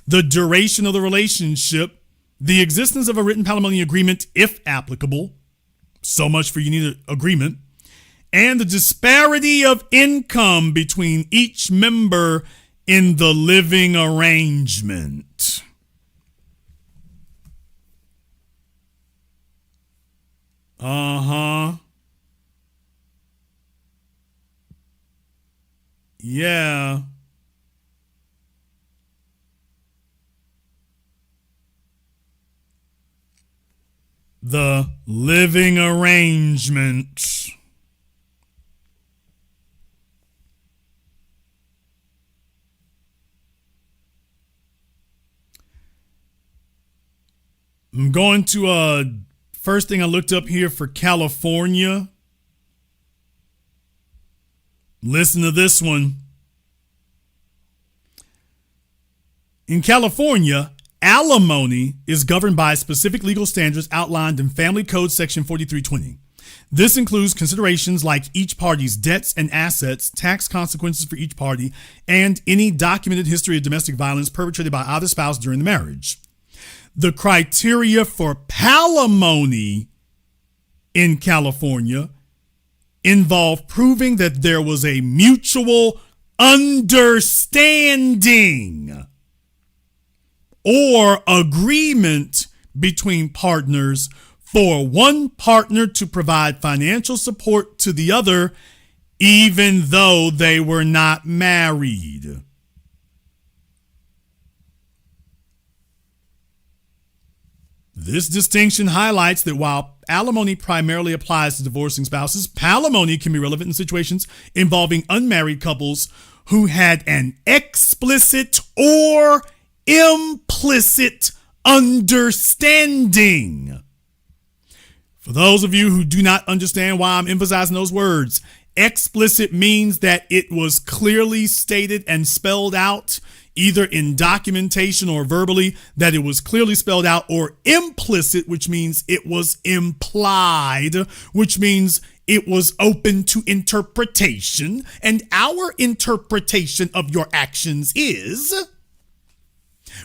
Speaker 1: the duration of the relationship, the existence of a written palimony agreement if applicable, so much for you need an agreement, and the disparity of income between each member in the living arrangement. Yeah. The living arrangement. I'm going to first thing I looked up here for California. Listen to this one. In California, alimony is governed by specific legal standards outlined in Family Code Section 4320. This includes considerations like each party's debts and assets, tax consequences for each party, and any documented history of domestic violence perpetrated by either spouse during the marriage. The criteria for palimony in California involve proving that there was a mutual understanding or agreement between partners for one partner to provide financial support to the other, even though they were not married. This distinction highlights that while alimony primarily applies to divorcing spouses, palimony can be relevant in situations involving unmarried couples who had an explicit or implicit understanding. For those of you who do not understand why I'm emphasizing those words, explicit means that it was clearly stated and spelled out, either in documentation or verbally, that it was clearly spelled out, or implicit, which means it was implied, which means it was open to interpretation. And our interpretation of your actions is,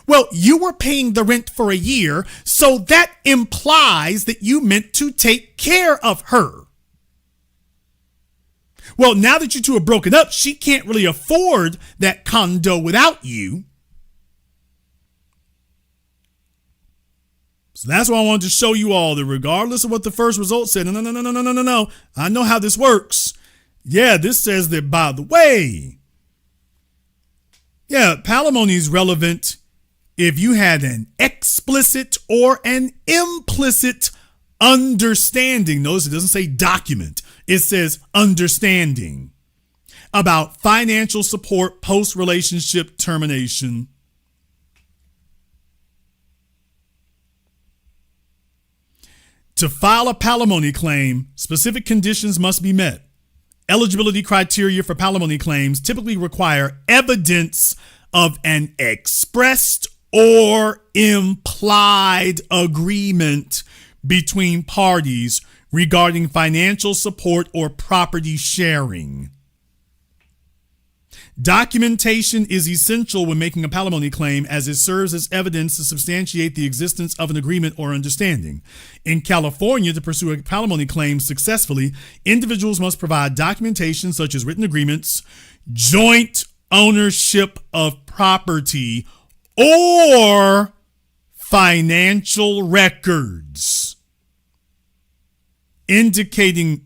Speaker 1: well, you were paying the rent for a year, so that implies that you meant to take care of her. Well, now that you two are broken up, she can't really afford that condo without you. So that's why I wanted to show you all that regardless of what the first result said, no. I know how this works. Yeah, this says that, by the way, yeah, palimony is relevant if you had an explicit or an implicit understanding. Notice it doesn't say document. It says understanding about financial support post-relationship termination. To file a palimony claim, specific conditions must be met. Eligibility criteria for palimony claims typically require evidence of an expressed or implied agreement between parties regarding financial support or property sharing. Documentation is essential when making a palimony claim, as it serves as evidence to substantiate the existence of an agreement or understanding. In California, to pursue a palimony claim successfully, individuals must provide documentation such as written agreements, joint ownership of property, or financial records indicating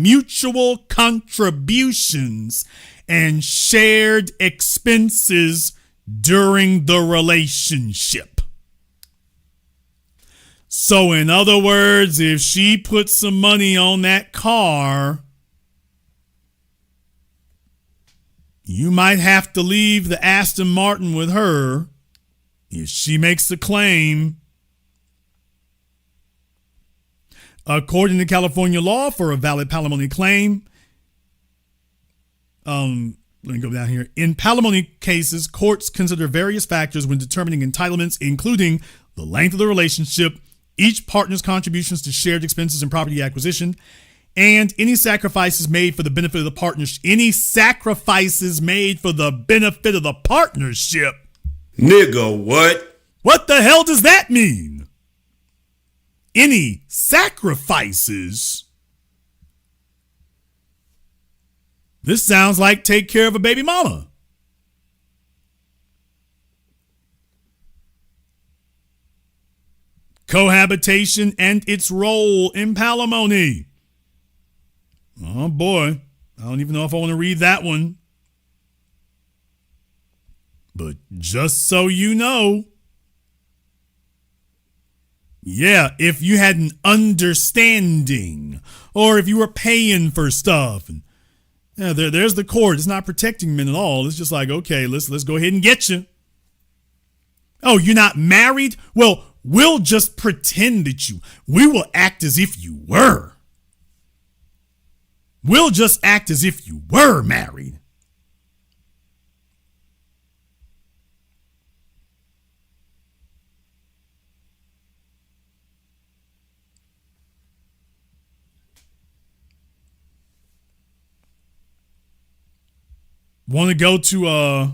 Speaker 1: mutual contributions and shared expenses during the relationship. So in other words, if she put some money on that car, you might have to leave the Aston Martin with her if she makes a claim. According to California law, for a valid palimony claim, let me go down here. In palimony cases, courts consider various factors when determining entitlements, including the length of the relationship, each partner's contributions to shared expenses and property acquisition, and any sacrifices made for the benefit of the partnership.
Speaker 2: Nigga, what?
Speaker 1: What the hell does that mean? Any sacrifices? This sounds like take care of a baby mama. Cohabitation and its role in palimony. Oh boy, I don't even know if I want to read that one. But just so you know, yeah, if you had an understanding, or if you were paying for stuff, and yeah, there's the court. It's not protecting men at all. It's just like, okay, let's go ahead and get you. Oh, you're not married? Well, we'll just pretend that we will act as if you were. We'll just act as if you were married. Want to go to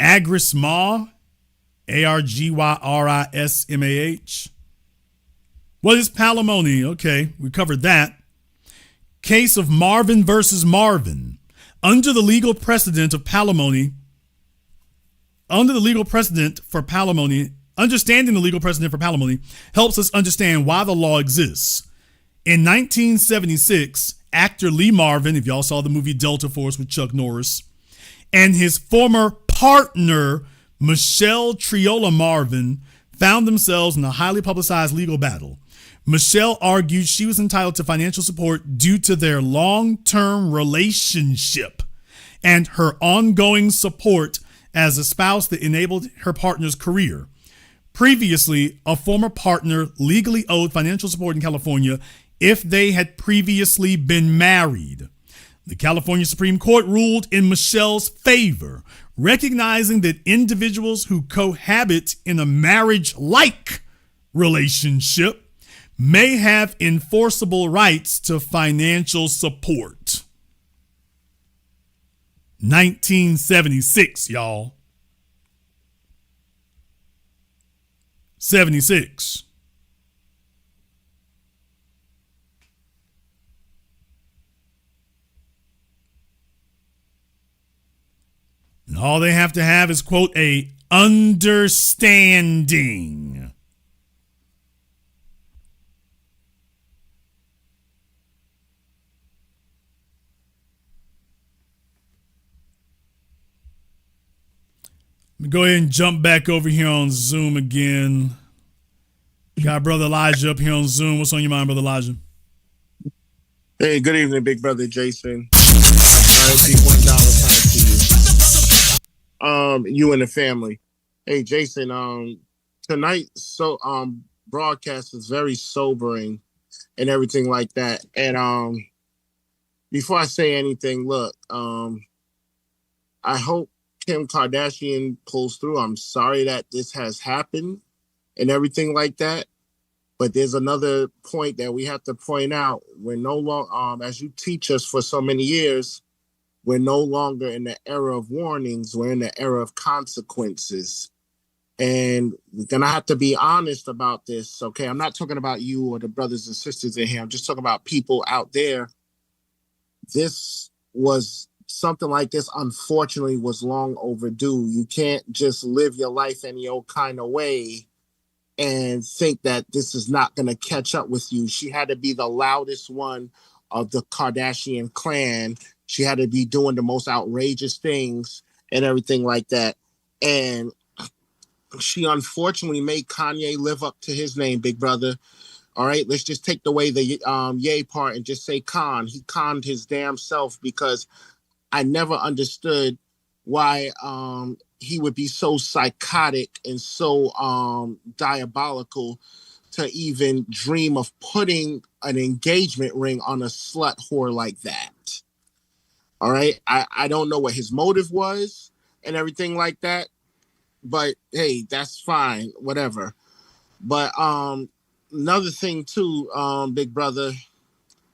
Speaker 1: Agrismah, Argyrismah? What is palimony? Okay, we covered that. Case of Marvin versus Marvin. Under the legal precedent of palimony, understanding the legal precedent for palimony helps us understand why the law exists. In 1976, actor Lee Marvin, if y'all saw the movie Delta Force with Chuck Norris, and his former partner, Michelle Triola Marvin, found themselves in a highly publicized legal battle. Michelle argued she was entitled to financial support due to their long-term relationship and her ongoing support as a spouse that enabled her partner's career. Previously, a former partner legally owed financial support in California if they had previously been married. The California Supreme Court ruled in Michelle's favor, recognizing that individuals who cohabit in a marriage-like relationship may have enforceable rights to financial support. 1976, y'all. 76. And all they have to have is, quote, a understanding. Let me go ahead and jump back over here on Zoom again. Got Brother Elijah up here on Zoom. What's on your mind, Brother Elijah?
Speaker 11: Hey, good evening, big brother Jason. $1 to you. You and the family. Hey, Jason, tonight, broadcast is very sobering and everything like that. And before I say anything, look, I hope Kim Kardashian pulls through. I'm sorry that this has happened and everything like that. But there's another point that we have to point out. We're no longer, as you teach us for so many years, we're no longer in the era of warnings. We're in the era of consequences. And we're going to have to be honest about this, okay? I'm not talking about you or the brothers and sisters in here. I'm just talking about people out there. This was something like this, unfortunately, was long overdue. You can't just live your life any old kind of way and think that this is not going to catch up with you. She had to be the loudest one of the Kardashian clan. She had to be doing the most outrageous things and everything like that. And she unfortunately made Kanye live up to his name, big brother. All right, let's just take away the yay part and just say con. He conned his damn self, because I never understood why he would be so psychotic and so diabolical to even dream of putting an engagement ring on a slut whore like that. All right. I don't know what his motive was and everything like that, but hey, that's fine, whatever. But another thing too, big brother.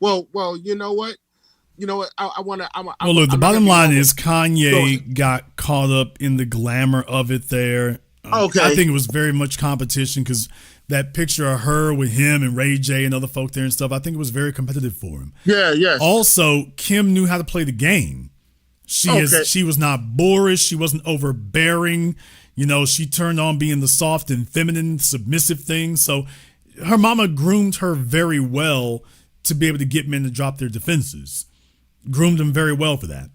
Speaker 11: Well, you know what? I want to.
Speaker 1: Well, look, the bottom line is Kanye got caught up in the glamour of it there.
Speaker 11: Okay.
Speaker 1: I think it was very much competition, because that picture of her with him and Ray J and other folk there and stuff, I think it was very competitive for him.
Speaker 11: Yeah, yes.
Speaker 1: Also, Kim knew how to play the game. She was not boorish. She wasn't overbearing. She turned on being the soft and feminine, submissive thing. So her mama groomed her very well to be able to get men to drop their defenses. Groomed him very well for that.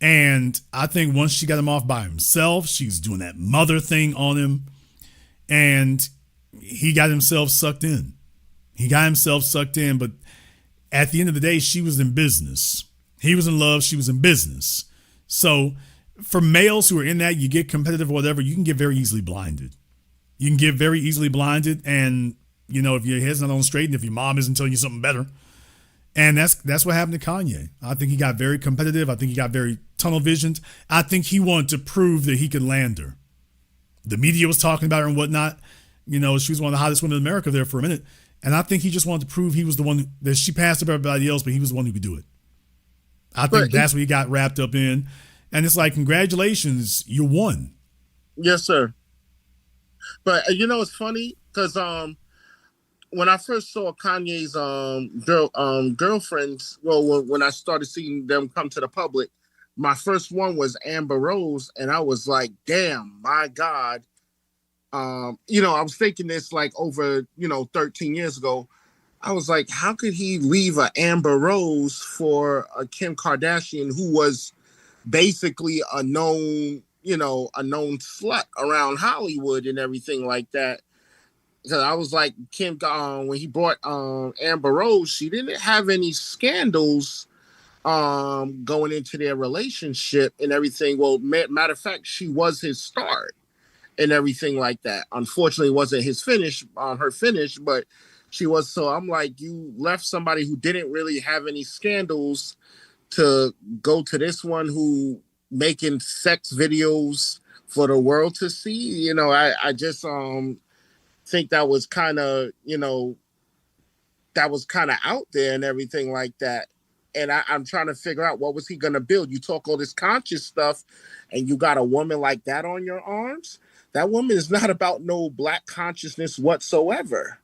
Speaker 1: And I think once she got him off by himself, she's doing that mother thing on him. And he got himself sucked in. But at the end of the day, she was in business. He was in love. She was in business. So for males who are in that, you get competitive or whatever, you can get very easily blinded. And, if your head's not on straight and if your mom isn't telling you something better. And that's what happened to Kanye. I think he got very competitive. I think he got very tunnel visioned. I think he wanted to prove that he could land her. The media was talking about her and whatnot. She was one of the hottest women in America there for a minute. And I think he just wanted to prove he was the one that she passed up everybody else, but he was the one who could do it. I think that's what he got wrapped up in. And it's like, congratulations, you won.
Speaker 11: Yes, sir. But it's funny because when I first saw Kanye's girlfriends, well, when I started seeing them come to the public, my first one was Amber Rose, and I was like, damn, my God. I was thinking this like over 13 years ago. I was like, how could he leave a Amber Rose for a Kim Kardashian, who was basically a known slut around Hollywood and everything like that? Because I was like, Kim, when he brought Amber Rose, she didn't have any scandals going into their relationship and everything. Well, matter of fact, she was his start and everything like that. Unfortunately, it wasn't his finish, her finish, but she was. So I'm like, you left somebody who didn't really have any scandals to go to this one who making sex videos for the world to see. I just think that was kind of out there and everything like that. And I'm trying to figure out, what was he going to build? You talk all this conscious stuff and you got a woman like that on your arms. That woman is not about no black consciousness whatsoever.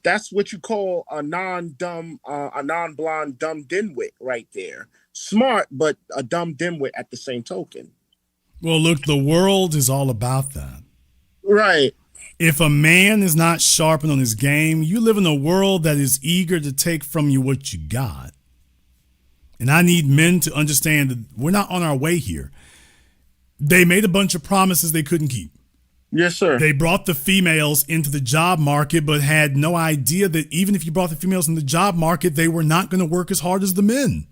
Speaker 11: That's what you call a non-blonde, dumb dimwit right there. Smart, but a dumb dimwit at the same token.
Speaker 1: Well, look, the world is all about that.
Speaker 11: Right.
Speaker 1: If a man is not sharpened on his game, you live in a world that is eager to take from you what you got. And I need men to understand that we're not on our way here. They made a bunch of promises they couldn't keep.
Speaker 11: Yes, sir.
Speaker 1: They brought the females into the job market, but had no idea that even if you brought the females in the job market, they were not going to work as hard as the men.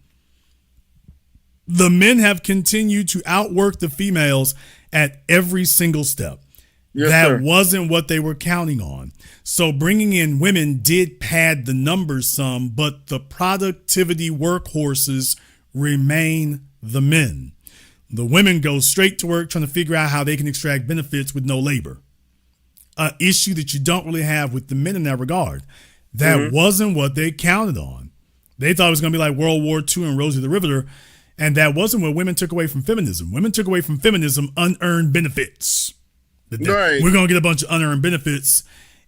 Speaker 1: The men have continued to outwork the females at every single step.
Speaker 11: Yes,
Speaker 1: That
Speaker 11: sir.
Speaker 1: wasn't what they were counting on. So bringing in women did pad the numbers some, but the productivity workhorses remain the men. The women go straight to work trying to figure out how they can extract benefits with no labor. An issue that you don't really have with the men in that regard. That wasn't what they counted on. They thought it was going to be like World War II and Rosie the Riveter, and that wasn't what women took away from feminism. Women took away from feminism unearned benefits.
Speaker 11: Right.
Speaker 1: We're going to get a bunch of unearned benefits,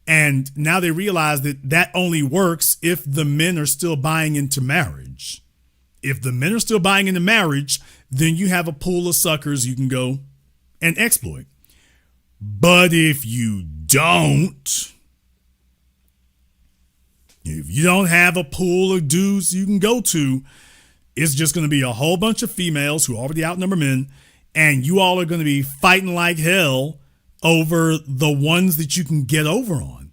Speaker 1: and now they realize that that only works if the men are still buying into marriage. If the men are still buying into marriage, then you have a pool of suckers you can go and exploit. But if you don't have a pool of dudes you can go to, it's just going to be a whole bunch of females who already outnumber men, and you all are going to be fighting like hell over the ones that you can get over on.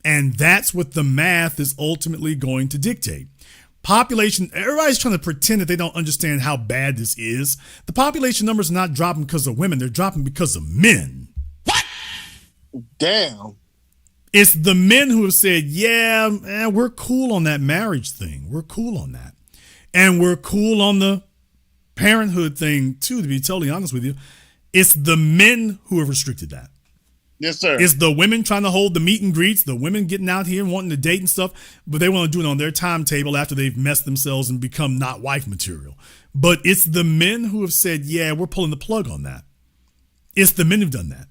Speaker 1: And that's what the math is ultimately going to dictate. Population, everybody's trying to pretend that they don't understand how bad this is. The population numbers are not dropping because of women, they're dropping because of men.
Speaker 11: What? Damn.
Speaker 1: It's the men who have said, yeah, man, we're cool on that marriage thing. We're cool on that. And we're cool on the parenthood thing, too, to be totally honest with you. It's the men who have restricted that.
Speaker 11: Yes, sir.
Speaker 1: It's the women trying to hold the meet and greets, the women getting out here and wanting to date and stuff, but they want to do it on their timetable after they've messed themselves and become not wife material. But it's the men who have said, yeah, we're pulling the plug on that. It's the men who've done that.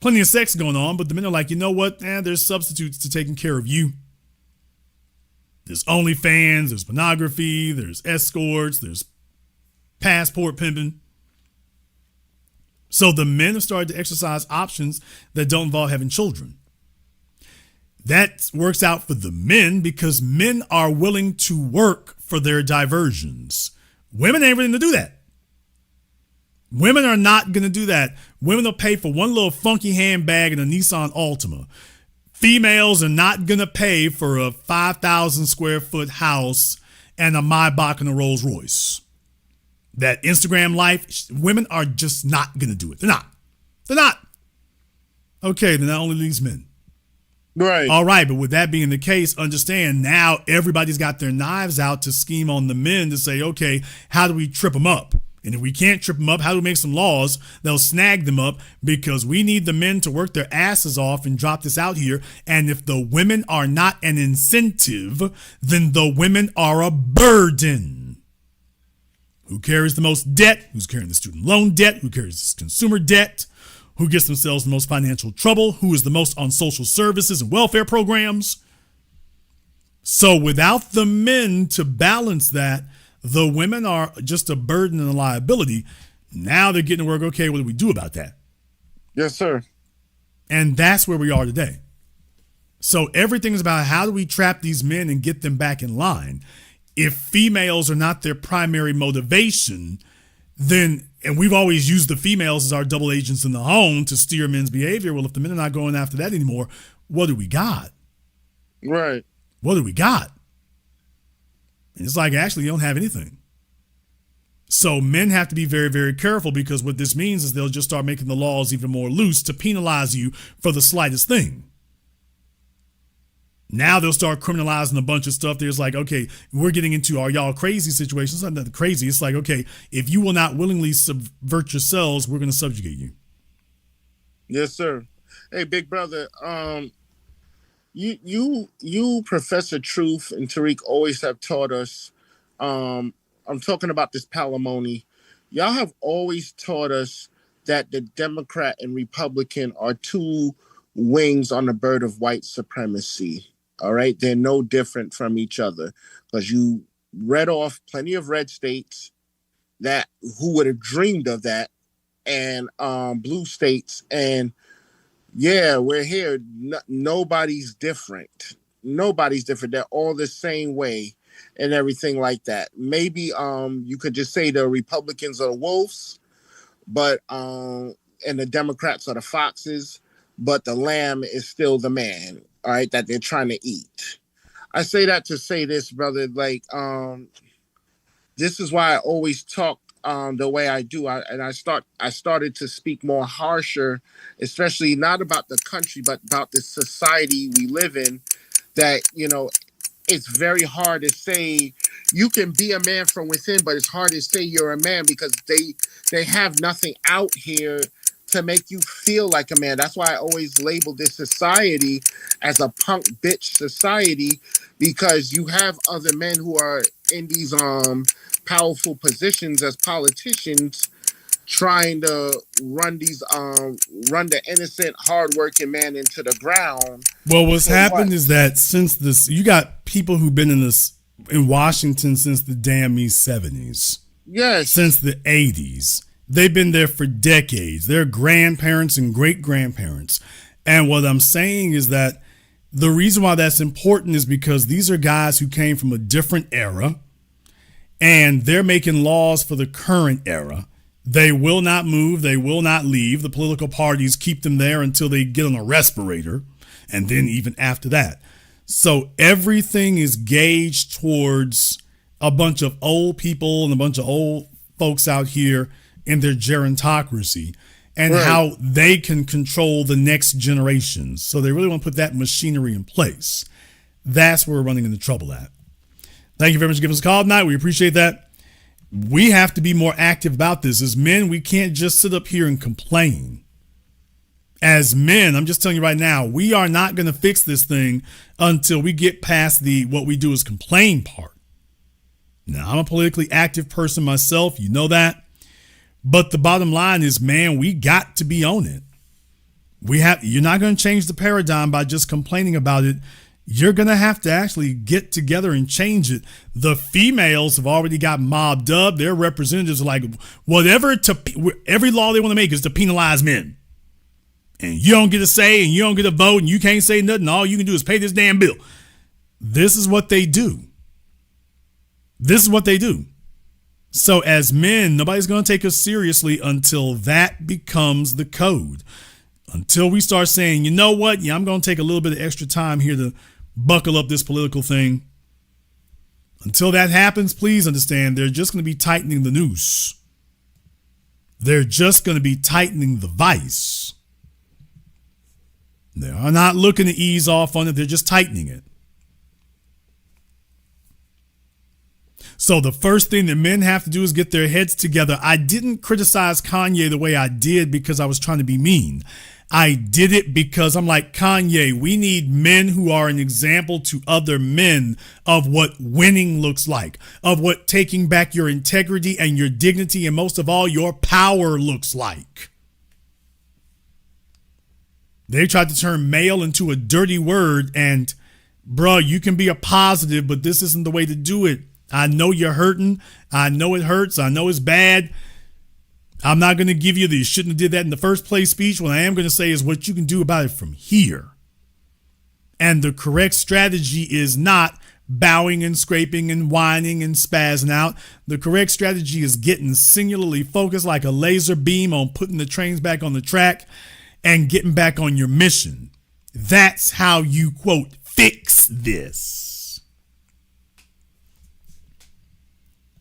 Speaker 1: Plenty of sex going on, but the men are like, you know what? There's substitutes to taking care of you. There's OnlyFans, there's pornography, there's escorts, there's passport pimping. So the men have started to exercise options that don't involve having children. That works out for the men because men are willing to work for their diversions. Women ain't willing to do that. Women are not going to do that. Women will pay for one little funky handbag and a Nissan Altima. Females are not going to pay for a 5,000 square foot house and a Maybach and a Rolls Royce. That Instagram life, women are just not going to do it. They're not. Okay, then that only leaves men.
Speaker 11: Right.
Speaker 1: All right, but with that being the case, understand now everybody's got their knives out to scheme on the men to say, okay, how do we trip them up? And if we can't trip them up, how do we make some laws that'll snag them up? Because we need the men to work their asses off and drop this out here. And if the women are not an incentive, then the women are a burden. Who carries the most debt? Who's carrying the student loan debt? Who carries consumer debt? Who gets themselves the most financial trouble? Who is the most on social services and welfare programs? So without the men to balance that, the women are just a burden and a liability. Now they're getting to work, okay, what do we do about that?
Speaker 11: Yes, sir.
Speaker 1: And that's where we are today. So everything is about how do we trap these men and get them back in line. If females are not their primary motivation, then, and we've always used the females as our double agents in the home to steer men's behavior. Well, if the men are not going after that anymore, what do we got?
Speaker 11: Right.
Speaker 1: What do we got? And it's like, actually, you don't have anything. So men have to be very, very careful because what this means is they'll just start making the laws even more loose to penalize you for the slightest thing. Now they'll start criminalizing a bunch of stuff. There's like, okay, we're getting into are y'all crazy situations. It's not nothing crazy. It's like, okay, if you will not willingly subvert yourselves, we're going to subjugate you.
Speaker 11: Yes, sir. Hey, big brother, you Professor Truth and Tariq always have taught us, I'm talking about this palimony. Y'all have always taught us that the Democrat and Republican are two wings on the bird of white supremacy. All right. They're no different from each other because you read off plenty of red states that who would have dreamed of that and blue states. And yeah, we're here. Nobody's different. Nobody's different. They're all the same way and everything like that. Maybe you could just say the Republicans are the wolves, but and the Democrats are the foxes, but the lamb is still the man, all right, that they're trying to eat. I say that to say this, brother, like this is why I always talk the way I do. I started to speak more harsher, especially not about the country, but about the society we live in. That it's very hard to say you can be a man from within, but it's hard to say you're a man because they have nothing out here to make you feel like a man. That's why I always label this society as a punk bitch society, because you have other men who are in these powerful positions as politicians trying to run the innocent hardworking man into the ground.
Speaker 1: Well, what's happened is that since this, you got people who've been in Washington since the damn '70s.
Speaker 11: Yes.
Speaker 1: Since the '80s. They've been there for decades. Their grandparents and great grandparents. And what I'm saying is that the reason why that's important is because these are guys who came from a different era, and they're making laws for the current era. They will not move. They will not leave. The political parties keep them there until they get on a respirator, and then even after that. So everything is gauged towards a bunch of old people and a bunch of old folks out here in their gerontocracy, and how they can control the next generations. So they really want to put that machinery in place. That's where we're running into trouble at. Thank you very much for giving us a call tonight. We appreciate that. We have to be more active about this. As men, we can't just sit up here and complain. As men, I'm just telling you right now, we are not going to fix this thing until we get past the what we do is complain part. Now, I'm a politically active person myself. You know that. But the bottom line is, man, we got to be on it. You're not going to change the paradigm by just complaining about it. You're going to have to actually get together and change it. The females have already got mobbed up. Their representatives are like, every law they want to make is to penalize men. And you don't get a say and you don't get a vote and you can't say nothing. All you can do is pay this damn bill. This is what they do. This is what they do. So as men, nobody's going to take us seriously until that becomes the code. Until we start saying, you know what? Yeah, I'm going to take a little bit of extra time here to buckle up this political thing. Until that happens, please understand, they're just going to be tightening the noose. They're just going to be tightening the vice. They are not looking to ease off on it. They're just tightening it. So the first thing that men have to do is get their heads together. I didn't criticize Kanye the way I did because I was trying to be mean. I did it because I'm like, Kanye, we need men who are an example to other men of what winning looks like, of what taking back your integrity and your dignity and most of all your power looks like. They tried to turn male into a dirty word, and bruh, you can be a positive, but this isn't the way to do it. I know you're hurting. I know it hurts. I know it's bad. I'm not going to give you the you shouldn't have did that in the first place speech. What I am going to say is what you can do about it from here. And the correct strategy is not bowing and scraping and whining and spazzing out. The correct strategy is getting singularly focused like a laser beam on putting the trains back on the track and getting back on your mission. That's how you, quote, fix this.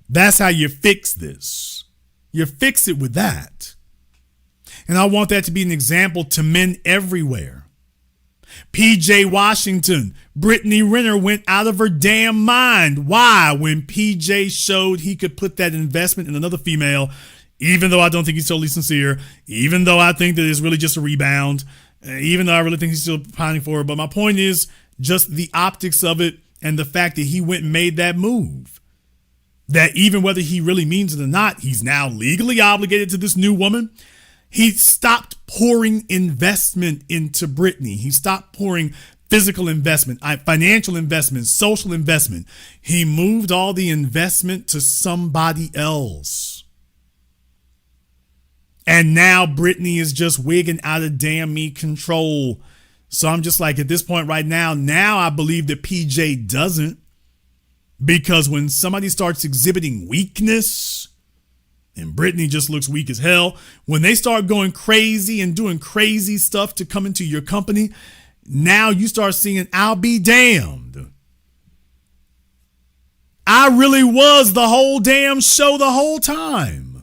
Speaker 1: That's how you fix this. You fix it with that. And I want that to be an example to men everywhere. PJ Washington, Brittany Renner went out of her damn mind. Why? When PJ showed he could put that investment in another female, even though I don't think he's totally sincere, even though I think that it's really just a rebound, even though I really think he's still pining for her. But my point is just the optics of it and the fact that he went and made that move. That even whether he really means it or not, he's now legally obligated to this new woman. He stopped pouring investment into Brittany. He stopped pouring physical investment, financial investment, social investment. He moved all the investment to somebody else. And now Brittany is just wigging out of damn me control. So I'm just like, at this point right now I believe that PJ doesn't. Because when somebody starts exhibiting weakness, and Brittany just looks weak as hell, when they start going crazy and doing crazy stuff to come into your company, now you start seeing, I'll be damned. I really was the whole damn show the whole time.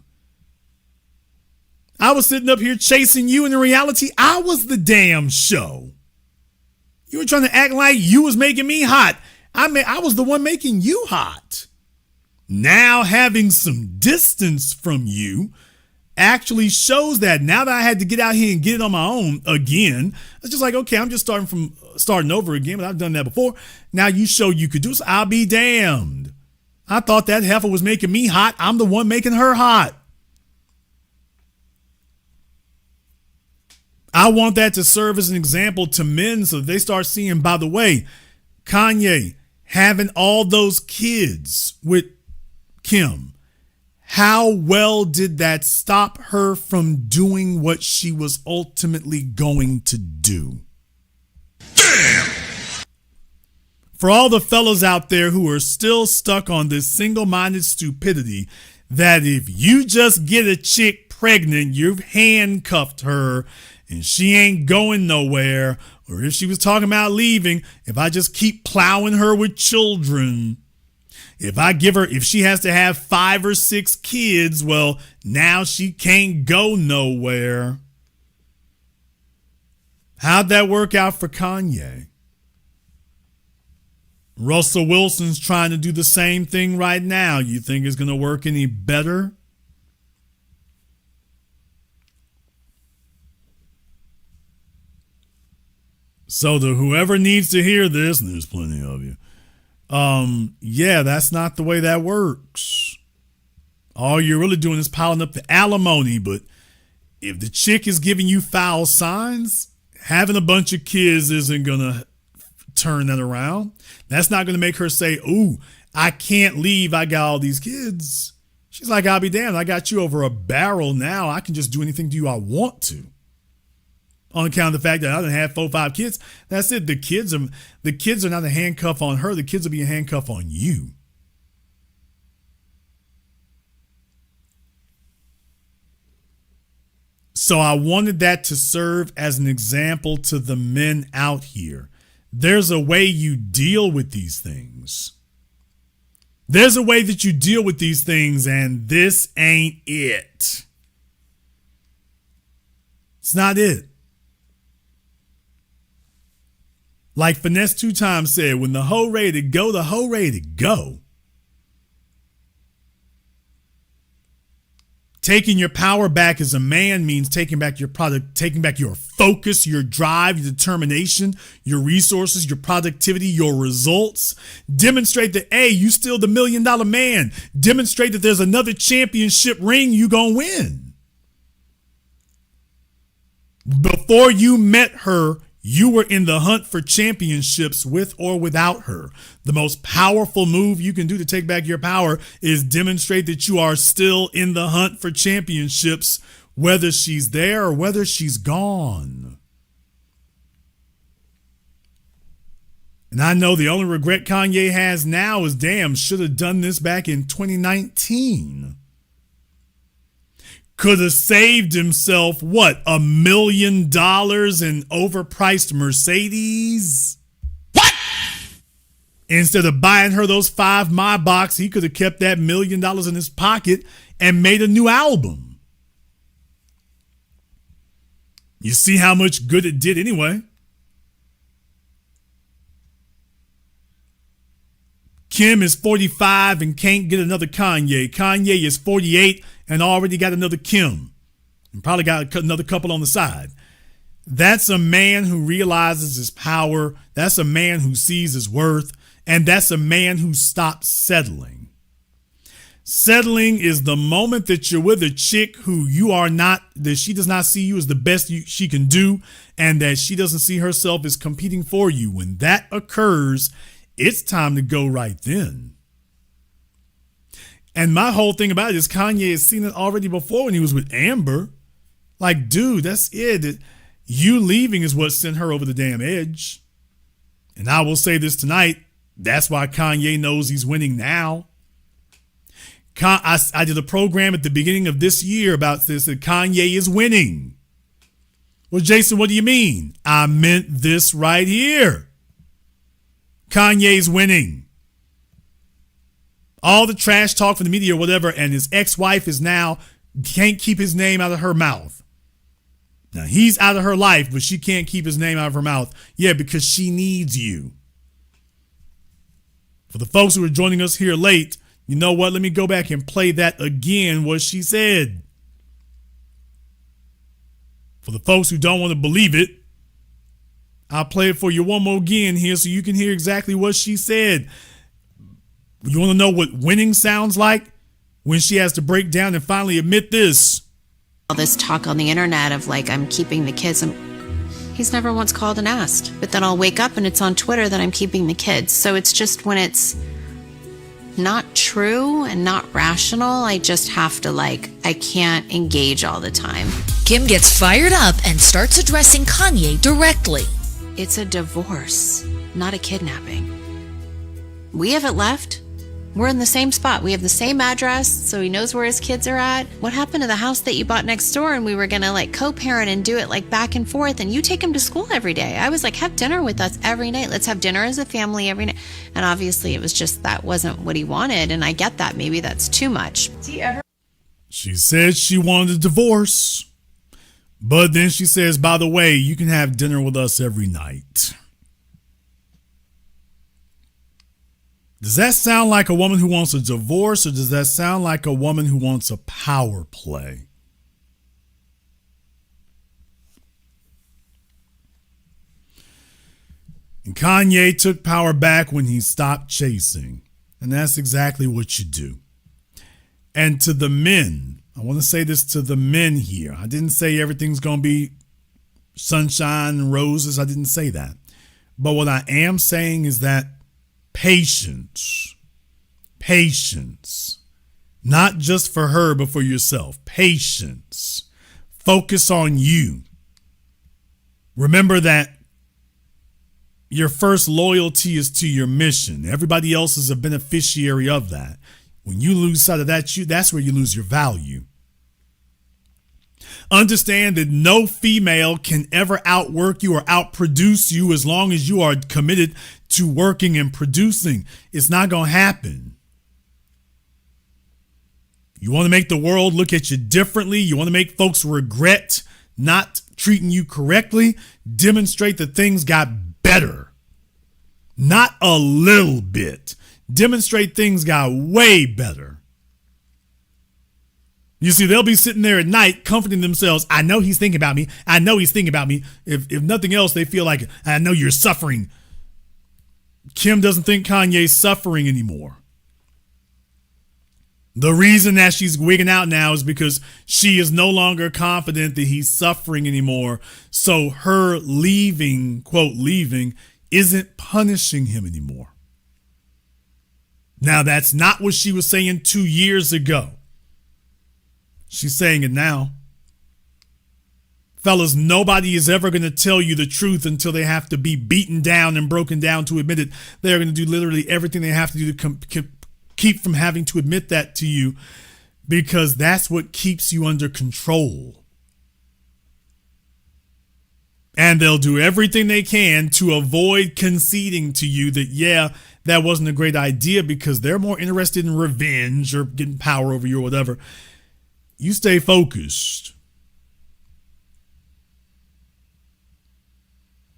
Speaker 1: I was sitting up here chasing you, and in reality, I was the damn show. You were trying to act like you was making me hot. I was the one making you hot. Now having some distance from you actually shows that now that I had to get out here and get it on my own again, it's just like, okay, I'm just starting over again, but I've done that before. Now you show you could do so. I'll be damned. I thought that heifer was making me hot. I'm the one making her hot. I want that to serve as an example to men so they start seeing, by the way, Kanye having all those kids with Kim. How well did that stop her from doing what she was ultimately going to do? Damn! For all the fellas out there who are still stuck on this single-minded stupidity that if you just get a chick pregnant, you've handcuffed her and she ain't going nowhere, or if she was talking about leaving, if I just keep plowing her with children, if she has to have 5 or 6 kids, well, now she can't go nowhere. How'd that work out for Kanye? Russell Wilson's trying to do the same thing right now. You think it's going to work any better? So to whoever needs to hear this, and there's plenty of you, yeah, that's not the way that works. All you're really doing is piling up the alimony, but if the chick is giving you foul signs, having a bunch of kids isn't going to turn that around. That's not going to make her say, ooh, I can't leave. I got all these kids. She's like, I'll be damned. I got you over a barrel now. I can just do anything to you I want to. On account of the fact that I done had 4 or 5 kids. That's it. The kids are not a handcuff on her. The kids will be a handcuff on you. So I wanted that to serve as an example to the men out here. There's a way you deal with these things. There's a way that you deal with these things, and this ain't it. It's not it. Like Finesse 2 Times said, when the hoe ready to go, the hoe ready to go. Taking your power back as a man means taking back your product, taking back your focus, your drive, your determination, your resources, your productivity, your results. Demonstrate that, hey, you still the $1 million man. Demonstrate that there's another championship ring you gonna win. Before you met her, you were in the hunt for championships with or without her. The most powerful move you can do to take back your power is demonstrate that you are still in the hunt for championships, whether she's there or whether she's gone. And I know the only regret Kanye has now is, damn, should have done this back in 2019. Could have saved himself, what, $1 million in overpriced Mercedes? What? Instead of buying her those 5 Maybachs, he could have kept that $1 million in his pocket and made a new album. You see how much good it did anyway. Kim is 45 and can't get another Kanye. Kanye is 48 and already got another Kim. And probably got another couple on the side. That's a man who realizes his power. That's a man who sees his worth. And that's a man who stops settling. Settling is the moment that you're with a chick who you are not, that she does not see you as the best she can do, and that she doesn't see herself as competing for you. When that occurs, it's time to go right then. And my whole thing about it is Kanye has seen it already before when he was with Amber. Like, dude, that's it. You leaving is what sent her over the damn edge. And I will say this tonight. That's why Kanye knows he's winning now. I did a program at the beginning of this year about this, that Kanye is winning. Well, Jason, what do you mean? I meant this right here. Kanye's winning. All the trash talk from the media or whatever, and his ex-wife is now can't keep his name out of her mouth. Now, he's out of her life, but she can't keep his name out of her mouth. Yeah, because she needs you. For the folks who are joining us here late, you know what? Let me go back and play that again, what she said. For the folks who don't want to believe it, I'll play it for you one more again here so you can hear exactly what she said. You want to know what winning sounds like? When she has to break down and finally admit this.
Speaker 3: All this talk on the internet of like, I'm keeping the kids. He's never once called and asked. But then I'll wake up and it's on Twitter that I'm keeping the kids. So it's just when it's not true and not rational, I just have to I can't engage all the time.
Speaker 4: Kim gets fired up and starts addressing Kanye directly.
Speaker 3: It's a divorce, not a kidnapping. We haven't left. We're in the same spot. We have the same address, so he knows where his kids are at. What happened to the house that you bought next door and we were going to co-parent and do it back and forth and you take him to school every day? I was have dinner with us every night. Let's have dinner as a family every night. And obviously it was just that wasn't what he wanted. And I get that. Maybe that's too much.
Speaker 1: She said she wanted a divorce. But then she says, by the way, you can have dinner with us every night. Does that sound like a woman who wants a divorce, or does that sound like a woman who wants a power play? And Kanye took power back when he stopped chasing. And that's exactly what you do. And to the men, I want to say this to the men here. I didn't say everything's going to be sunshine and roses. I didn't say that. But what I am saying is that patience, not just for her, but for yourself. Patience. Focus on you. Remember that your first loyalty is to your mission. Everybody else is a beneficiary of that. When you lose sight of that, that's where you lose your value. Understand that no female can ever outwork you or outproduce you as long as you are committed to working and producing. It's not going to happen. You want to make the world look at you differently. You want to make folks regret not treating you correctly. Demonstrate that things got better. Not a little bit. Demonstrate things got way better. You see, they'll be sitting there at night comforting themselves. I know he's thinking about me. I know he's thinking about me. If nothing else, they feel like, I know you're suffering. Kim doesn't think Kanye's suffering anymore. The reason that she's wigging out now is because she is no longer confident that he's suffering anymore. So her leaving, quote, leaving, isn't punishing him anymore. Now, that's not what she was saying 2 years ago. She's saying it now. Fellas, nobody is ever going to tell you the truth until they have to be beaten down and broken down to admit it. They're going to do literally everything they have to do to keep from having to admit that to you, because that's what keeps you under control. And they'll do everything they can to avoid conceding to you that, yeah, that wasn't a great idea, because they're more interested in revenge or getting power over you or whatever. You stay focused.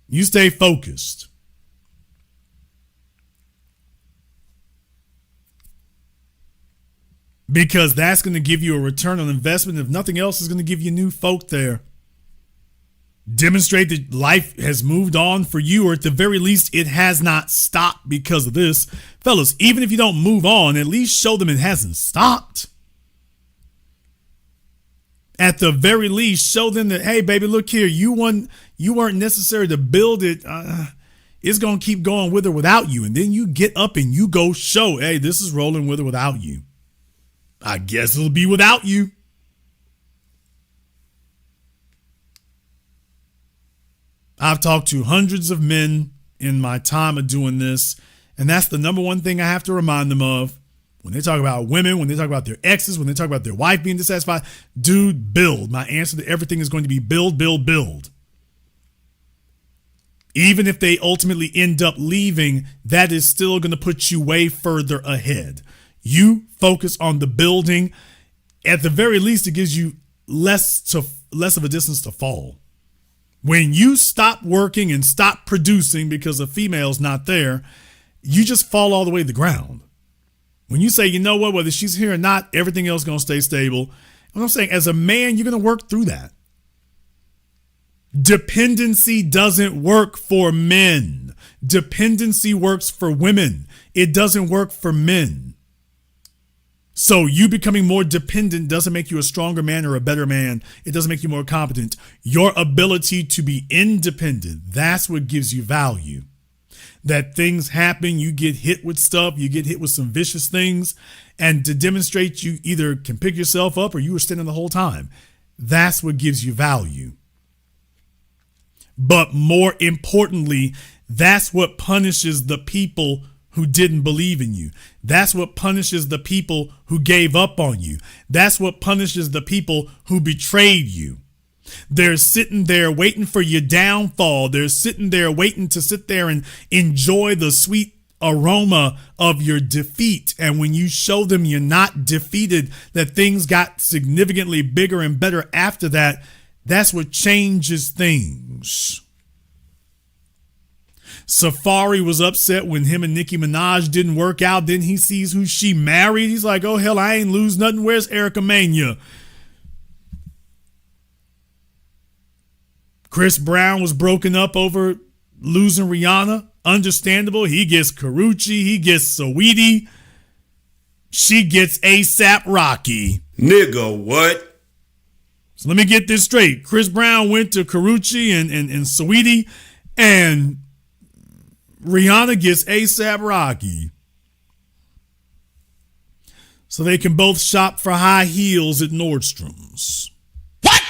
Speaker 1: You stay focused. Because that's going to give you a return on investment. If nothing else, is going to give you new folk there. Demonstrate that life has moved on for you, or at the very least, it has not stopped because of this. Fellas, even if you don't move on, at least show them it hasn't stopped. At the very least, show them that, hey, baby, look here, you weren't necessary to build it. It's going to keep going with or without you. And then you get up and you go show, hey, this is rolling with or without you. I guess it'll be without you. I've talked to hundreds of men in my time of doing this, and that's the number one thing I have to remind them of. When they talk about women, when they talk about their exes, when they talk about their wife being dissatisfied, dude, build. My answer to everything is going to be build, build, build. Even if they ultimately end up leaving, that is still going to put you way further ahead. You focus on the building. at the very least, it gives you less of a distance to fall. When you stop working and stop producing because a female's not there, you just fall all the way to the ground. When you say, you know what, whether she's here or not, everything else is going to stay stable. And I'm saying, as a man, you're going to work through that. Dependency doesn't work for men. Dependency works for women. It doesn't work for men. So you becoming more dependent doesn't make you a stronger man or a better man. It doesn't make you more competent. Your ability to be independent, that's what gives you value. That things happen, you get hit with stuff, you get hit with some vicious things, and to demonstrate you either can pick yourself up or you were standing the whole time. That's what gives you value. But more importantly, that's what punishes the people who didn't believe in you. That's what punishes the people who gave up on you. That's what punishes the people who betrayed you. They're sitting there waiting for your downfall. They're sitting there waiting to sit there and enjoy the sweet aroma of your defeat. And when you show them you're not defeated, that things got significantly bigger and better after that, that's what changes things. Safari was upset when him and Nicki Minaj didn't work out. Then he sees who she married. He's like, oh, hell, I ain't lose nothing. Where's Erica Mania? Chris Brown was broken up over losing Rihanna. Understandable. He gets Karrueche. He gets Saweetie. She gets ASAP Rocky.
Speaker 2: Nigga, what?
Speaker 1: So let me get this straight. Chris Brown went to Karrueche and Saweetie, and Rihanna gets ASAP Rocky. So they can both shop for high heels at Nordstrom's.
Speaker 8: What?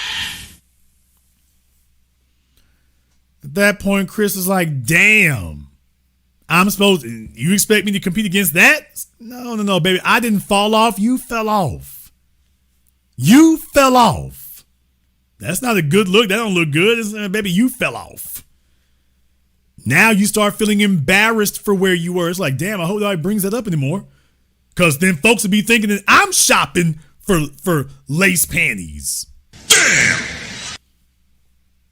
Speaker 1: At that point, Chris is like, damn, you expect me to compete against that? No, baby. I didn't fall off. You fell off. You fell off. That's not a good look. That don't look good. Baby, you fell off. Now you start feeling embarrassed for where you were. It's like, damn, I hope nobody brings that up anymore. Because then folks will be thinking that I'm shopping for lace panties. Damn!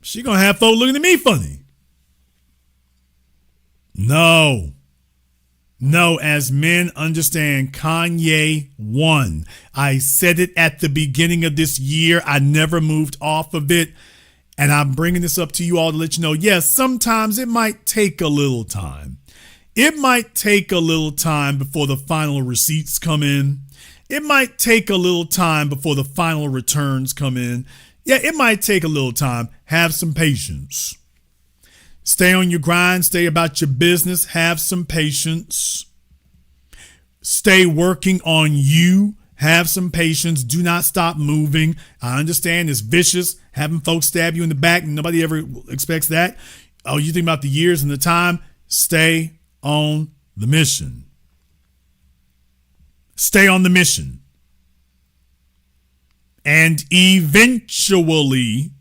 Speaker 1: She gonna have folks looking at me funny. No, as men understand, Kanye won. I said it at the beginning of this year. I never moved off of it. And I'm bringing this up to you all to let you know, yes, sometimes it might take a little time. It might take a little time before the final receipts come in. It might take a little time before the final returns come in. Yeah, it might take a little time. Have some patience. Stay on your grind. Stay about your business. Have some patience. Stay working on you. Have some patience. Do not stop moving. I understand it's vicious, having folks stab you in the back. Nobody ever expects that. Oh, you think about the years and the time. Stay on the mission. Stay on the mission. And eventually,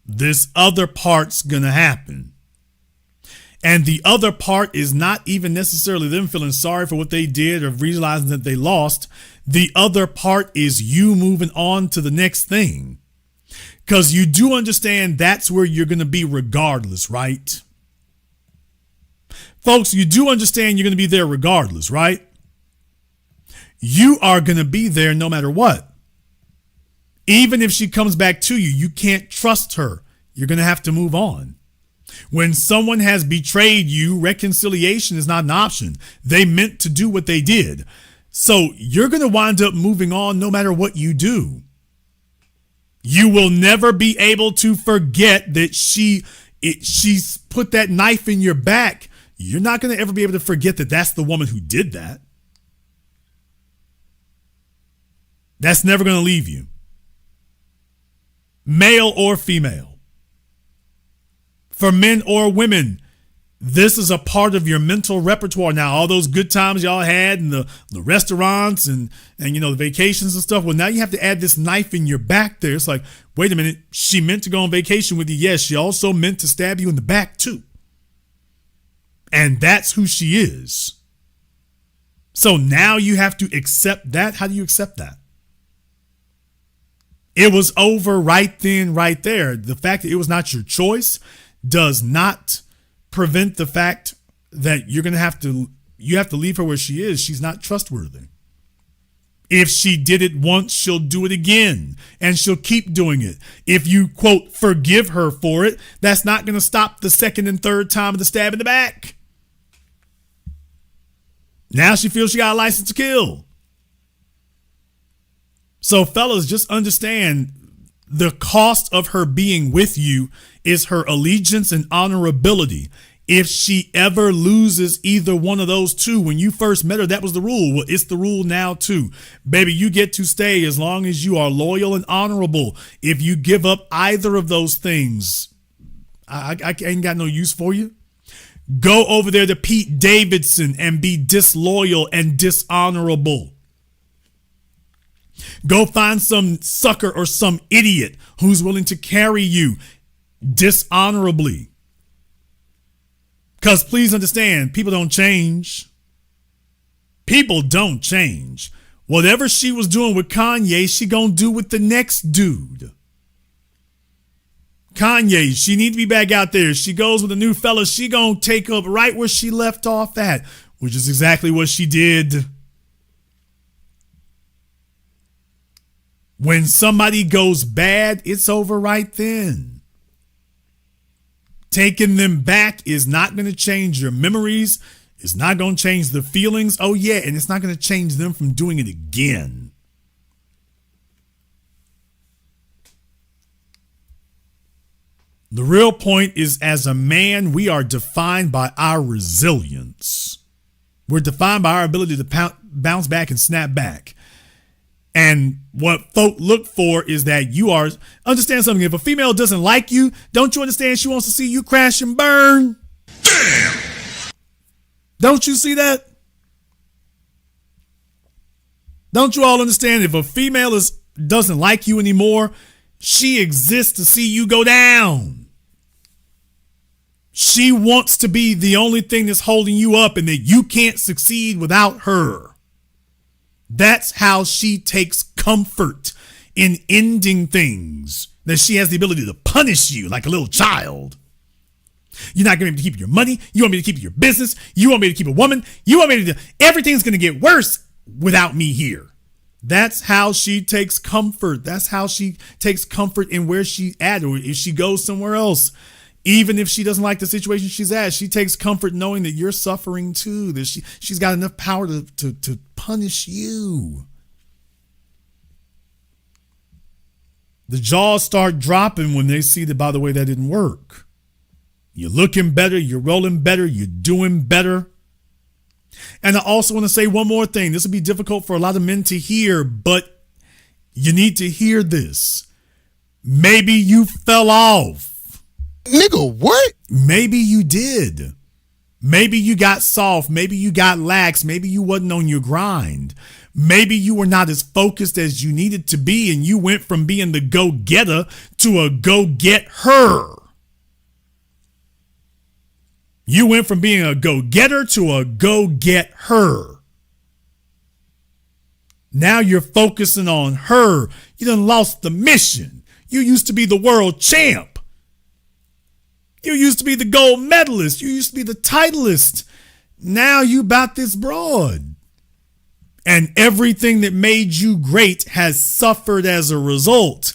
Speaker 1: this other part's going to happen. And the other part is not even necessarily them feeling sorry for what they did or realizing that they lost. The other part is you moving on to the next thing. Because you do understand that's where you're going to be regardless, right? Folks, you do understand you're going to be there regardless, right? You are going to be there no matter what. Even if she comes back to you, you can't trust her. You're going to have to move on. When someone has betrayed you, reconciliation is not an option. They meant to do what they did. So you're going to wind up moving on no matter what you do. You will never be able to forget that she's put that knife in your back. You're not going to ever be able to forget that that's the woman who did that. That's never going to leave you. Male or female. For men or women, this is a part of your mental repertoire. Now, all those good times y'all had in the restaurants and the vacations and stuff. Well, now you have to add this knife in your back there. It's like, wait a minute. She meant to go on vacation with you. Yes, she also meant to stab you in the back too. And that's who she is. So now you have to accept that. How do you accept that? It was over right then, right there. The fact that it was not your choice does not prevent the fact that you have to leave her where she is. She's not trustworthy. If she did it once, she'll do it again, and she'll keep doing it. If you, quote, forgive her for it, that's not going to stop the second and third time of the stab in the back. Now she feels she got a license to kill. So fellas, just understand the cost of her being with you is her allegiance and honorability. If she ever loses either one of those two, when you first met her, that was the rule. Well, it's the rule now too. Baby, you get to stay as long as you are loyal and honorable. If you give up either of those things, I ain't got no use for you. Go over there to Pete Davidson and be disloyal and dishonorable. Go find some sucker or some idiot who's willing to carry you dishonorably. Because please understand, people don't change. People don't change. Whatever she was doing with Kanye, she gonna do with the next dude. Kanye, she need to be back out there. She goes with a new fella, she gonna take up right where she left off at, which is exactly what she did. When somebody goes bad, it's over right then. Taking them back is not going to change your memories. It's not going to change the feelings. Oh, yeah, and it's not going to change them from doing it again. The real point is, as a man, we are defined by our resilience. We're defined by our ability to bounce back and snap back. And what folk look for is that you are, understand something, if a female doesn't like you, don't you understand she wants to see you crash and burn? Damn! Don't you see that? Don't you all understand if a female doesn't like you anymore, she exists to see you go down. She wants to be the only thing that's holding you up and that you can't succeed without her. That's how she takes comfort in ending things, that she has the ability to punish you like a little child. You're not going to be able to keep your money. You want me to keep your business. You want me to keep a woman. You want me to, everything's going to get worse without me here. That's how she takes comfort. That's how she takes comfort in where she's at, or if she goes somewhere else. Even if she doesn't like the situation she's at, she takes comfort knowing that you're suffering too, that she's got enough power to punish you. The jaws start dropping when they see that, by the way, that didn't work. You're looking better, you're rolling better, you're doing better. And I also want to say one more thing. This will be difficult for a lot of men to hear, but you need to hear this. Maybe you fell off.
Speaker 12: Nigga, what?
Speaker 1: Maybe you did. Maybe you got soft. Maybe you got lax. Maybe you wasn't on your grind. Maybe you were not as focused as you needed to be, and you went from being the go-getter to a go-get-her. You went from being a go-getter to a go-get-her. Now you're focusing on her. You done lost the mission. You used to be the world champ. You used to be the gold medalist. You used to be the titleist. Now you about this broad. And everything that made you great has suffered as a result.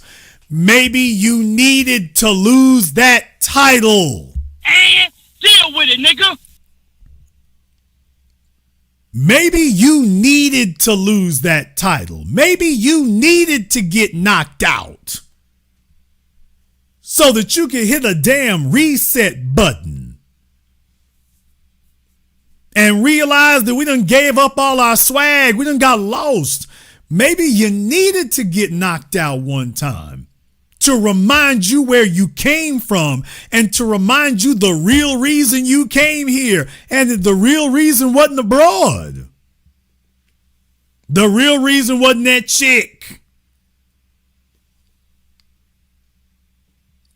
Speaker 1: Maybe you needed to lose that title.
Speaker 9: And deal with it, nigga.
Speaker 1: Maybe you needed to lose that title. Maybe you needed to get knocked out so that you can hit a damn reset button and realize that we done gave up all our swag. We done got lost. Maybe you needed to get knocked out one time to remind you where you came from and to remind you the real reason you came here, and that the real reason wasn't abroad. The real reason wasn't that chick.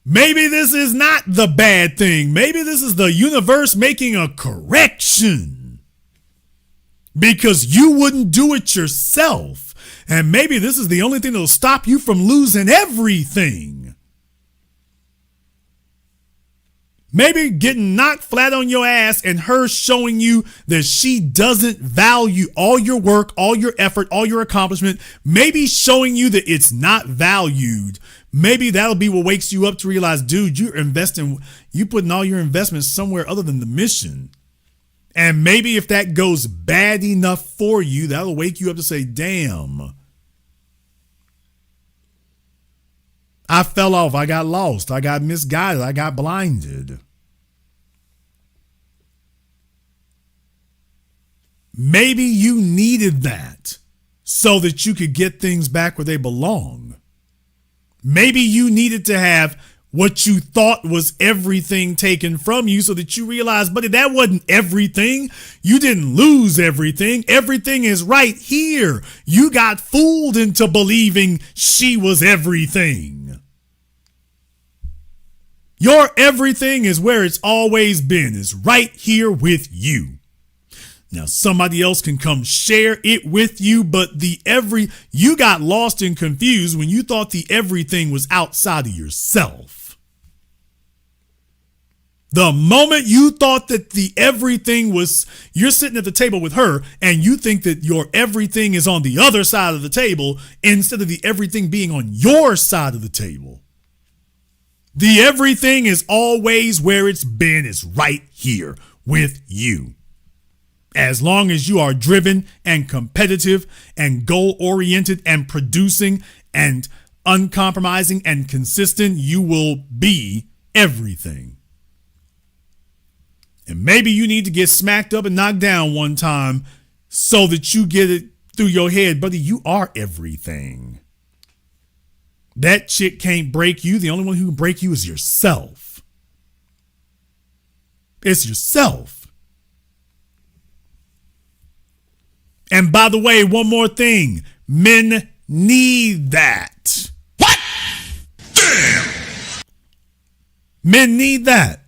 Speaker 1: Maybe this is not the bad thing. Maybe this is the universe making a correction because you wouldn't do it yourself. And maybe this is the only thing that'll stop you from losing everything. Maybe getting knocked flat on your ass and her showing you that she doesn't value all your work, all your effort, all your accomplishment. Maybe showing you that it's not valued. Maybe that'll be what wakes you up to realize, dude, you putting all your investments somewhere other than the mission. And maybe if that goes bad enough for you, that'll wake you up to say, damn, I fell off. I got lost. I got misguided. I got blinded. Maybe you needed that so that you could get things back where they belong. Maybe you needed to have what you thought was everything taken from you so that you realized, buddy, that wasn't everything. You didn't lose everything. Everything is right here. You got fooled into believing she was everything. Your everything is where it's always been, is right here with you. Now, somebody else can come share it with you, but you got lost and confused when you thought the everything was outside of yourself. The moment you thought that the everything was, you're sitting at the table with her and you think that your everything is on the other side of the table instead of the everything being on your side of the table. The everything is always where it's been, is right here with you. As long as you are driven and competitive and goal-oriented and producing and uncompromising and consistent, you will be everything. And maybe you need to get smacked up and knocked down one time so that you get it through your head, buddy, you are everything. That chick can't break you. The only one who can break you is yourself. It's yourself. And by the way, one more thing. Men need that.
Speaker 2: What? Damn!
Speaker 1: Men need that.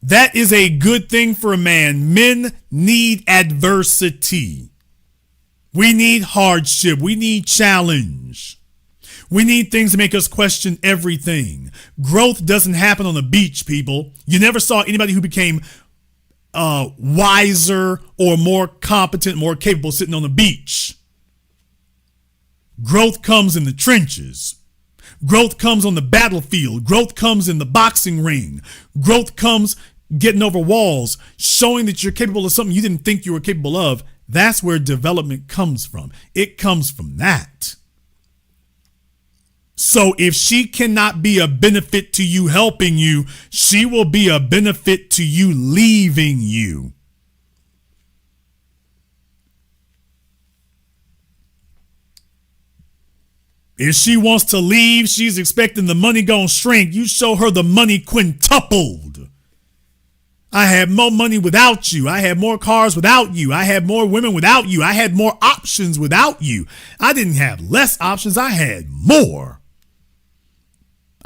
Speaker 1: That is a good thing for a man. Men need adversity. We need hardship. We need challenge. We need things to make us question everything. Growth doesn't happen on the beach, people. You never saw anybody who became wiser or more competent, more capable sitting on the beach. Growth comes in the trenches. Growth comes on the battlefield. Growth comes in the boxing ring. Growth comes getting over walls, showing that you're capable of something you didn't think you were capable of. That's where development comes from. It comes from that. So if she cannot be a benefit to you helping you, she will be a benefit to you leaving you. If she wants to leave, she's expecting the money gonna shrink. You show her the money quintupled. I had more money without you. I had more cars without you. I had more women without you. I had more options without you. I didn't have less options. I had more.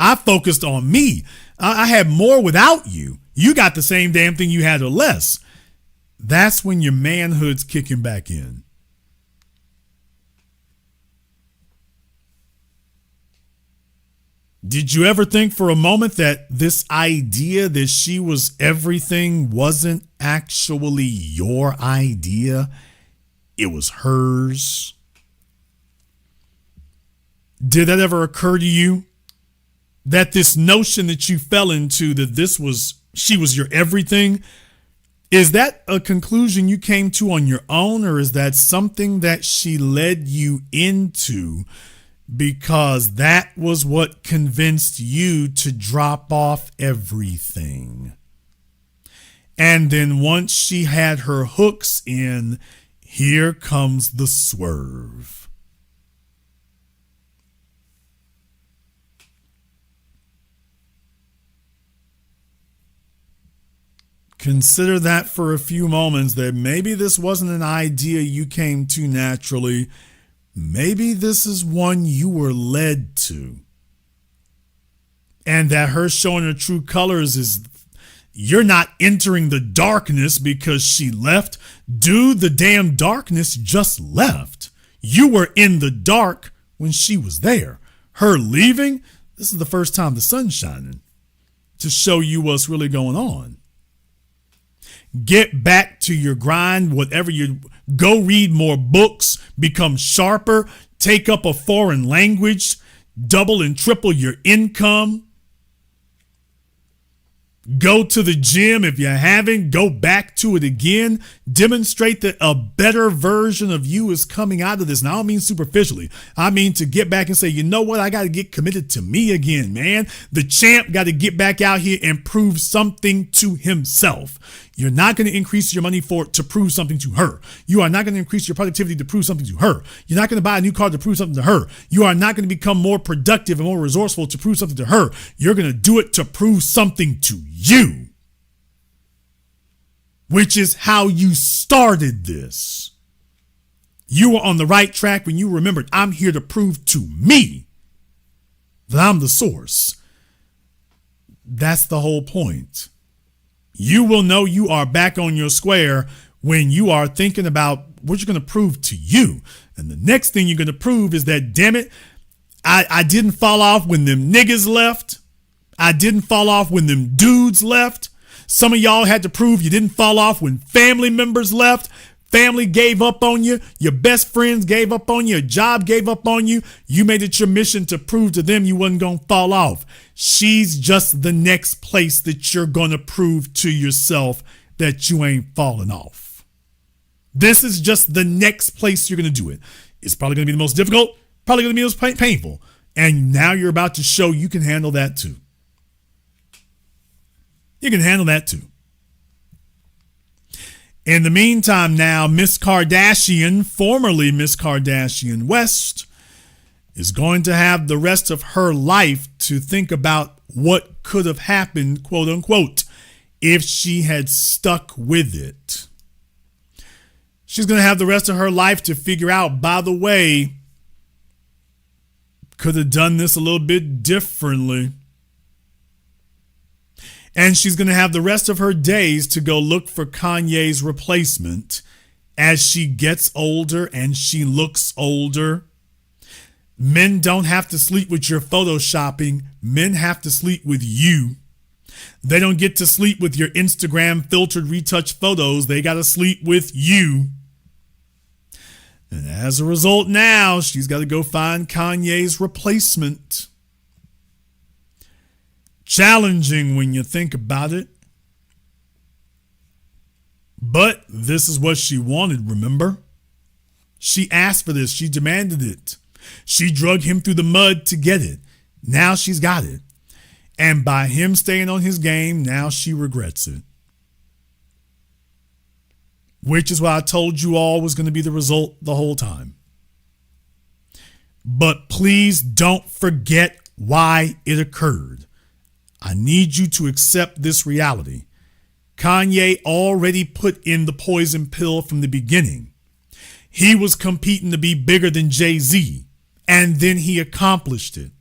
Speaker 1: I focused on me. I had more without you. You got the same damn thing you had or less. That's when your manhood's kicking back in. Did you ever think for a moment that this idea that she was everything wasn't actually your idea? It was hers. Did that ever occur to you? That this notion that you fell into, that she was your everything, is that a conclusion you came to on your own, or is that something that she led you into because that was what convinced you to drop off everything? And then once she had her hooks in, here comes the swerve. Consider that for a few moments, that maybe this wasn't an idea you came to naturally. Maybe this is one you were led to. And that her showing her true colors is, you're not entering the darkness because she left. Dude, the damn darkness just left. You were in the dark when she was there. Her leaving, this is the first time the sun's shining to show you what's really going on. Get back to your grind, whatever you go, read more books, become sharper, take up a foreign language, double and triple your income. Go to the gym if you haven't, go back to it again. Demonstrate that a better version of you is coming out of this. And I don't mean superficially. I mean to get back and say, you know what? I got to get committed to me again, man. The champ got to get back out here and prove something to himself. You're not going to increase your money to prove something to her. You are not going to increase your productivity to prove something to her. You're not going to buy a new car to prove something to her. You are not going to become more productive and more resourceful to prove something to her. You're going to do it to prove something to you, which is how you started this. You were on the right track when you remembered, I'm here to prove to me that I'm the source. That's the whole point. You will know you are back on your square when you are thinking about what you're going to prove to you. And the next thing you're going to prove is that, damn it, I didn't fall off when them niggas left. I didn't fall off when them dudes left. Some of y'all had to prove you didn't fall off when family members left. Family gave up on you. Your best friends gave up on you. Your job gave up on you. You made it your mission to prove to them you wasn't going to fall off. She's just the next place that you're going to prove to yourself that you ain't falling off. This is just the next place you're going to do it. It's probably going to be the most difficult, probably going to be the most painful. And now you're about to show you can handle that too. You can handle that too. In the meantime, now, Miss Kardashian, formerly Miss Kardashian West, is going to have the rest of her life to think about what could have happened, quote unquote, if she had stuck with it. She's going to have the rest of her life to figure out, by the way, could have done this a little bit differently. And she's going to have the rest of her days to go look for Kanye's replacement as she gets older and she looks older. Men don't have to sleep with your photoshopping. Men have to sleep with you. They don't get to sleep with your Instagram filtered retouched photos. They got to sleep with you. And as a result, now she's got to go find Kanye's replacement. Challenging when you think about it. But this is what she wanted, remember? She asked for this. She demanded it. She drug him through the mud to get it. Now she's got it. And by him staying on his game, now she regrets it. Which is what I told you all was going to be the result the whole time. But please don't forget why it occurred. I need you to accept this reality. Kanye already put in the poison pill from the beginning. He was competing to be bigger than Jay-Z, and then he accomplished it.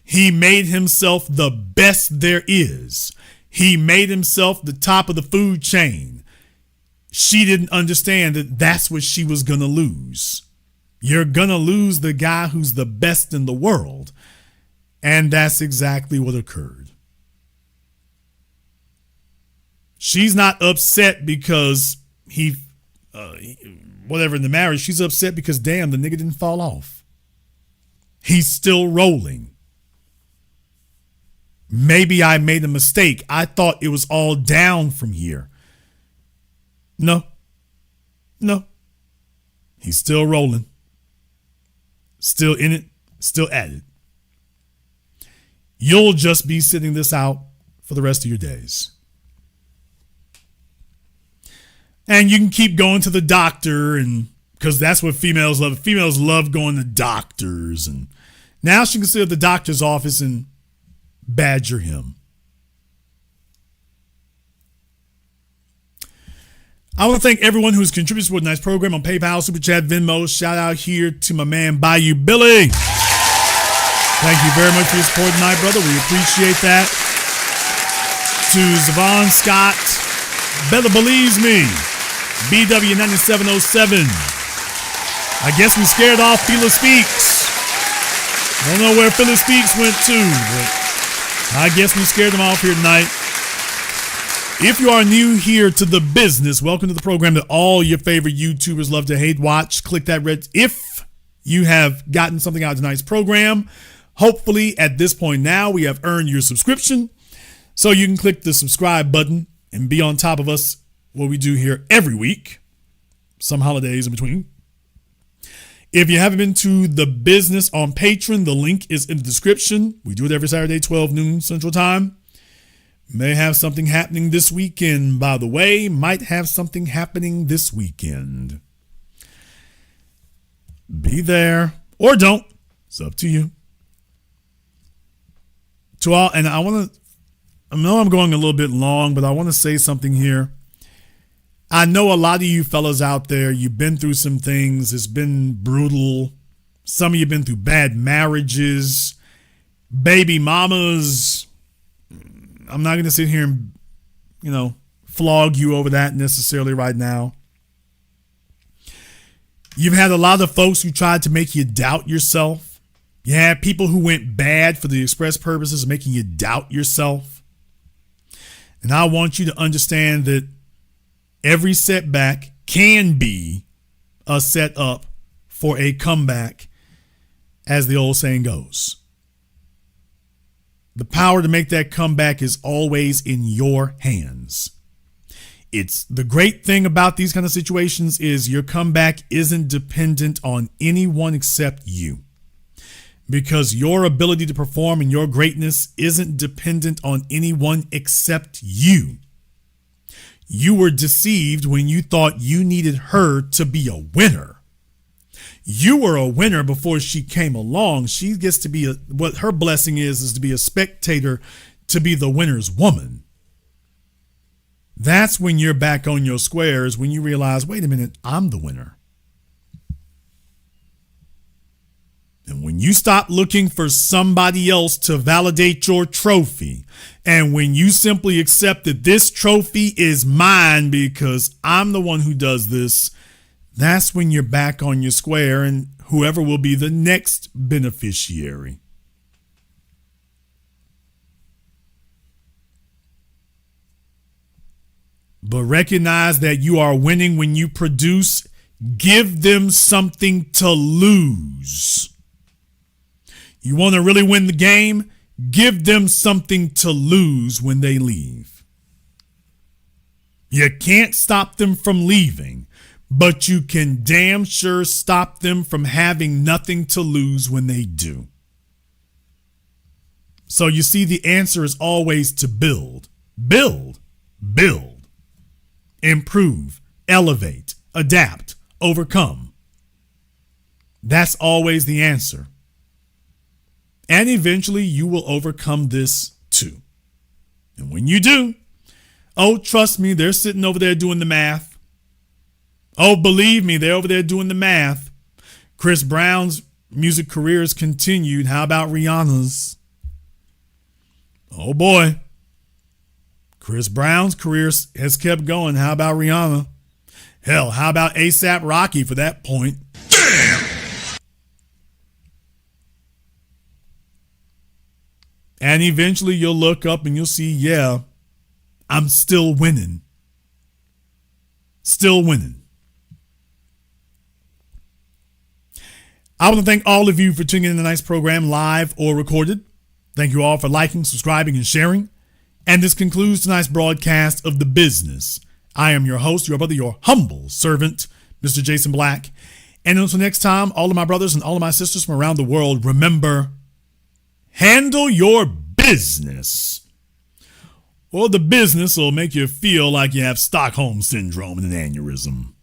Speaker 1: He made himself the best there is. He made himself the top of the food chain. She didn't understand that that's what she was going to lose. You're going to lose the guy who's the best in the world. And that's exactly what occurred. She's not upset because whatever in the marriage. She's upset because, damn, the nigga didn't fall off. He's still rolling. Maybe I made a mistake. I thought it was all down from here. No. He's still rolling. Still in it. Still at it. You'll just be sitting this out for the rest of your days. And you can keep going to the doctor, and because that's what females love. Females love going to doctors. And now she can sit at the doctor's office and badger him. I want to thank everyone who's contributed to a nice program on PayPal, Super Chat, Venmo. Shout out here to my man, Bayou Billy. Thank you very much for your support tonight, brother. We appreciate that. To Zavon Scott, Bella Believes Me, BW9707, I guess we scared off Phyllis Speaks. Don't know where Phyllis Speaks went to, but I guess we scared them off here tonight. If you are new here to the business, welcome to the program that all your favorite YouTubers love to hate watch. Click that red. If you have gotten something out of tonight's program, hopefully at this point now we have earned your subscription. So you can click the subscribe button and be on top of us, what we do here every week, some holidays in between. If you haven't been to the business on Patreon, the link is in the description. We do it every Saturday, 12 noon Central Time. May have something happening this weekend, by the way. Might have something happening this weekend. Be there or don't. It's up to you. To all, and I know I'm going a little bit long, but I want to say something here. I know a lot of you fellas out there, you've been through some things. It's been brutal. Some of you have been through bad marriages, baby mamas. I'm not going to sit here and, flog you over that necessarily right now. You've had a lot of folks who tried to make you doubt yourself. You had people who went bad for the express purposes of making you doubt yourself. And I want you to understand that every setback can be a setup for a comeback, as the old saying goes. The power to make that comeback is always in your hands. It's the great thing about these kind of situations is your comeback isn't dependent on anyone except you. Because your ability to perform and your greatness isn't dependent on anyone except you. You were deceived when you thought you needed her to be a winner. You were a winner before she came along. She gets to be what her blessing is to be a spectator, to be the winner's woman. That's when you're back on your squares, when you realize, wait a minute, I'm the winner. And when you stop looking for somebody else to validate your trophy, and when you simply accept that this trophy is mine because I'm the one who does this, that's when you're back on your square and whoever will be the next beneficiary. But recognize that you are winning when you produce. Give them something to lose. You want to really win the game? Give them something to lose when they leave. You can't stop them from leaving, but you can damn sure stop them from having nothing to lose when they do. So you see, the answer is always to build, build, build, improve, elevate, adapt, overcome. That's always the answer. And eventually you will overcome this too. And when you do, oh, trust me, they're sitting over there doing the math. Oh, believe me, they're over there doing the math. Chris Brown's music career has continued. How about Rihanna's? Oh boy. Chris Brown's career has kept going. How about Rihanna? Hell, how about ASAP Rocky for that point?
Speaker 2: Damn!
Speaker 1: And eventually you'll look up and you'll see, yeah, I'm still winning. Still winning. I want to thank all of you for tuning in to tonight's program, live or recorded. Thank you all for liking, subscribing, and sharing. And this concludes tonight's broadcast of The Business. I am your host, your brother, your humble servant, Mr. Jason Black. And until next time, all of my brothers and all of my sisters from around the world, remember, handle your business, or the business will make you feel like you have Stockholm Syndrome and an aneurysm.